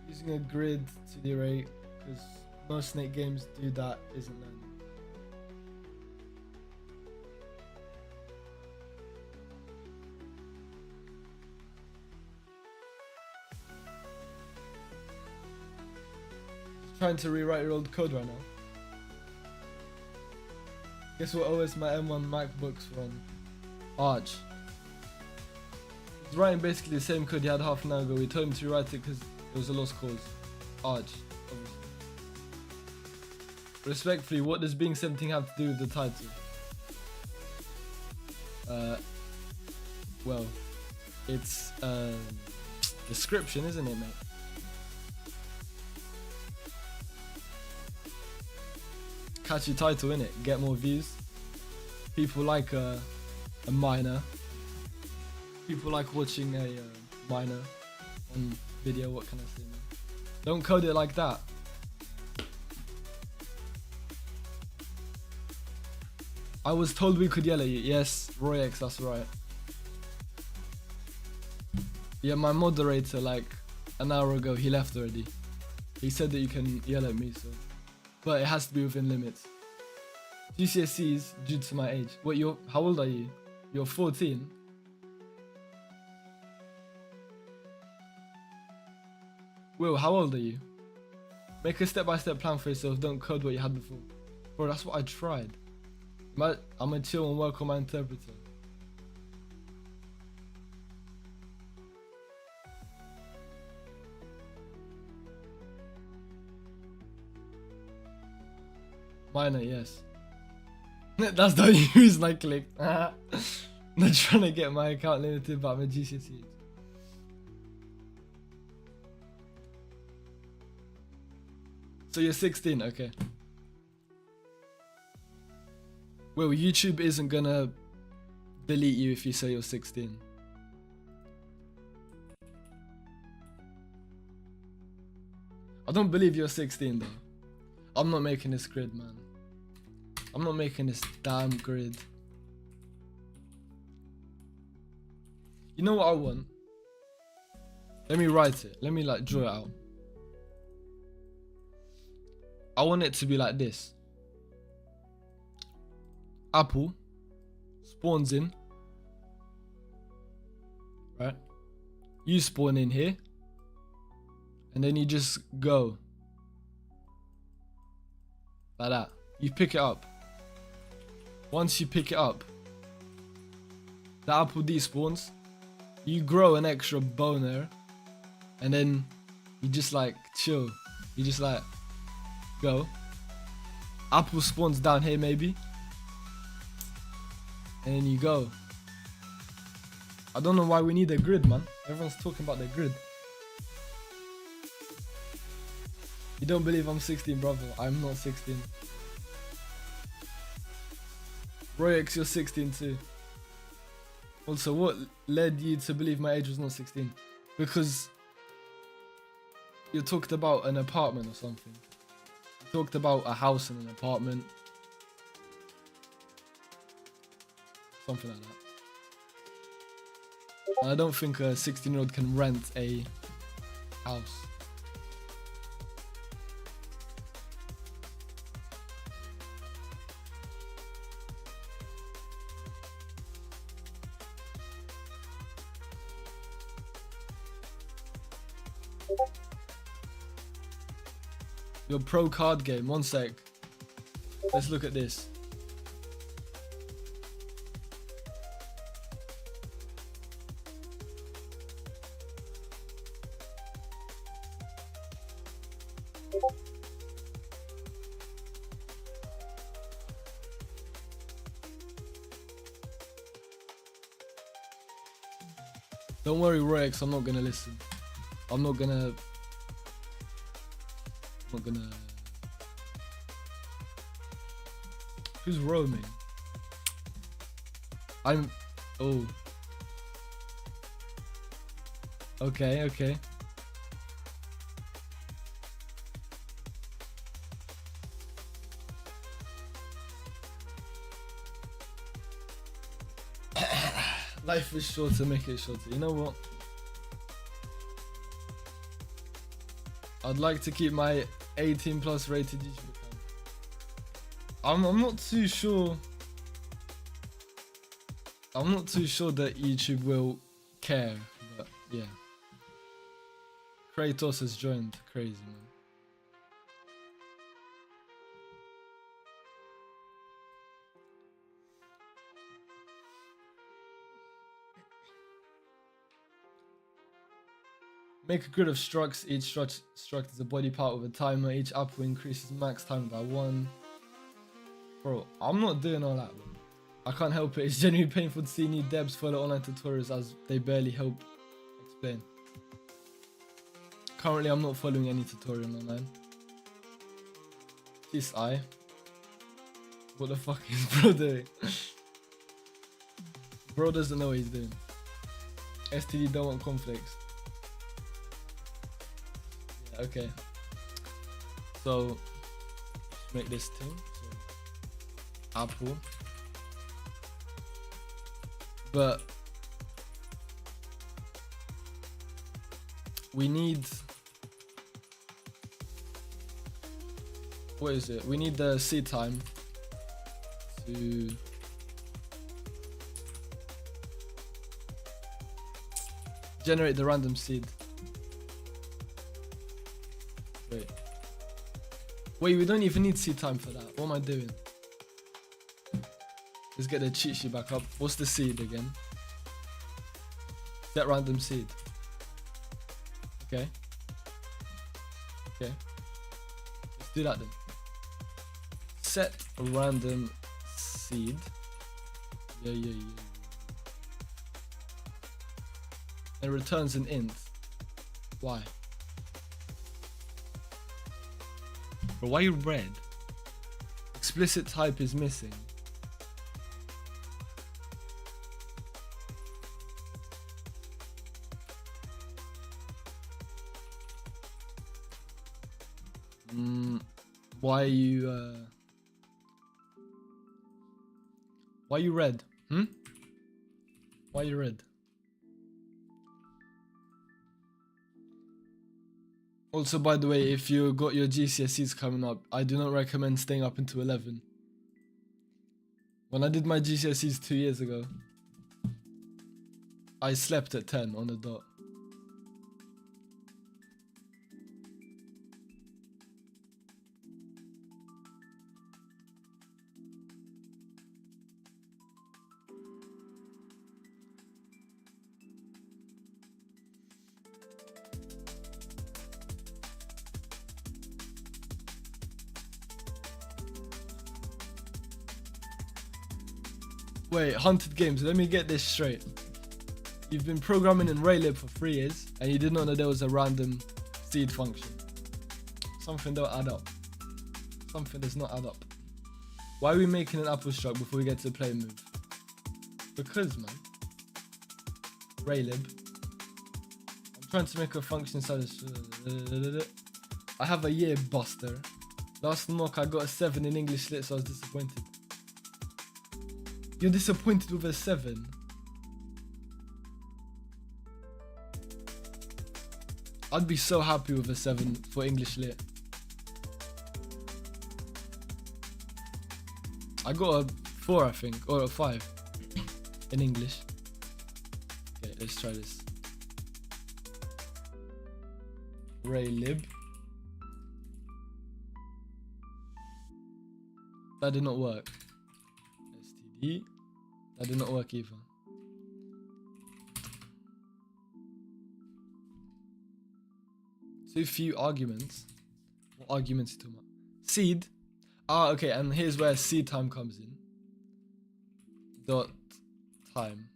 Using a grid to the array, because most Snake games do that, isn't learning. Trying to rewrite your old code right now. Guess what OS my M1 MacBooks run? Arch. He's writing basically the same code he had half an hour ago. We told him to rewrite it because it was a lost cause. Arch, obviously. Respectfully, what does being 17 have to do with the title? Well, it's description, isn't it, mate? Catchy title, innit? Get more views. People like a miner. People like watching a miner on video. What can I say, man? Don't code it like that. I was told we could yell at you. Yes, Roy X, that's right. Yeah, my moderator, like an hour ago, he left already. He said that you can yell at me, so. But it has to be within limits. GCSEs due to my age. What, how old are you? You're 14? Will, how old are you? Make a step-by-step plan for yourself. Don't code what you had before. Bro, that's what I tried. I'm gonna chill and work on my interpreter. Minor, yes. That's the only reason I clicked. Not trying to get my account limited by my GCSE. So you're 16, okay. Well, YouTube isn't gonna delete you if you say you're 16. I don't believe you're 16 though. I'm not making this grid, man. I'm not making this damn grid. You know what I want? Let me write it. Let me like draw it out. I want it to be like this. Apple spawns in. Right? You spawn in here. And then you just go. Like that. You pick it up. Once you pick it up, the apple despawns. You grow an extra bone there. And then you just like chill. You just like go. Apple spawns down here maybe. And then you go. I don't know why we need a grid, man. Everyone's talking about the grid. You don't believe I'm 16, brother. I'm not 16. Royex, you're 16 too. Also, what led you to believe my age was not 16? Because you talked about an apartment or something. You talked about a house and an apartment. Something like that. And I don't think a 16-year-old can rent a house. Your pro card game. One sec. Let's look at this. Don't worry, Rex, I'm not gonna listen. I'm not gonna... Who's roaming? I'm... Oh. Okay, okay. Life is short to make it shorter. You know what? I'd like to keep my 18 plus rated YouTube account. I'm not too sure. I'm not too sure that YouTube will care, but yeah. Kratos has joined. Crazy, man. Make a grid of structs. Each struct is a body part with a timer. Each apple increases max time by 1. Bro, I'm not doing all that, bro. I can't help it. It's genuinely painful to see new devs follow online tutorials as they barely help explain. Currently, I'm not following any tutorial online. This eye. What the fuck is bro doing? Bro doesn't know what he's doing. STD don't want conflicts. Okay, so make this thing. So, apple, but we need, what is it? We need the seed time to generate the random seed. Wait, we don't even need seed time for that. What am I doing? Let's get the cheat sheet back up. What's the seed again? Set random seed. Okay. Okay. Let's do that then. Set a random seed. Yeah. And returns an int. Why? But why are you red? Explicit type is missing. Why are you red? Why are you red? Also, by the way, if you got your GCSEs coming up, I do not recommend staying up until 11. When I did my GCSEs 2 years ago, I slept at 10 on the dot. Wait, Hunted Games, let me get this straight. You've been programming in Raylib for 3 years, and you did not know there was a random seed function. Something don't add up. Something does not add up. Why are we making an apple struct before we get to the play move? Because, man. Raylib. I'm trying to make a function inside of... I have a year buster. Last mock I got a 7 in English lit, so I was disappointed. You're disappointed with a 7? I'd be so happy with a 7 for English lit. I got a 4, I think, or a 5 in English. Okay, let's try this. Raylib. That did not work. STD. That did not work either. Too few arguments. What arguments are you talking about? Seed. Ah, okay, and here's where seed time comes in. Dot time.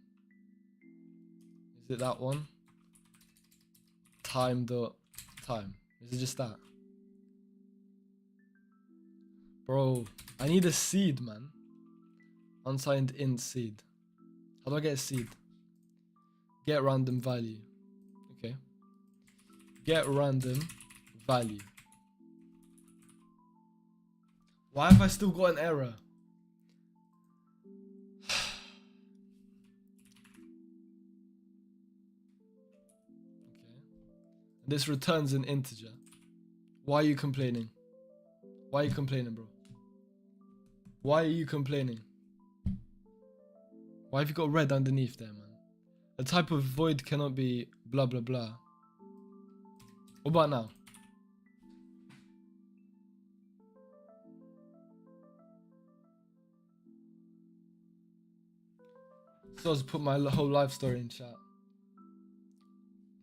Is it that one? Time dot time. Is it just that? Bro, I need a seed, man. Unsigned int seed. How do I get a seed? Get random value. Okay. Get random value. Why have I still got an error? This returns an integer. Why are you complaining? Why are you complaining, bro? Why are you complaining? Why have you got red underneath there, man? A type of void cannot be blah blah blah. What about now? So I was put my whole life story in chat.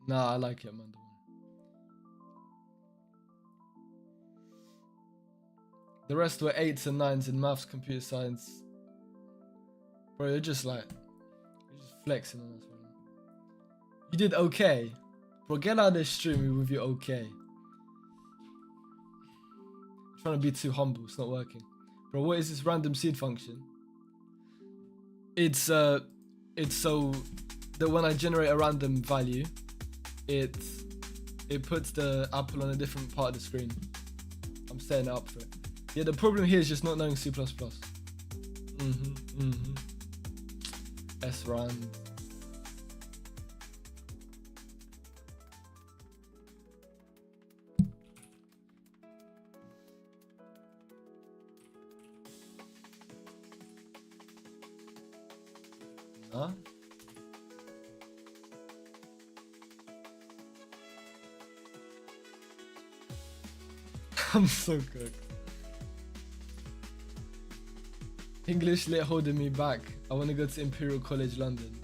Nah, I like it, man. The rest were 8s and 9s in maths, computer science. Bro, you're just flexing on us right now. You did okay. Bro, get out of this stream with your okay. You're trying to be too humble, it's not working. Bro, what is this random seed function? It's so that when I generate a random value, it puts the apple on a different part of the screen. I'm setting it up for it. Yeah, the problem here is just not knowing C++. srand. Huh? I'm so cooked. English lit holding me back. I want to go to Imperial College London.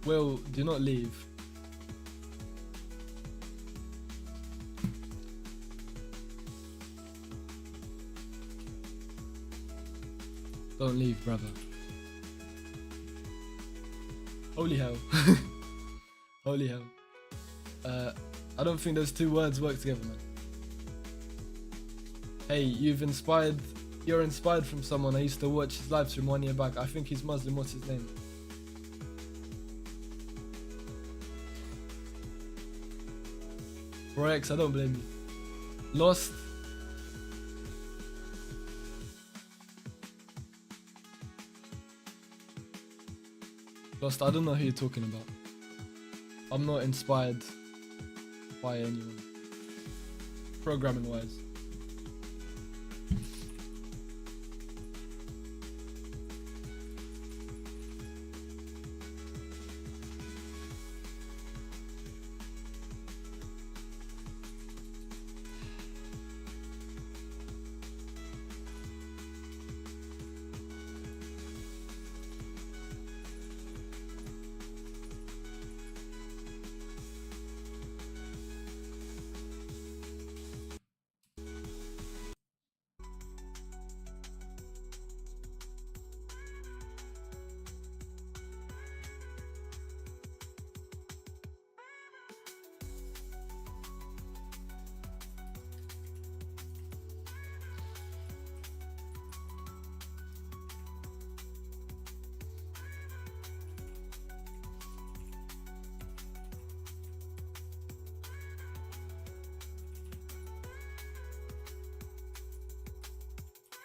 Will, do not leave. Don't leave, brother. Holy hell. Holy hell. I don't think those two words work together, man. Hey, you're inspired from someone. I used to watch his live stream 1 year back. I think he's Muslim. What's his name? Bro X, I don't blame you. Lost. Lost, I don't know who you're talking about. I'm not inspired by anyone. Programming wise.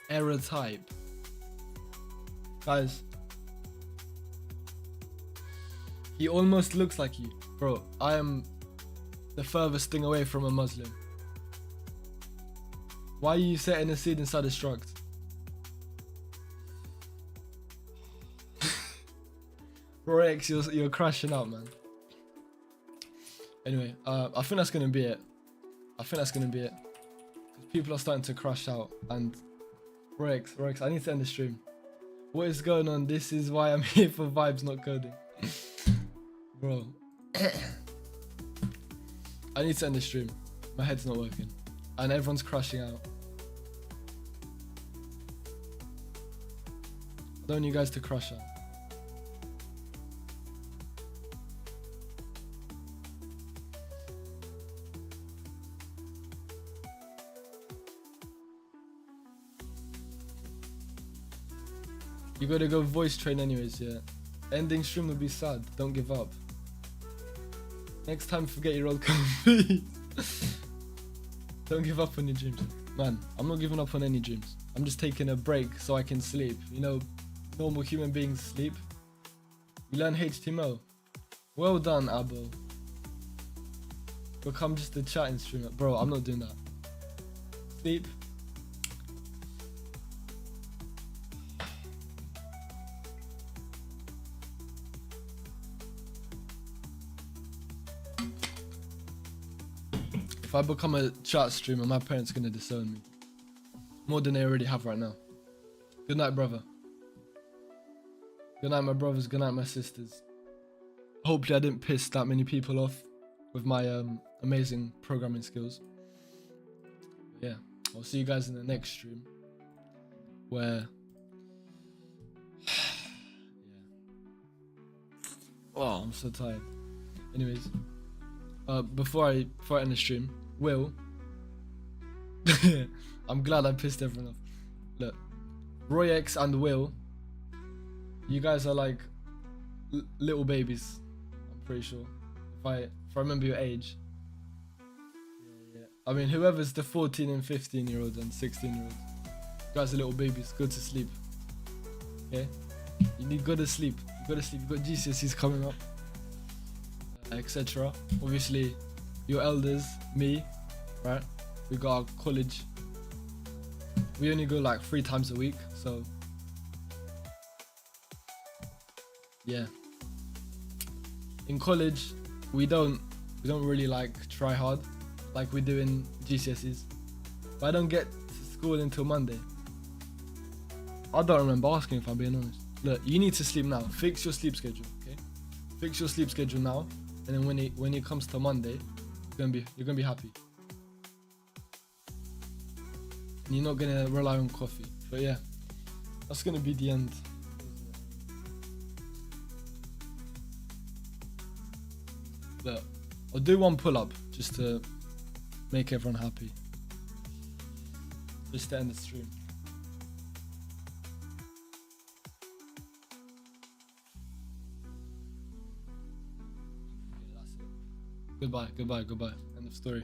Error type. Guys, he almost looks like you. Bro, I am the furthest thing away from a Muslim. Why are you setting a seed inside a struct? Rorex, you're crashing out, man. Anyway, I think that's gonna be it. Because people are starting to crash out. And Rorex, I need to end the stream. What is going on? This is why I'm here for vibes, not coding. Bro. I need to end the stream. My head's not working. And everyone's crashing out. I don't want you guys to crash out. You gotta go voice train anyways, yeah. Ending stream would be sad. Don't give up. Next time, forget your old company. Don't give up on your dreams. Man, I'm not giving up on any dreams. I'm just taking a break so I can sleep. You know, normal human beings sleep. You learn HTML. Well done, Abo. Become just a chatting streamer. Bro, I'm not doing that. Sleep. If I become a chat streamer, my parents are gonna disown me. More than they already have right now. Good night, brother. Good night, my brothers. Good night, my sisters. Hopefully I didn't piss that many people off with my amazing programming skills. Yeah, I'll see you guys in the next stream. Where... yeah. Oh, I'm so tired. Anyways. Before I end the stream, Will. I'm glad I pissed everyone off. Look, Royex and Will, you guys are like little babies. I'm pretty sure. If I remember your age. Yeah. I mean, whoever's the 14 and 15-year-old and 16-year-old, you guys are little babies. Go to sleep. Okay? You need to go to sleep. You got GCSEs coming up. Etc. Obviously, your elders, me, right? We got our college. We only go like 3 times a week, so yeah. In college, we don't really like try hard like we do in GCSEs. But I don't get to school until Monday. I don't remember asking, if I'm being honest. Look, you need to sleep now. Fix your sleep schedule, okay? Fix your sleep schedule now. And then when it comes to Monday, you're gonna be happy. And you're not gonna rely on coffee. But yeah, that's gonna be the end. But I'll do one pull-up just to make everyone happy. Just to end the stream. Goodbye. End of story.